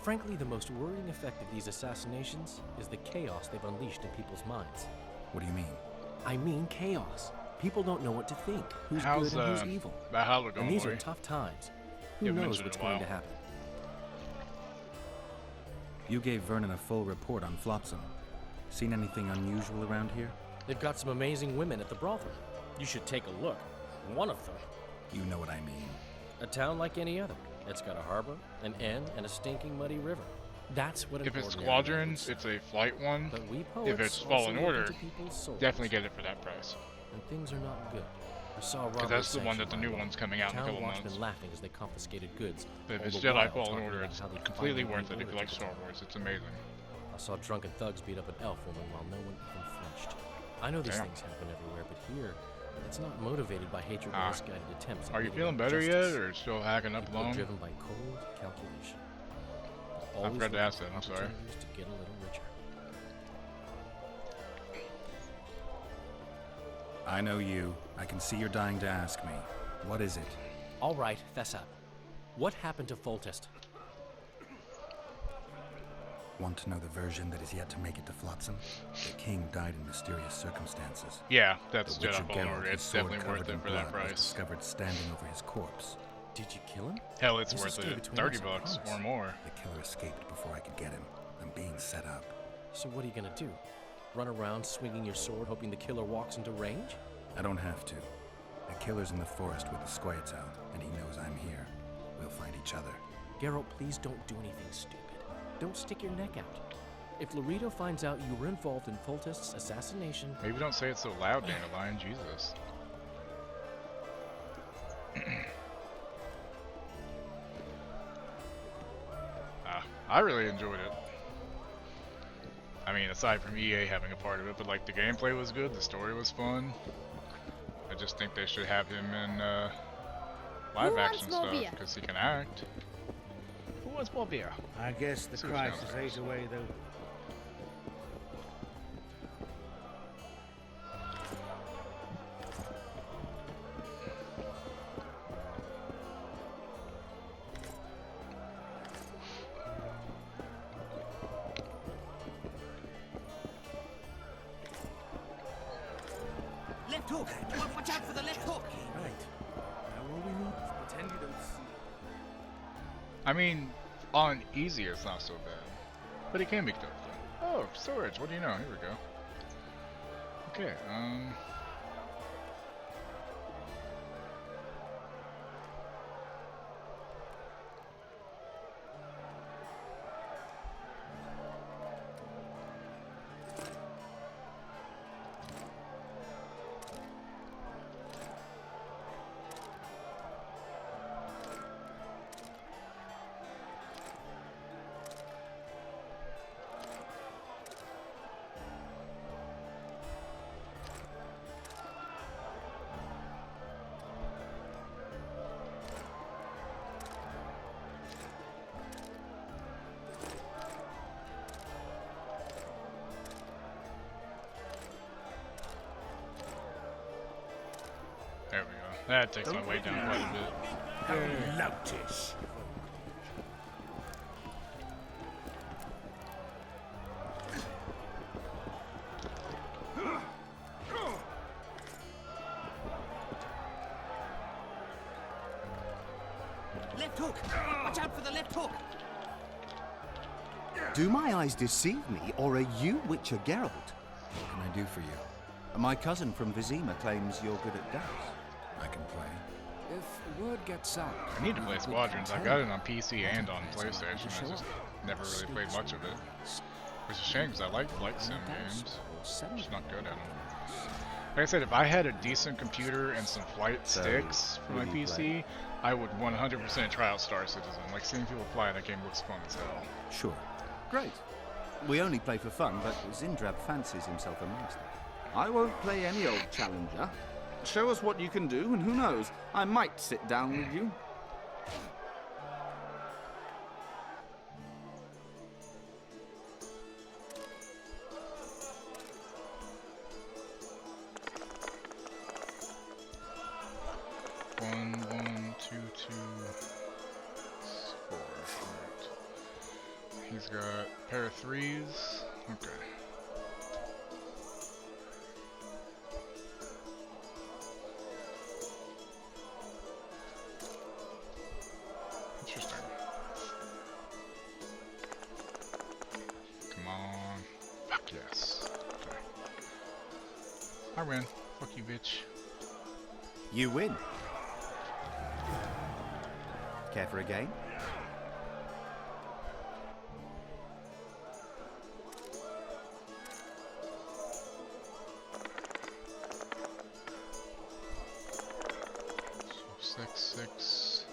Frankly, the most worrying effect of these assassinations is the chaos they've unleashed in people's minds. What do you mean? I mean chaos. People don't know what to think. Who's How's, good and who's evil. Valhalla And going, these are Ori? tough times. Who You haven't knows mentioned what's it in a going to while. happen? You gave Vernon a full report on Flotsam. Seen anything unusual around here? They've got some amazing women at the brothel. You should take a look. One of them. You know what I mean. A town like any other. It's got a harbor, an inn, and a stinking muddy river. That's what an If it's ordinary Squadrons, it's a flight one. But we If poets it's also Fallen look Order, into people's souls. definitely get it for that price. And things are not good. I saw Because that's the one that the new one's coming out in a Town couple watchmen months. laughing as they confiscated goods. But if all it's the Jedi while Fallen talking Order, about it's how they completely finally worth it if you reordered like the Star town. Wars. It's amazing. I saw drunken thugs beat up an elf woman while no one even flinched. I know these Damn. things happen everywhere, but here, it's not motivated by hatred or Ah. misguided attempts. at Are you getting feeling better justice. yet, or still hacking up People are along? driven by cold calculation. I Always forgot to looking ask for that, I'm sorry. opportunities to get a little richer. I know you. I can see you're dying to ask me. What is it? All right, fess up. What happened to Foltest? Want to know the version that is yet to make it to Flotsam? The king died in mysterious circumstances. Yeah, that's The Witcher Jedi Fallen Geralt, Order. his It's sword definitely covered worth in it for that blood, was price. discovered standing over his corpse. Did you kill him? Hell, it's This worth will stay it. between 30 us, I bucks promise. or more. The killer escaped before I could get him. I'm being set up. So what are you gonna do? Run around swinging your sword, hoping the killer walks into range? I don't have to. The killer's in the forest with the Scoia'tael, and he knows I'm here. We'll find each other. Geralt, please don't do anything stupid. Don't stick your neck out. If Laredo finds out you were involved in Foltest's assassination... Maybe don't say it so loud, Dandelion. Jesus. I really enjoyed it. I mean, aside from EA having a part of it, but like the gameplay was good, the story was fun. I just think they should have him in live action stuff because he can act. Who wants more beer? I guess the See what's crisis downstairs. ain't away though. Left hook! Watch out for the left hook! Right. Now all we need is pretend you don't see. I mean, on easy it's not so bad, but it can be tough. Oh, storage. What do you know? Here we go. Okay. There we go. That takes my weight down quite a bit. Lotus! Left hook! Watch out for the left hook! Do my eyes deceive me, or are you Witcher Geralt? What can I do for you? My cousin from Vizima claims you're good at dice. I can play. If word gets out... I need to play Squadrons. I got it on PC and on PlayStation. I just never really played much of it. Which is a shame because I like flight sim games. I'm just not good at them. Like I said, if I had a decent computer and some flight sticks for my PC, I would 100% try out Star Citizen. Like, seeing people fly that game looks fun as hell. Sure. Great. We only play for fun, but Zindrab fancies himself a master. I won't play any old challenger. Show us what you can do, and who knows, I might sit down with you. One, two, four. Right. He's got a pair of threes. Okay. Interesting. Come on. Fuck yes. Okay. I win. Fuck you, bitch. You win. Care for a game? So 6, 6.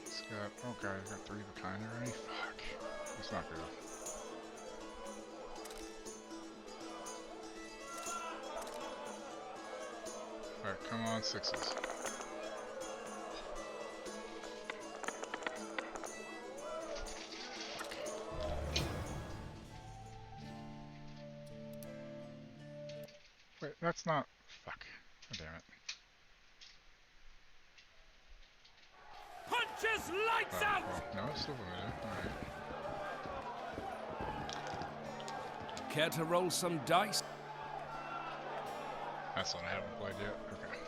He's got, oh god, he's got 3 of a kind already? Fuck. That's not good. Alright, come on, 6s. Wait, that's not... Fuck. Oh, damn it. Punches lights out! Well, no, it's still familiar. Alright. Care to roll some dice? That's one I haven't played yet. Okay.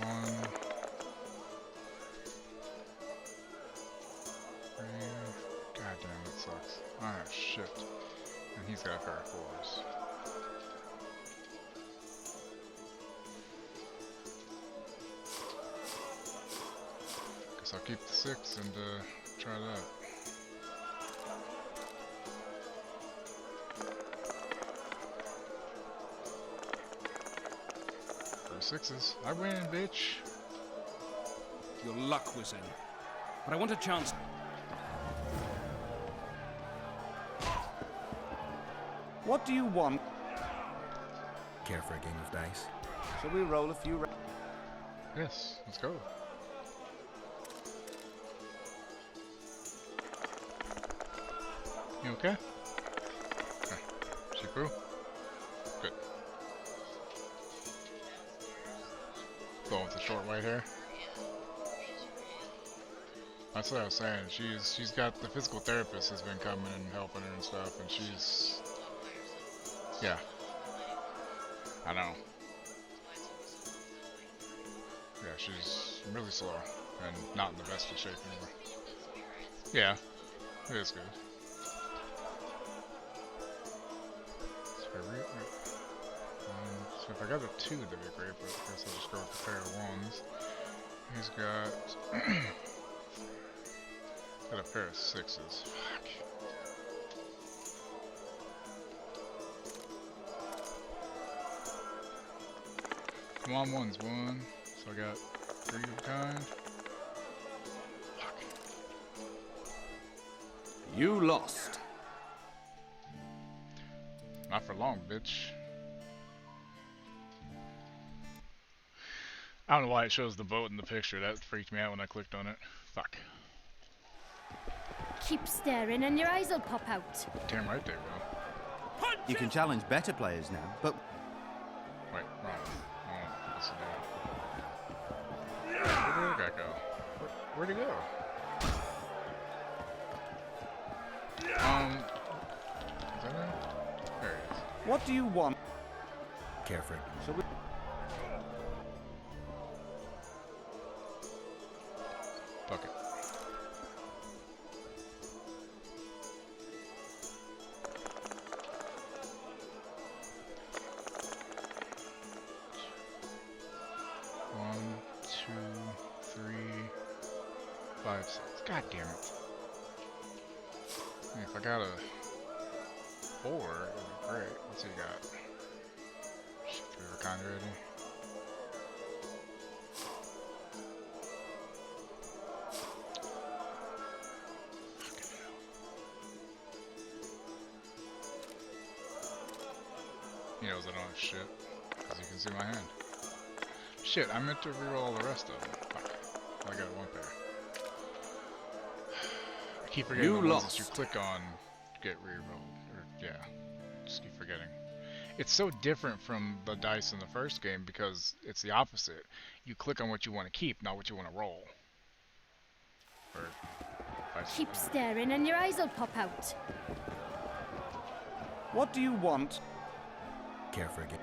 One. 3. God damn, that sucks. Ah, shit. And he's got a pair of 4s. Guess I'll keep the 6 and try that. Sixes. I win, bitch. Your luck was in. But I want a chance. What do you want? Care for a game of dice? Shall we roll a few? Yes, let's go. You okay? Okay. Shipu? Good. Going with the short white hair. That's what I was saying. She's got the physical therapist has been coming and helping her and stuff, and she's yeah. I know. Yeah, she's really slow and not in the best of shape anymore. Yeah, it is good. So if I got a 2, that'd be great, but I guess I'll just go with a pair of 1s. He's got... got a pair of 6s. Fuck. Come on, 1s. 1. So I got 3 of a kind. Fuck. You lost. Not for long, bitch. I don't know why it shows the boat in the picture. That freaked me out when I clicked on it. Fuck. Keep staring and your eyes will pop out. Damn right they will. You can challenge better players now, but... Wait, wrong. Listen to that. Where did that go? Where'd he go? Is that him? There he is. What do you want? Care for it. Shall we... 6. God damn it. If I got a 4, it would be great. What's he got? Shit, we were kinda ready. He knows I don't have shit, because you can see my hand. Shit, I meant to reroll all the rest of them. Fuck. I got one pair. I keep forgetting the ones that you click on get rerolled. Or, yeah, just keep forgetting. It's so different from the dice in the first game because it's the opposite. You click on what you want to keep, not what you want to roll. Or keep staring and your eyes will pop out. What do you want? Care for a game?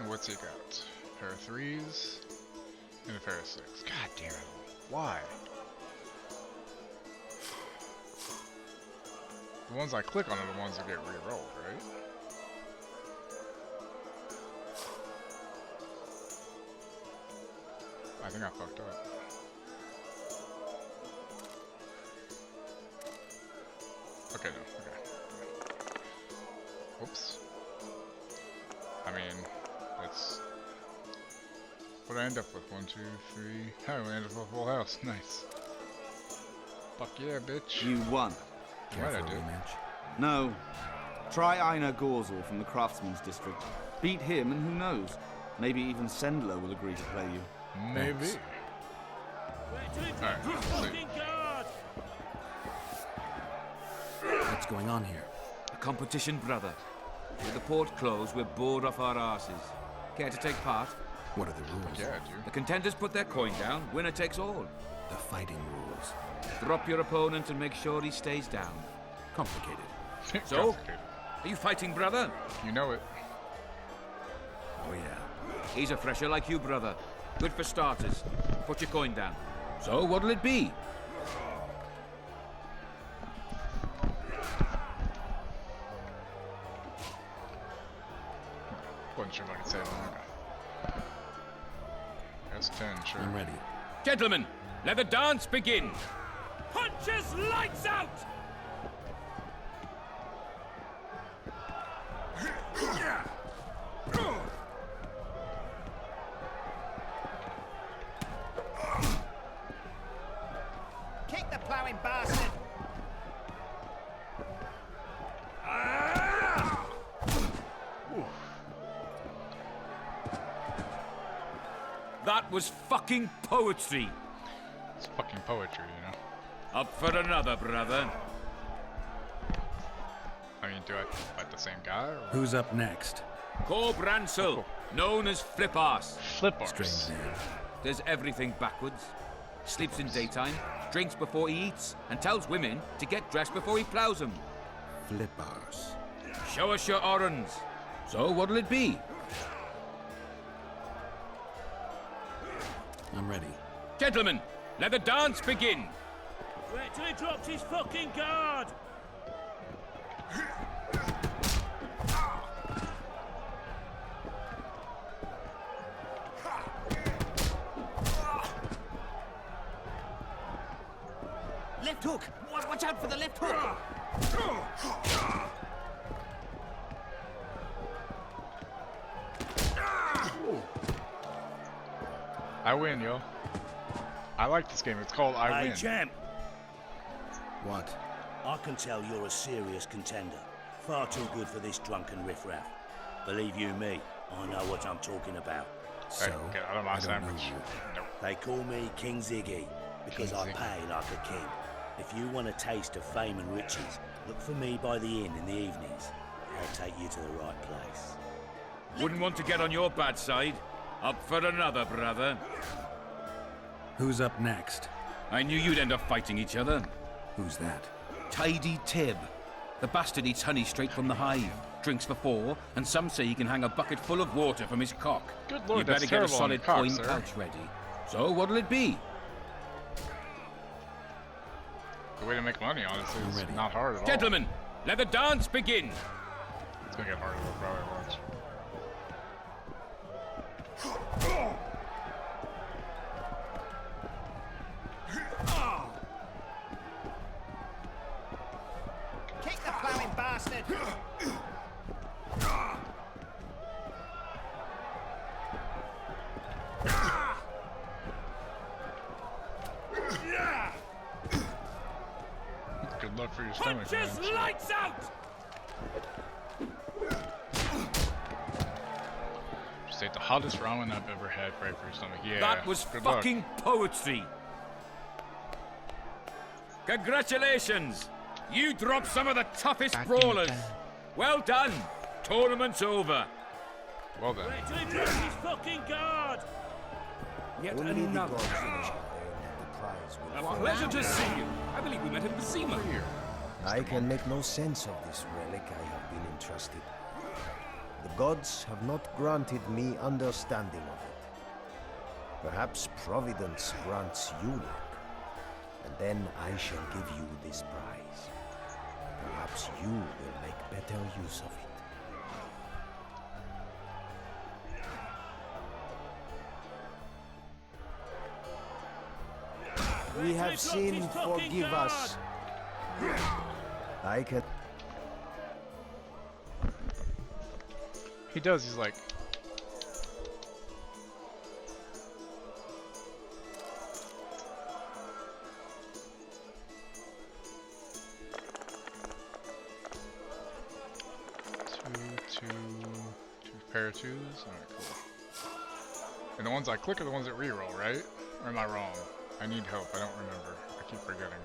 What's he got? A pair of 3s and a pair of 6. God damn it. Why? The ones I click on are the ones that get re-rolled, right? I think I fucked up. Okay, no. Okay. Whoops. I mean... That's what I end up with. 1, 2, 3. Oh, I end up with a full house. Nice. Fuck yeah, bitch. You won. Right, I did. No. Try Einar Gorzel from the Craftsman's District. Beat him, and who knows? Maybe even Sendler will agree to play you. Maybe. Alright, what's going on here? A competition, brother. With the port closed, we're bored off our asses. Care to take part? What are the rules? Yeah, I do. The contenders put their coin down, winner takes all. The fighting rules. Drop your opponent and make sure he stays down. Complicated. So, are you fighting, brother? You know it. Oh, yeah. He's a fresher like you, brother. Good for starters. Put your coin down. So, what'll it be? Wasn't sure if I could say that. That's 10, sure. I'm ready. Gentlemen, let the dance begin. Punches lights out! Kick the ploughing bastard! That was fucking poetry. It's fucking poetry, you know? Up for another, brother. I mean, do I fight the same guy? Or? Who's up next? Cor Bransel, known as Flip-Arse. Flip-Arse? Strange name. Does everything backwards. Sleeps in daytime, drinks before he eats, and tells women to get dressed before he plows them. Flip-Arse. Show us your orans. So what'll it be? I'm ready. Gentlemen, let the dance begin. Wait till he drops his fucking guard. Left hook! Watch out for the left hook! I win, yo. I like this game. It's called I Win. Hey, champ. What? I can tell you're a serious contender. Far too good for this drunken riffraff. Believe you me, I know what I'm talking about. So, hey, get out of my sandwich. Nope. They call me King Ziggy because I pay like a king. If you want a taste of fame and riches, look for me by the inn in the evenings. I'll take you to the right place. Wouldn't want to get on your bad side. Up for another, brother. Who's up next? I knew you'd end up fighting each other. Who's that? Tidy Tib. The bastard eats honey straight from the hive. drinks for 4, and some say he can hang a bucket full of water from his cock. Good lord, You that's better get a terrible on the solid cock, coin sir. pouch ready. So what'll it be? The way to make money, honestly, is not hard at all. Gentlemen, let the dance begin. It's gonna get harder though, probably watch. Kick the plowing bastard! Good luck for your stomach, Punches man. lights out! Just ate the hottest ramen I've ever had right for your stomach. Yeah. That was good fucking luck. poetry. Congratulations! You dropped some of the toughest brawlers. Well done. Tournament's over. Well done. His fucking guard! Yet Only the another. gods shall the prize will A fall. pleasure to see you. I believe we met in Basima. I can make no sense of this relic I have been entrusted. The gods have not granted me understanding of it. Perhaps Providence grants you luck, and then I shall give you this prize. Perhaps you will make better use of it. We have sinned, forgive us. I can... He does, he's like... Two pair of twos? Alright, cool. And the ones I click are the ones that reroll, right? Or am I wrong? I need help, I don't remember. I keep forgetting.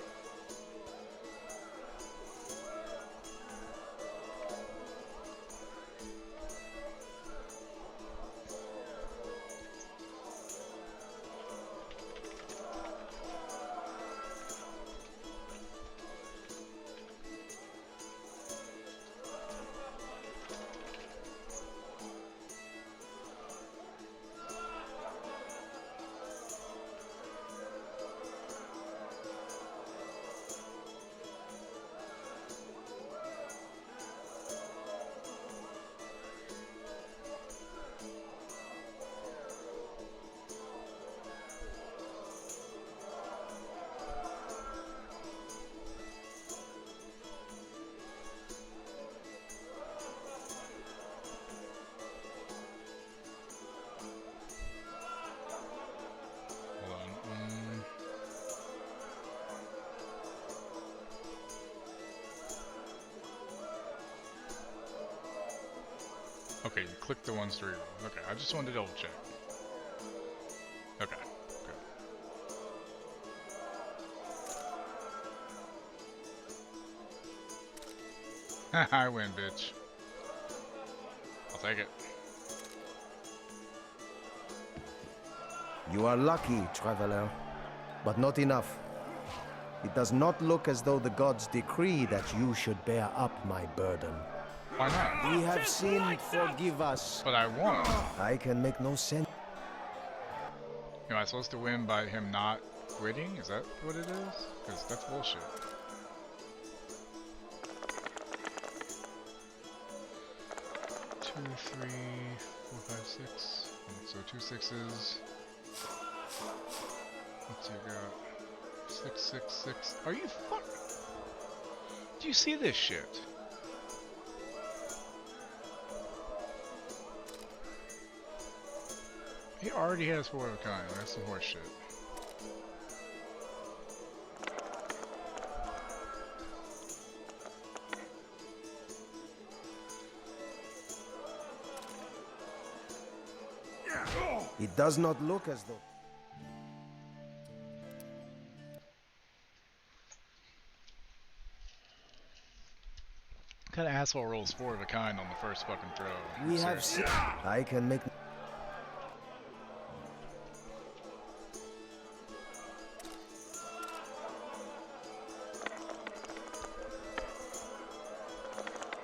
Okay, you click the ones to reroll. Okay, I just wanted to double check. Okay, good. I win, bitch. I'll take it. You are lucky, traveler, but not enough. It does not look as though the gods decree that you should bear up my burden. Why not? We have sinned, forgive us. But I won. I can make no sense. Am I supposed to win by him not quitting? Is that what it is? Because that's bullshit. Two, three, 4, 5, 6. So 2 6s. What's you got? 6, 6, 6. Are you fuck? Do you see this shit? He already has 4 of a kind. That's some horse shit. It does not look as though... What kind of asshole rolls 4 of a kind on the first fucking throw? We have sinned. I can make...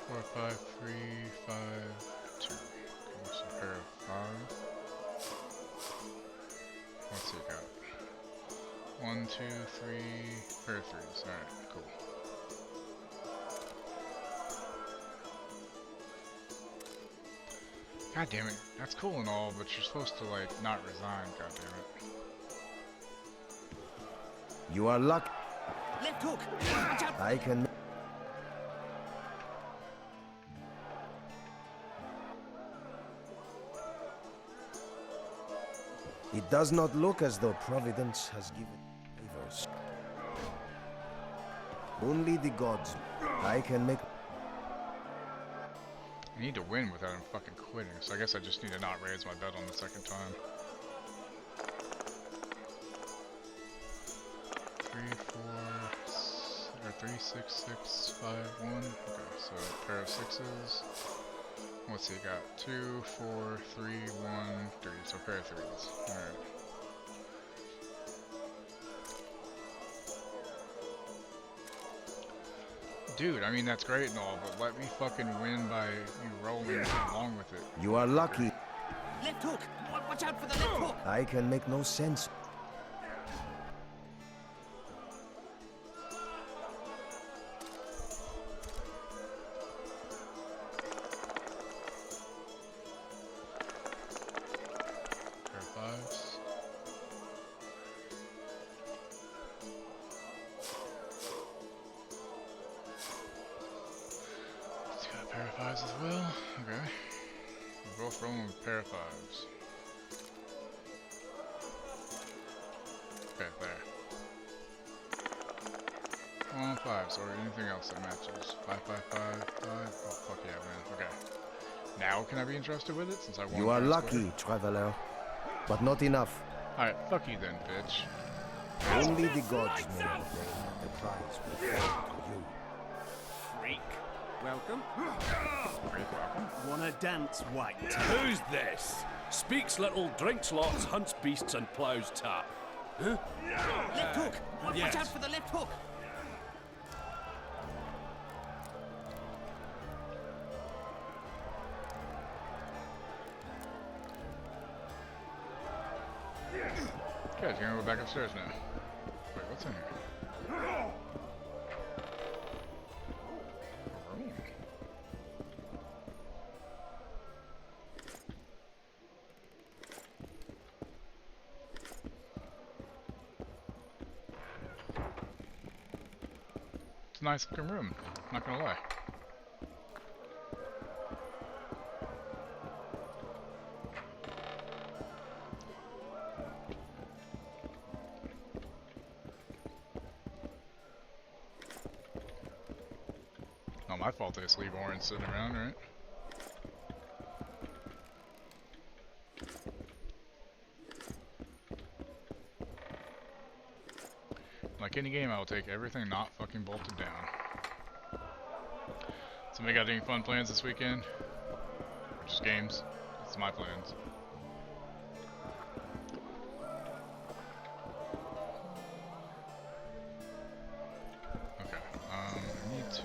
Four, 5, 3, What's he got? 1, 2, 3, pair of threes. Alright, cool. God damn it, that's cool and all, but you're supposed to, like, not resign, god damn it. You are lucky. Left hook! I can... It does not look as though Providence has given favors. Only the gods. I can make... I need to win without him fucking quitting, so I guess I just need to not raise my bet on the second time. 3, 4, or 3, 6, 6, 5, 1. Okay, so a pair of sixes. What's he got? 2, 4, 3, 1, 3. So a pair of threes. Alright. Dude, I mean that's great and all, but let me fucking win by you rolling along with it. You are lucky. Left hook! Watch out for the left hook! I can make no sense. Pair of fives. He's got a pair of fives as well. Okay. We're both rolling with a pair of fives. Okay, there. 1 on fives, or anything else that matches. 5, 5, 5, 5. Oh, fuck yeah, man. Okay. Now can I be entrusted with it since I won? You are lucky, traveler, but not enough. Alright, fuck you then, bitch. Only the gods may ordain that the prize will fall to you. Freak. Welcome. Welcome. Wanna dance, white? Who's this? Speaks little, drinks lots, hunts beasts, and plows tap. Huh? Left hook! Yes. Watch out for the left hook! Okay, you're gonna go back upstairs now. Wait, what's in here? It's a nice looking room, not gonna lie. Not my fault they just leave Orange sitting around, right? Like any game, I will take everything not fucking bolted down. Somebody got any fun plans this weekend? Or just games? That's my plans. Okay, I need to...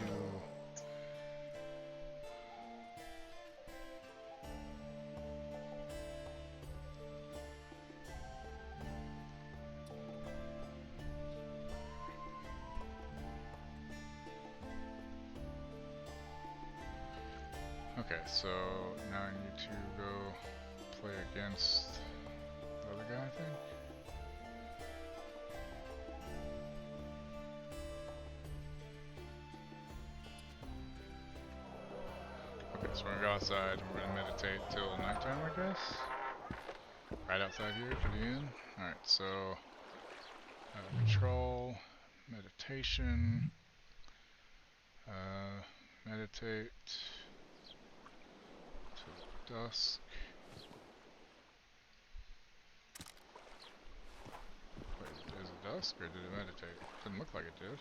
Okay, so now I need to go play against the other guy, I think. Okay, so we're gonna go outside and we're gonna meditate till nighttime, I guess. Right outside here for the inn. Alright, so control, meditation, meditate till dusk. Wait, is it dusk or did it meditate? Didn't look like it did.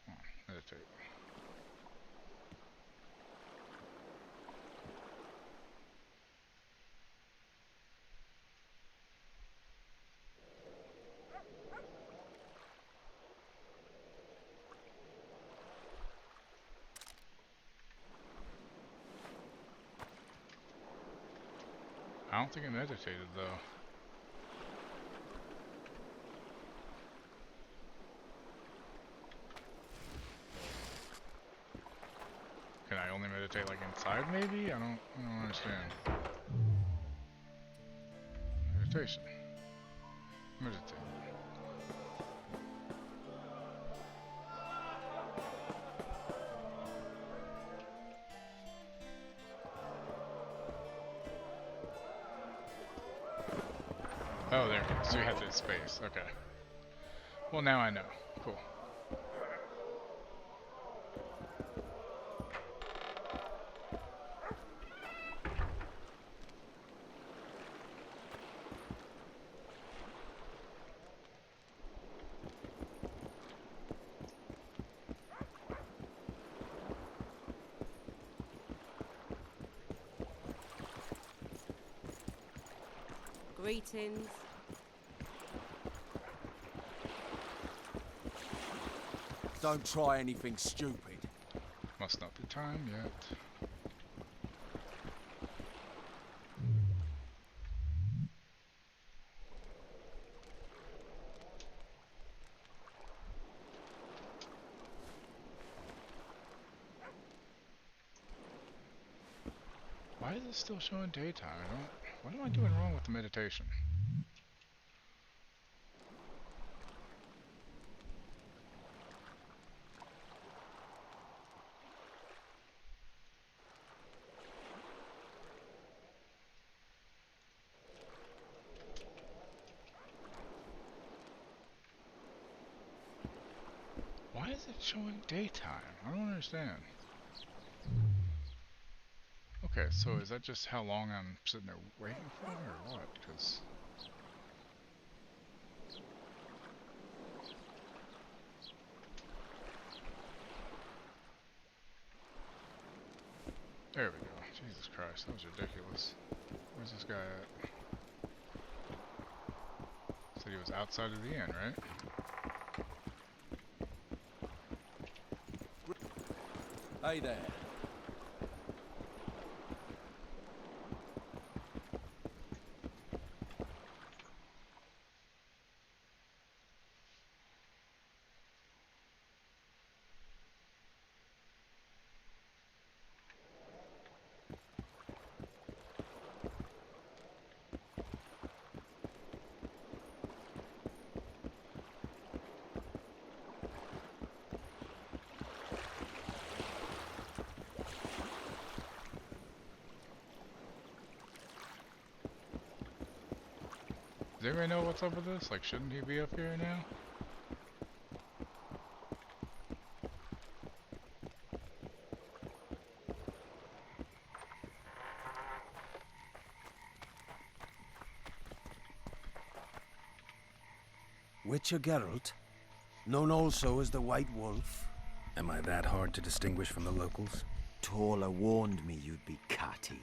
Hold on, meditate. I don't think it meditated though. Can I only meditate like inside maybe? I don't understand. Meditation. Meditate. Oh, there. So you have to space. Okay. Well, now I know. Cool. Greetings. Don't try anything stupid. Must not be time yet. Why is it still showing daytime? What am I doing wrong with the meditation? Why is it showing daytime? I don't understand. Okay, so is that just how long I'm sitting there waiting for, or what? Because there we go. Jesus Christ, that was ridiculous. Where's this guy at? Said he was outside of the inn, right? Hey there. Does anybody know what's up with this? Like, shouldn't he be up here now? Witcher Geralt, known also as the White Wolf. Am I that hard to distinguish from the locals? Tola warned me you'd be catty.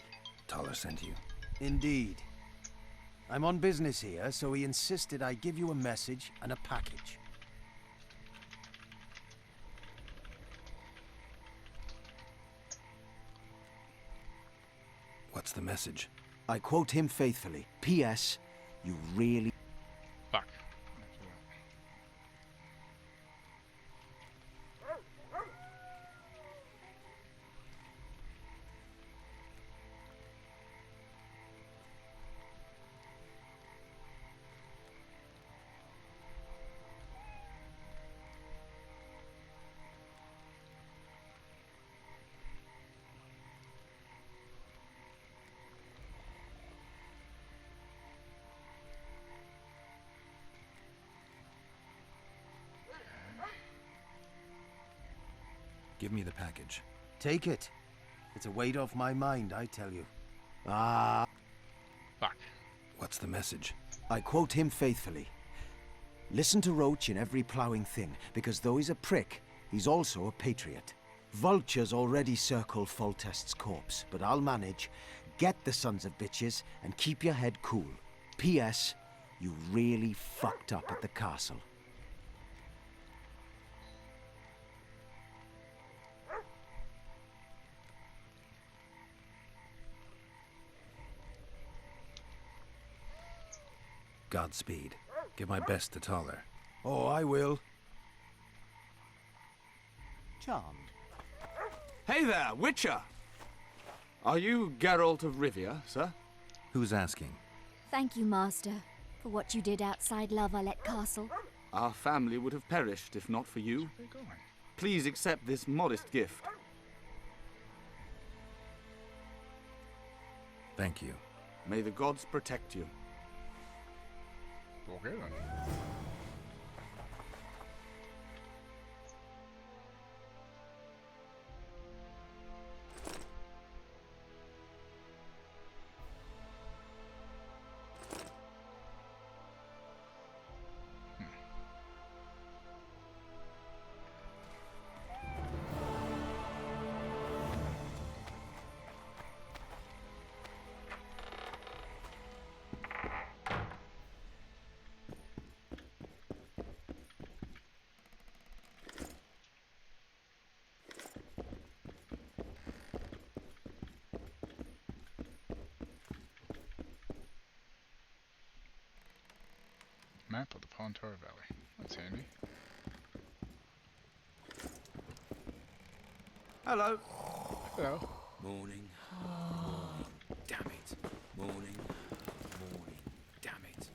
Tola sent you? Indeed. I'm on business here, so he insisted I give you a message and a package. What's the message? I quote him faithfully. P.S. You really... Fuck. Give me the package. Take it. It's a weight off my mind, I tell you. Ah. Fuck. What's the message? I quote him faithfully. Listen to Roach in every ploughing thing, because though he's a prick, he's also a patriot. Vultures already circle Foltest's corpse, but I'll manage. Get the sons of bitches and keep your head cool. P.S. You really fucked up at the castle. Godspeed. Give my best to Taller. Oh, I will. Charmed. Hey there, Witcher! Are you Geralt of Rivia, sir? Who's asking? Thank you, Master, for what you did outside La Valette Castle. Our family would have perished if not for you. Please accept this modest gift. Thank you. May the gods protect you. Okay then. Map of the Pontar Valley. That's handy. Hello. Hello. Morning. Morning. Damn it. Morning. Morning. Damn it.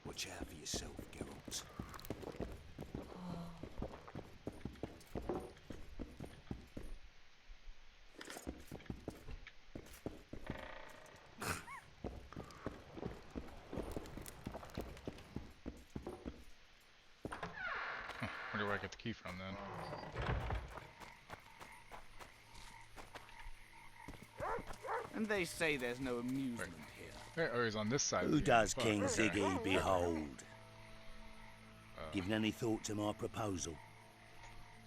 Watch out for yourself, Geralt. Where do I get the key from then? And they say there's no amusement here. Oh, he's on this side. Who does Fuck, King okay. Ziggy behold? Given any thought to my proposal?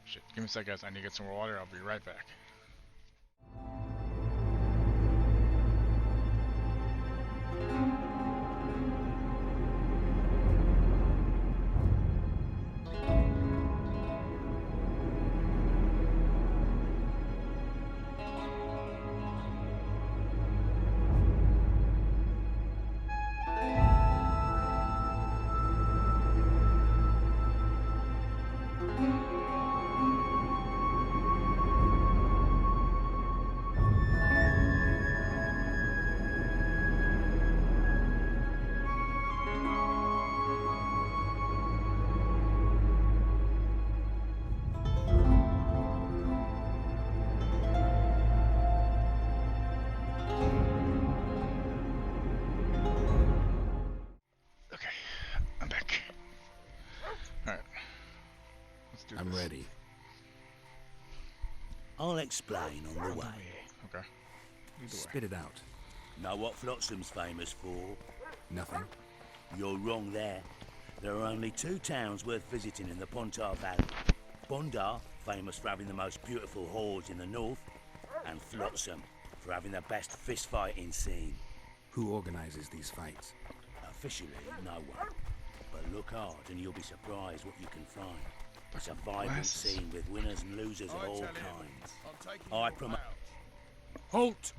Shit, give me a sec, guys. I need to get some more water. I'll be right back. I'm ready. I'll explain on the way. Okay. Spit it out. Know what Flotsам's famous for? Nothing. You're wrong there. There are only two towns worth visiting in the Pontar Valley. Bondar, famous for having the most beautiful whores in the north, and Flotsam, for having the best fist-fighting scene. Who organizes these fights? Officially, no one. But look hard and you'll be surprised what you can find. It's a vibrant scene with winners and losers of all kinds. I promote. Halt!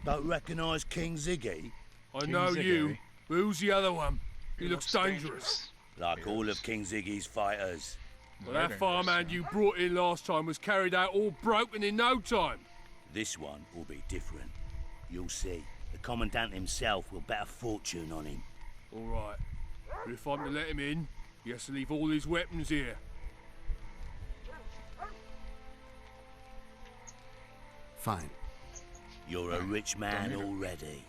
Don't recognise King Ziggy? I know you, but who's the other one? He looks dangerous. Like all of King Ziggy's fighters. Well, that farmhand you brought in last time was carried out all broken in no time. This one will be different. You'll see. The Commandant himself will bet a fortune on him. All right. But if I'm to let him in, he has to leave all his weapons here. Fine. You're a rich man already.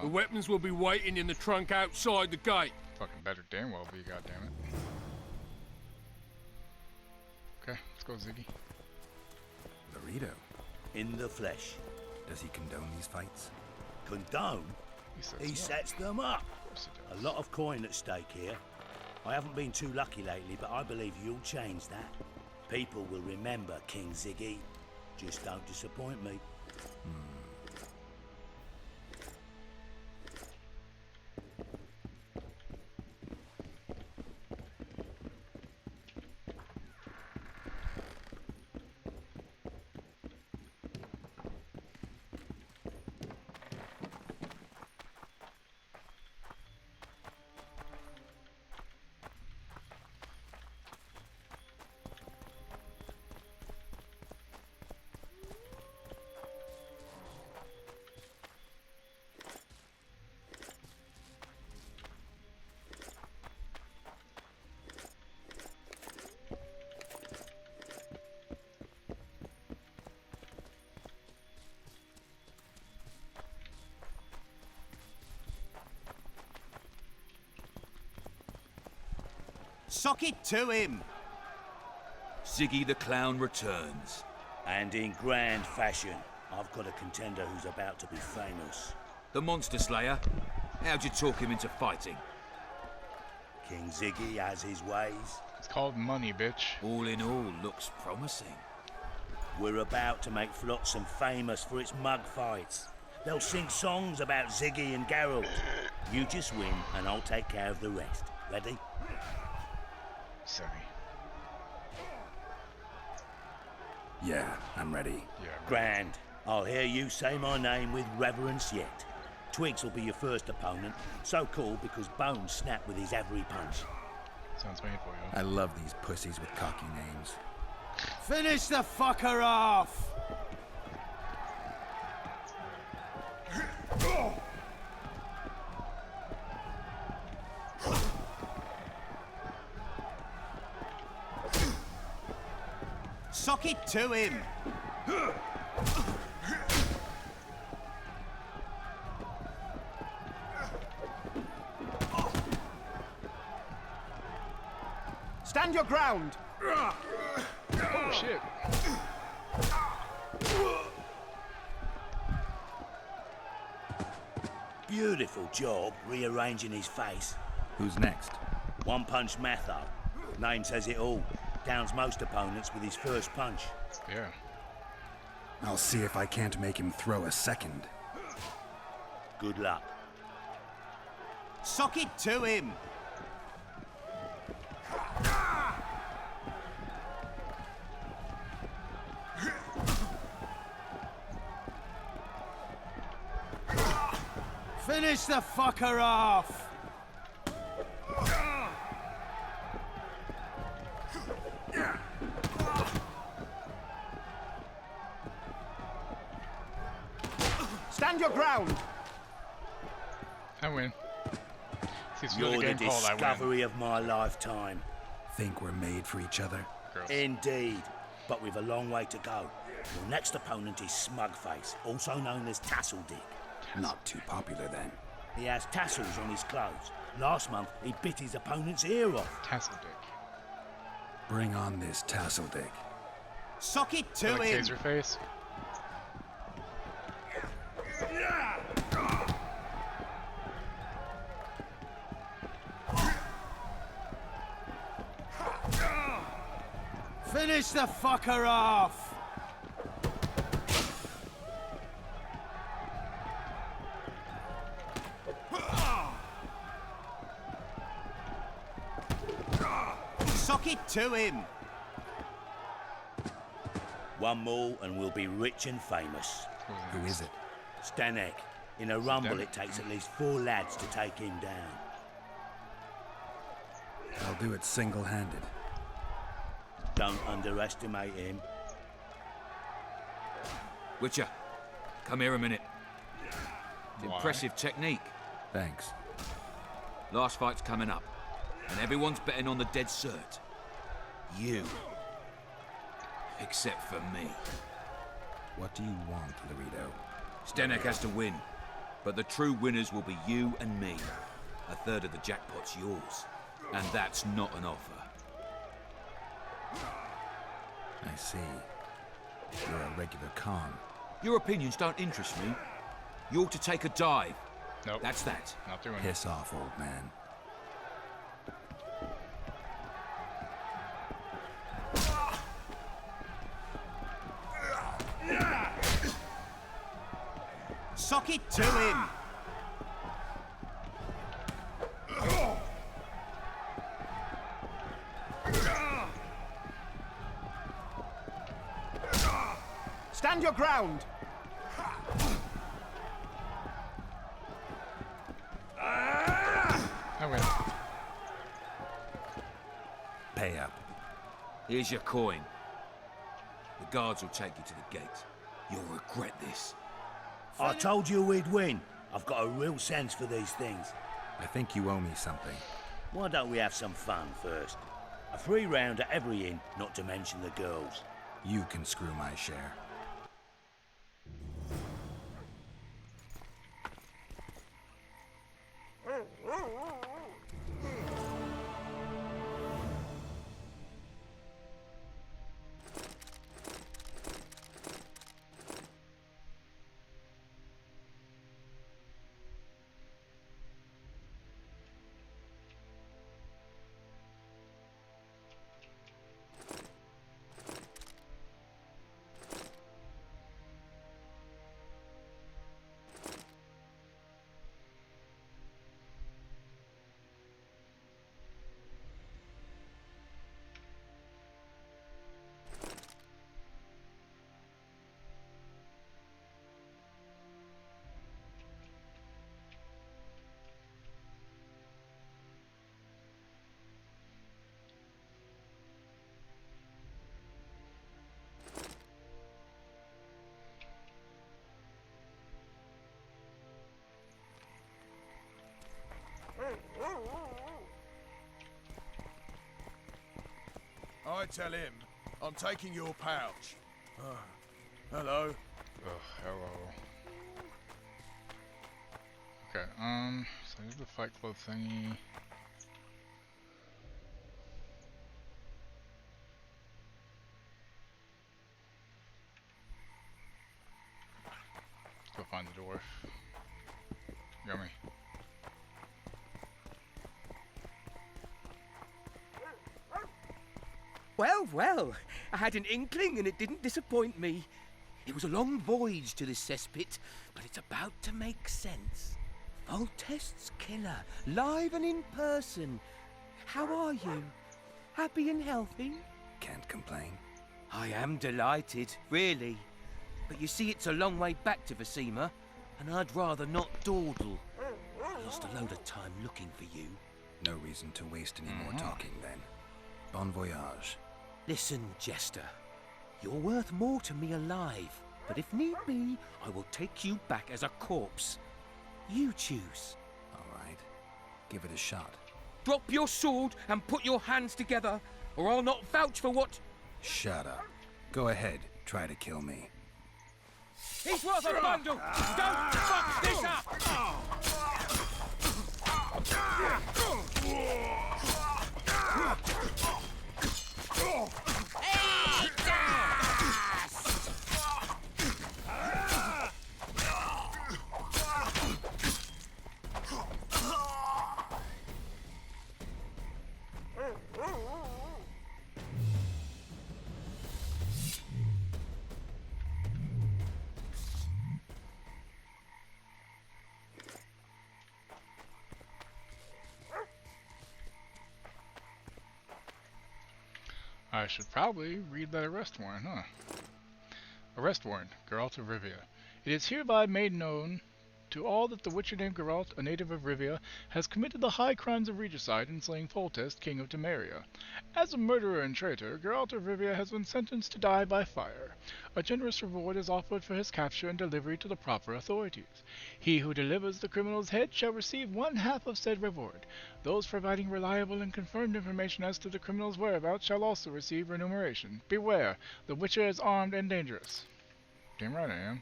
The weapons will be waiting in the trunk outside the gate. Fucking better damn well be, goddammit. Okay, let's go, Ziggy. Burrito. In the flesh. Does he condone these fights? Condone? He sets them up. A lot of coin at stake here. I haven't been too lucky lately, but I believe you'll change that. People will remember King Ziggy. Just don't disappoint me. Sock it to him! Ziggy the Clown returns. And in grand fashion. I've got a contender who's about to be famous. The Monster Slayer? How'd you talk him into fighting? King Ziggy has his ways. It's called money, bitch. All in all, looks promising. We're about to make Flotsam famous for its mug fights. They'll sing songs about Ziggy and Geralt. You just win, and I'll take care of the rest. Ready? Sorry. Yeah, I'm ready. Yeah. Grand. I'll hear you say my name with reverence yet. Twigs will be your first opponent. So called because Bones snapped with his every punch. Sounds painful, yo. I love these pussies with cocky names. Finish the fucker off! Sock it to him! Stand your ground! Oh, shit. Beautiful job rearranging his face. Who's next? One punch Matho. Name says it all. Downs most opponents with his first punch. Yeah. I'll see if I can't make him throw a second. Good luck. Sock it to him! Finish the fucker off! Stand your ground! I win. See, it's You're really the game called, I win. discovery of my lifetime. Think we're made for each other? Girls. Indeed, but we've a long way to go. Your next opponent is Smugface, also known as Tasseldick. Not too popular then. He has tassels on his clothes. Last month, he bit his opponent's ear off. Tasseldick. Bring on this Tasseldick. Sock it to Like him! Taserface. Finish the fucker off! Sock it to him! One more and we'll be rich and famous. Who is it? Stanek. In a rumble it takes at least 4 lads to take him down. I'll do it single-handed. Don't underestimate him. Witcher, come here a minute. Why? Impressive technique. Thanks. Last fight's coming up, and everyone's betting on the dead cert. You. Except for me. What do you want, Laredo? Stanek has to win, but the true winners will be you and me. A third of the jackpot's yours, and that's not an offer. I see. You're a regular con. Your opinions don't interest me. You ought to take a dive. Nope. That's that. Not doing it. Piss off, old man. Sock it to him! Stand your ground! I win. Pay up. Here's your coin. The guards will take you to the gate. You'll regret this. I told you we'd win. I've got a real sense for these things. I think you owe me something. Why don't we have some fun first? A free round at every inn, not to mention the girls. You can screw my share. I tell him I'm taking your pouch. Hello. Oh, hello. Okay, so here's the fight club thingy. Go find the dwarf. Yummy. Well, well, I had an inkling and it didn't disappoint me. It was a long voyage to this cesspit, but it's about to make sense. Voltest's killer, live and in person. How are you? Happy and healthy? Can't complain. I am delighted, really. But you see, it's a long way back to Vasima, and I'd rather not dawdle. I lost a load of time looking for you. No reason to waste any more talking, then. Bon voyage. Listen, Jester. You're worth more to me alive, but if need be, I will take you back as a corpse. You choose. All right. Give it a shot. Drop your sword and put your hands together, or I'll not vouch for what... Shut up. Go ahead. Try to kill me. He's worth a bundle! Don't fuck this up! I should probably read that arrest warrant, huh? Arrest warrant, Geralt of Rivia. It is hereby made known to all that the witcher named Geralt, a native of Rivia, has committed the high crimes of regicide in slaying Foltest, king of Temeria. As a murderer and traitor, Geralt of Rivia has been sentenced to die by fire. A generous reward is offered for his capture and delivery to the proper authorities. He who delivers the criminal's head shall receive 1/2 of said reward. Those providing reliable and confirmed information as to the criminal's whereabouts shall also receive remuneration. Beware, the witcher is armed and dangerous. Damn right I am.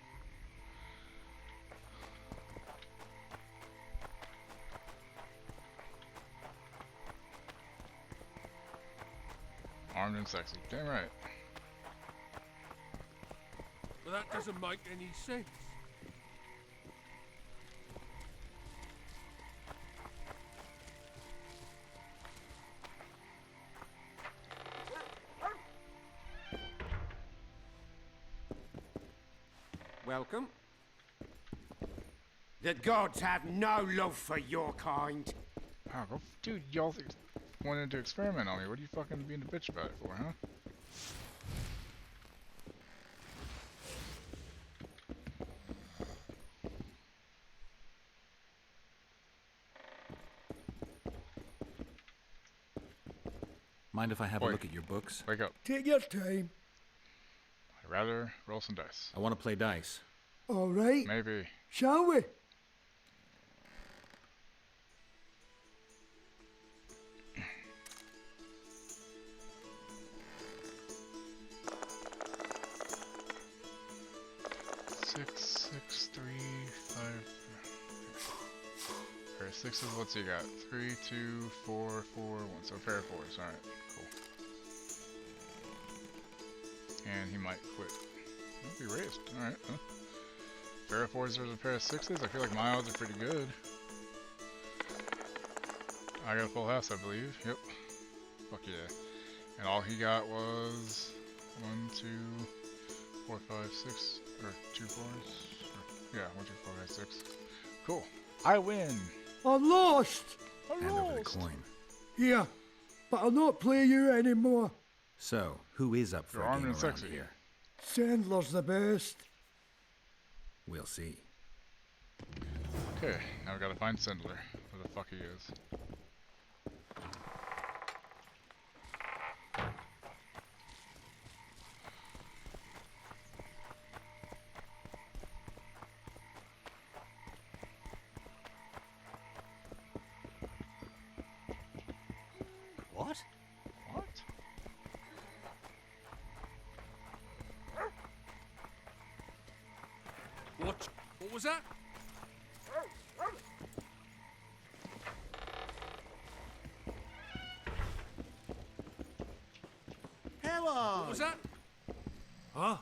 Armed and sexy. Damn right. But that doesn't make any sense. Welcome. The gods have no love for your kind. Oh, go, dude, y'all wanted to experiment on me. What are you fucking being a bitch about it for, huh? Mind if I have a look at your books? Wake up. Take your time. I'd rather roll some dice. I want to play dice. All right. Maybe. Shall we? Alright, 6 is what's he got? 3, 2, 4, 4, 1. So a pair of 4s. Alright, cool. And he might quit. Might be raised. Alright, huh? Pair of 4s versus a pair of 6s? I feel like my odds are pretty good. I got a full house, I believe. Yep. Fuck yeah. And all he got was 1, 2, 4, 5, 6, or 2 4s. Or, yeah, 1, 2, 4, 5, 6. Cool. I win. I lost. Hand over the coin. Yeah, but I'll not play you anymore. So, who is up for a game around here? Sandler's the best. We'll see. Okay, now we gotta find Sandler. Where the fuck he is. What? What? was that? Hello! What was that? Huh?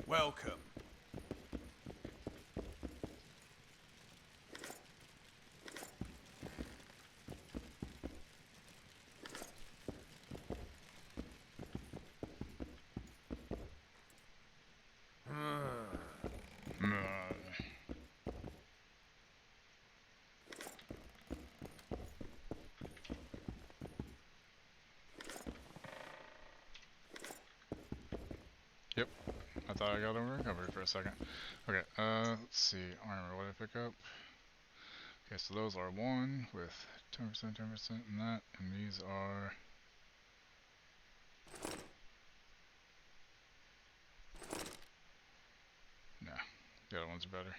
Welcome. Yep. I thought I got them recovered for a second. Okay, let's see. Armor, what did I pick up? Okay, so those are 1 with 10%, 10%, and that, and these are... No, the other ones are better.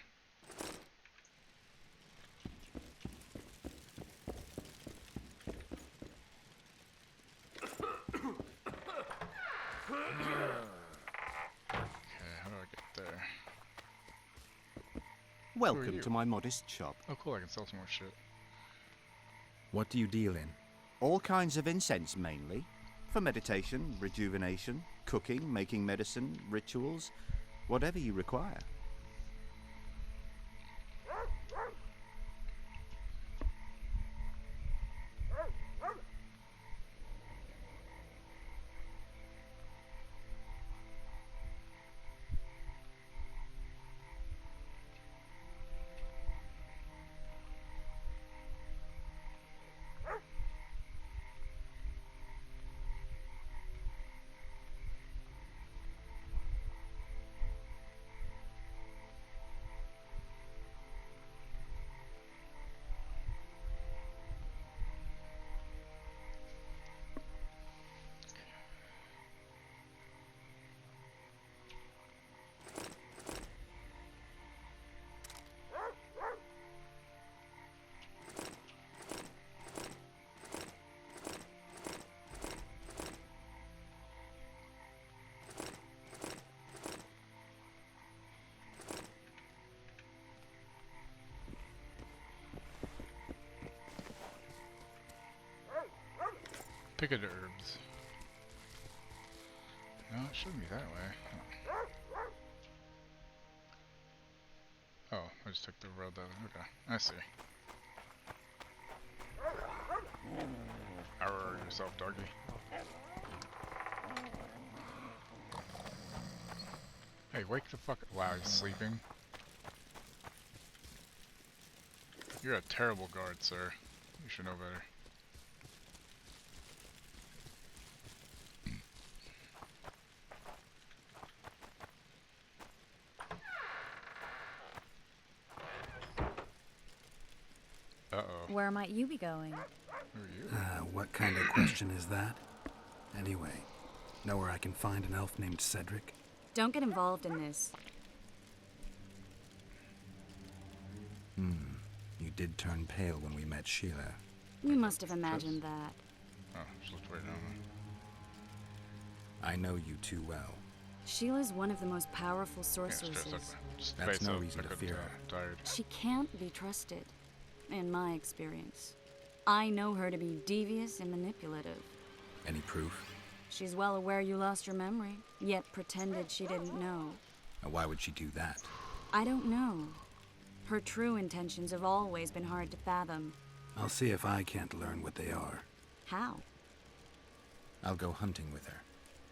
Welcome to my modest shop. Oh cool, I can sell some more shit. What do you deal in? All kinds of incense, mainly. For meditation, rejuvenation, cooking, making medicine, rituals, whatever you require. Picketed herbs. No, it shouldn't be that way. Oh, I just took the road that way. Okay, I see. Arr yourself, doggy. Hey, wake the fuck up. Wow, he's sleeping. You're a terrible guard, sir. You should know better. Uh-oh. Where might you be going? Who are you? What kind of question is that? Anyway, know where I can find an elf named Cedric? Don't get involved in this. You did turn pale when we met Sheila. You must have imagined that. Oh, she looked right down I know you too well. Sheila's one of the most powerful sorceresses. That's no reason to fear her. Tired. She can't be trusted, in my experience. I know her to be devious and manipulative. Any proof? She's well aware you lost your memory, yet pretended she didn't know. Why would she do that? I don't know. Her true intentions have always been hard to fathom. I'll see if I can't learn what they are. How? I'll go hunting with her,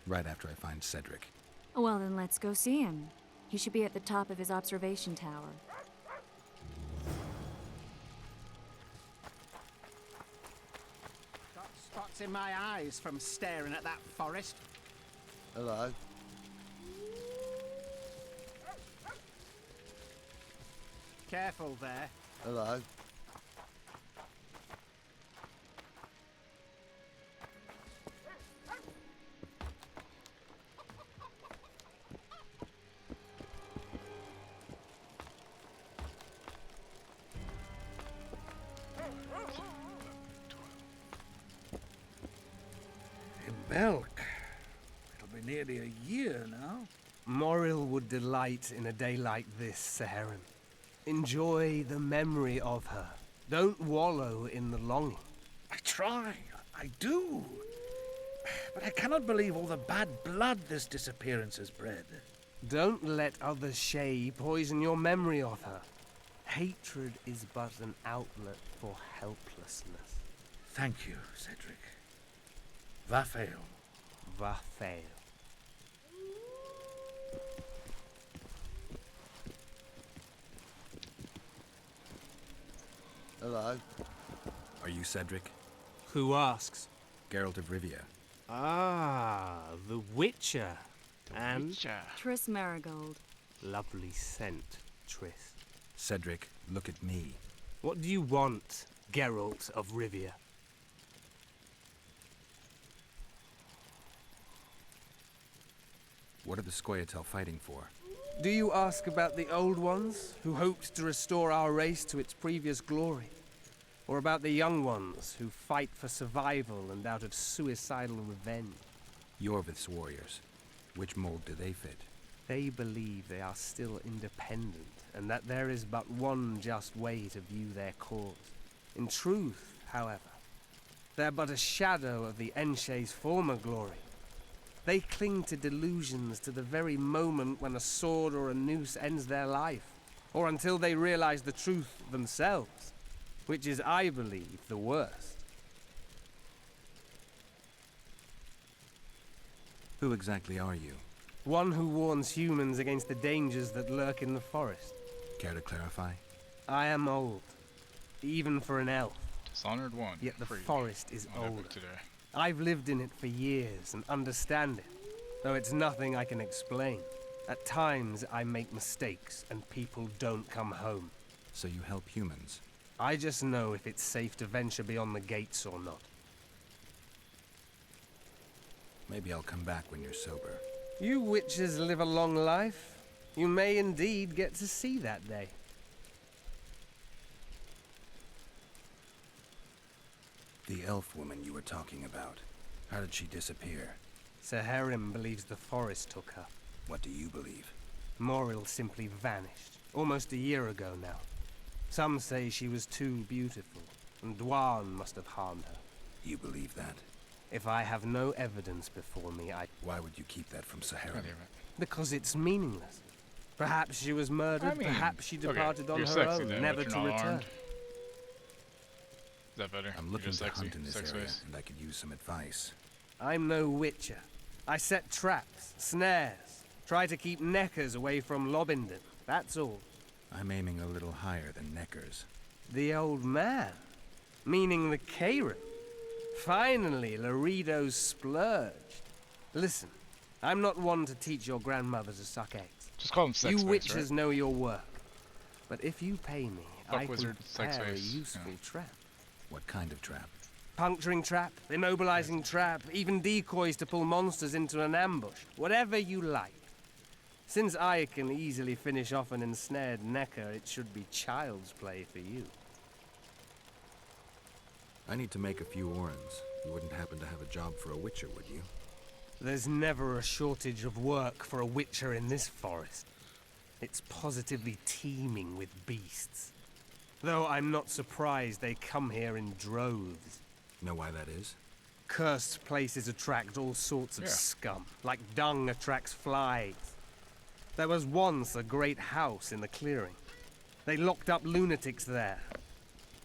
right after I find Cedric. Well, then let's go see him. He should be at the top of his observation tower. Got spots in my eyes from staring at that forest. Hello. Careful there. Hello. Belk. It'll be nearly a year now. Moril would delight in a day like this, Saharan. Enjoy the memory of her. Don't wallow in the longing. I try. I do. But I cannot believe all the bad blood this disappearance has bred. Don't let other Shay poison your memory of her. Hatred is but an outlet for helplessness. Thank you, Cedric. Vafail. Vafail. Hello. Are you Cedric? Who asks? Geralt of Rivia. Ah, the Witcher. And Triss Marigold. Lovely scent, Triss. Cedric, look at me. What do you want, Geralt of Rivia? What are the Scoia'tael fighting for? Do you ask about the old ones, who hoped to restore our race to its previous glory? Or about the young ones, who fight for survival and out of suicidal revenge? Yorvith's warriors. Which mold do they fit? They believe they are still independent, and that there is but one just way to view their cause. In truth, however, they're but a shadow of the Enshay's former glory. They cling to delusions to the very moment when a sword or a noose ends their life, or until they realize the truth themselves, which is, I believe, the worst. Who exactly are you? One who warns humans against the dangers that lurk in the forest. Care to clarify? I am old, even for an elf. Dishonored one. Yet the Free. forest is On that old. book today. I've lived in it for years and understand it, though it's nothing I can explain. At times I make mistakes and people don't come home. So you help humans? I just know if it's safe to venture beyond the gates or not. Maybe I'll come back when you're sober. You witches live a long life. You may indeed get to see that day. The elf woman you were talking about. How did she disappear? Saharim believes the forest took her. What do you believe? Moril simply vanished, almost a year ago now. Some say she was too beautiful, and Dwan must have harmed her. You believe that? If I have no evidence before me, Why would you keep that from Saharim? Because it's meaningless. Perhaps she was murdered, perhaps she departed on her own, then, never to return. Armed. Is that better? I'm looking to hunt in this area, and I could use some advice. I'm no witcher. I set traps, snares, try to keep neckers away from Lobinden, that's all. I'm aiming a little higher than Neckers. The old man? Meaning the Karen? Finally, Laredo's splurged. Listen, I'm not one to teach your grandmother to suck eggs. Just call him Sex You Face, witches right? know your work. But if you pay me, I can wizard, sex prepare a face, useful trap. What kind of trap? Puncturing trap, immobilizing trap, even decoys to pull monsters into an ambush. Whatever you like. Since I can easily finish off an ensnared Necker, it should be child's play for you. I need to make a few orens. You wouldn't happen to have a job for a witcher, would you? There's never a shortage of work for a witcher in this forest. It's positively teeming with beasts. Though I'm not surprised they come here in droves. Know why that is? Cursed places attract all sorts of scum, like dung attracts flies. There was once a great house in the clearing. They locked up lunatics there.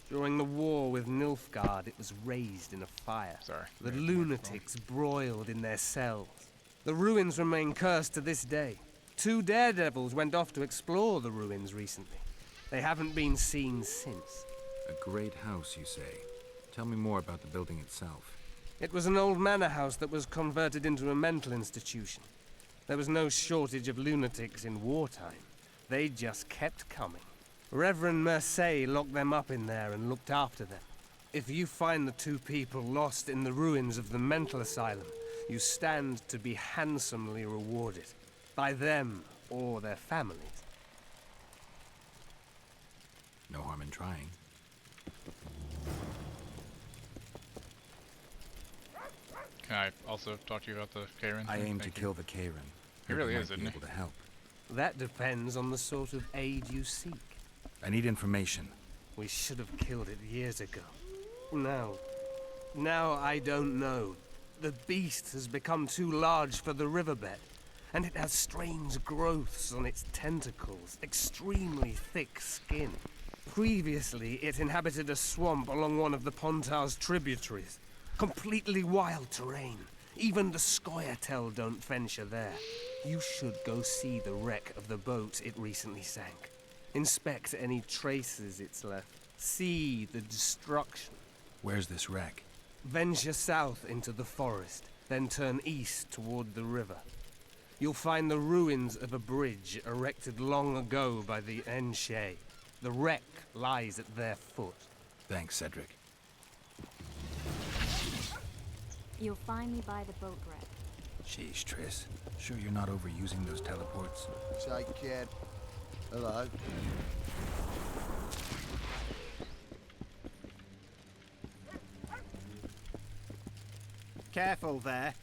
During the war with Nilfgaard, it was raised in a fire. The lunatics broiled in their cells. The ruins remain cursed to this day. 2 daredevils went off to explore the ruins recently. They haven't been seen since. A great house, you say. Tell me more about the building itself. It was an old manor house that was converted into a mental institution. There was no shortage of lunatics in wartime. They just kept coming. Reverend Mercey locked them up in there and looked after them. If you find the 2 people lost in the ruins of the mental asylum, you stand to be handsomely rewarded. By them or their families. No harm in trying. Can I also talk to you about the Karen? I aim to kill the Karen. He really is, be isn't he? able to help. That depends on the sort of aid you seek. I need information. We should have killed it years ago. Now I don't know. The beast has become too large for the riverbed, and it has strange growths on its tentacles, extremely thick skin. Previously, it inhabited a swamp along one of the Pontar's tributaries. Completely wild terrain. Even the Scoia'tael don't venture there. You should go see the wreck of the boat it recently sank. Inspect any traces it's left. See the destruction. Where's this wreck? Venture south into the forest, then turn east toward the river. You'll find the ruins of a bridge erected long ago by the Enshe. The wreck lies at their foot. Thanks, Cedric. You'll find me by the boat wreck. Sheesh, Triss. Sure you're not overusing those teleports? Take care. Hello. Careful there.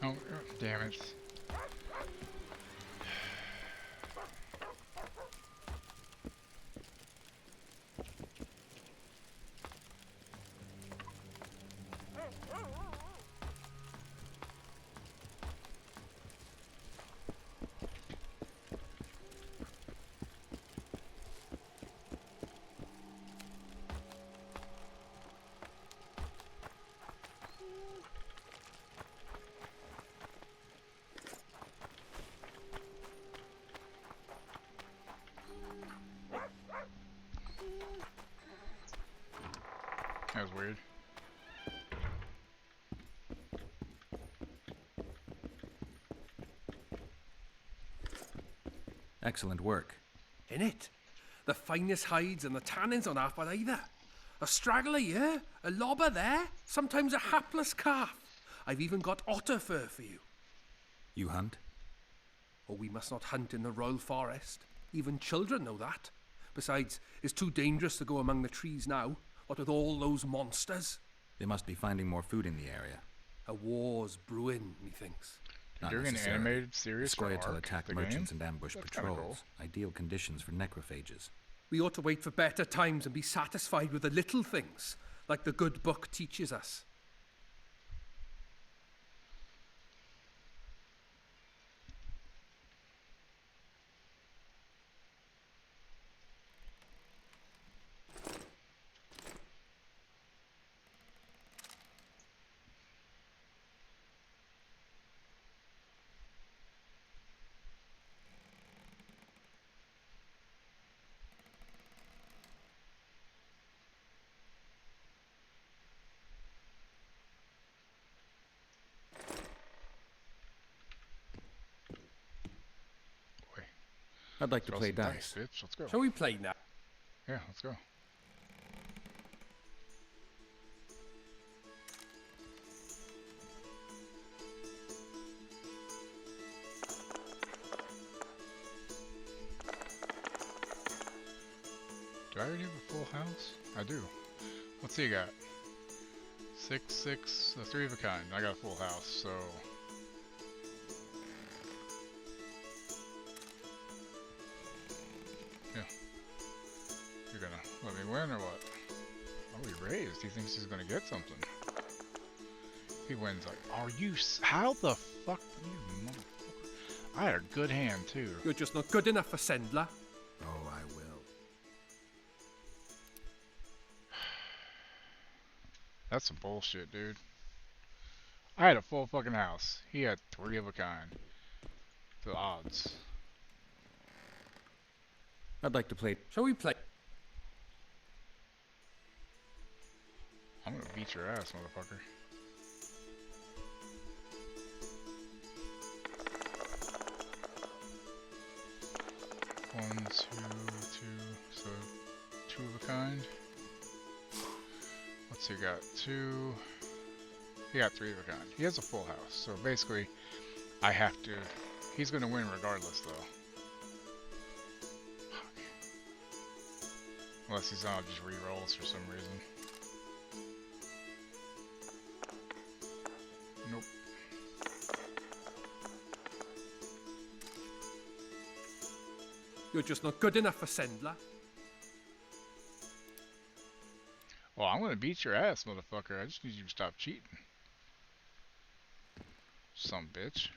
Oh, damn it. That was weird. Excellent work. In it? The finest hides and the tannins on half by either. A straggler here, a lobber there, sometimes a hapless calf. I've even got otter fur for you. You hunt? Oh, we must not hunt in the royal forest. Even children know that. Besides, it's too dangerous to go among the trees now. What with all those monsters? They must be finding more food in the area. A war's brewing, methinks. Not Doing an necessarily. animated series for Scoia'tael Ark, attack the merchants game? and ambush That's kinda patrols. Ideal conditions for necrophages. We ought to wait for better times and be satisfied with the little things, like the good book teaches us. I'd like to Throw play some dice. bitch. Let's go. Shall we play now? Yeah, let's go. Do I already have a full house? I do. What's he got? 6, 6, the 3 of a kind. I got a full house, so... Yeah. You're gonna let me win or what? Oh, he raised. He thinks he's gonna get something. He wins like, are you... How the fuck... You motherfucker. I had a good hand, too. You're just not good enough for Sendler. Oh, I will. That's some bullshit, dude. I had a full fucking house. He had 3 of a kind. The odds. I'd like to play. Shall we play? I'm gonna beat your ass, motherfucker. One, two, so 2 of a kind. What's he got? 2, He got 3 of a kind. He has a full house, so basically, I have to. He's gonna win regardless, though. Fuck. Unless he's on just re-rolls for some reason. Nope. You're just not good enough for Sendler. Well, I'm gonna beat your ass, motherfucker. I just need you to stop cheating. Some bitch.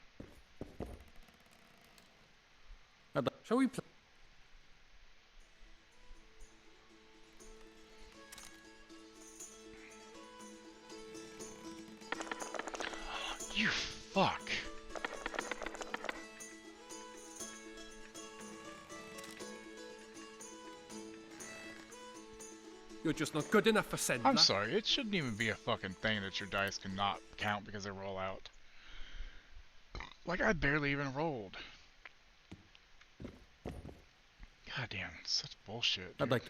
Shall we play? You fuck. You're just not good enough for Sendler. I'm sorry, it shouldn't even be a fucking thing that your dice cannot count because they roll out. Like, I barely even rolled. God damn, such bullshit, dude. I'd like to...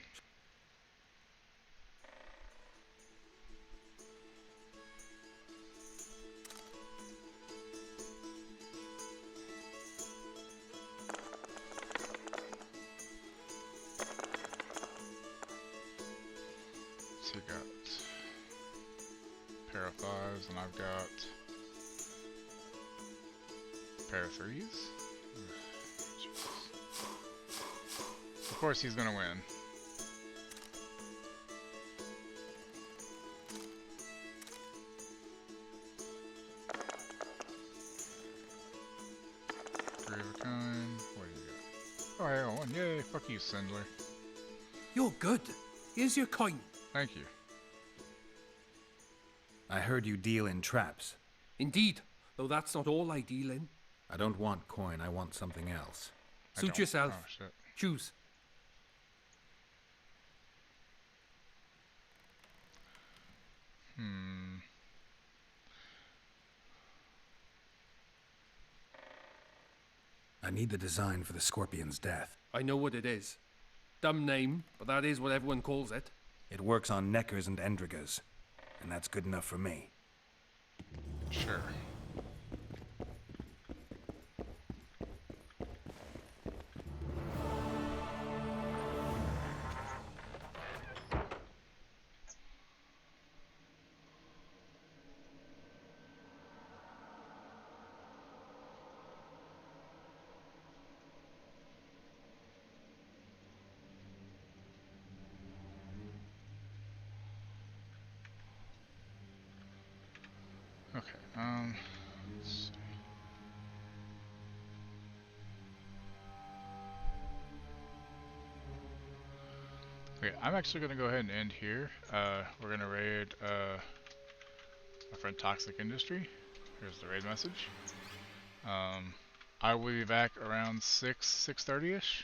So you got pair of 5s, and I've got pair of 3s. Of course he's gonna win. Three of a kind. What do you got? Oh, I got 1. Yay, fuck you, Sendler. You're good. Here's your coin. Thank you. I heard you deal in traps. Indeed, though that's not all I deal in. I don't want coin, I want something else. Suit yourself. Oh, shit. Choose. I need the design for the Scorpion's death. I know what it is. Dumb name, but that is what everyone calls it. It works on Neckers and Endrigas, and that's good enough for me. Sure. Okay, let's see. Okay, I'm actually going to go ahead and end here. We're going to raid my friend Toxic Industry. Here's the raid message. I will be back around 6:30ish.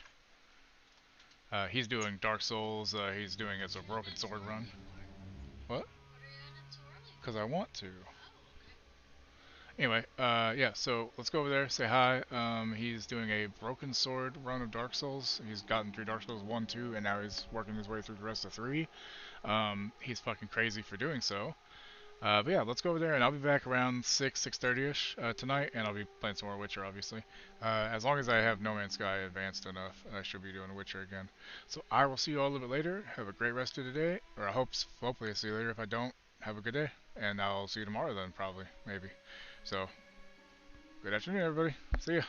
He's doing Dark Souls. He's doing it as a Broken Sword run. What? Because I want to. Anyway, yeah, so let's go over there, say hi. He's doing a Broken Sword run of Dark Souls. He's gotten through Dark Souls 1, 2, and now he's working his way through the rest of 3. He's fucking crazy for doing so. But yeah, let's go over there, and I'll be back around 6:30ish tonight, and I'll be playing some more Witcher, obviously. As long as I have No Man's Sky advanced enough, I should be doing Witcher again. So I will see you all a little bit later. Have a great rest of the day, or hopefully I'll see you later. If I don't, have a good day, and I'll see you tomorrow then, probably, maybe. So, good afternoon, everybody. See ya.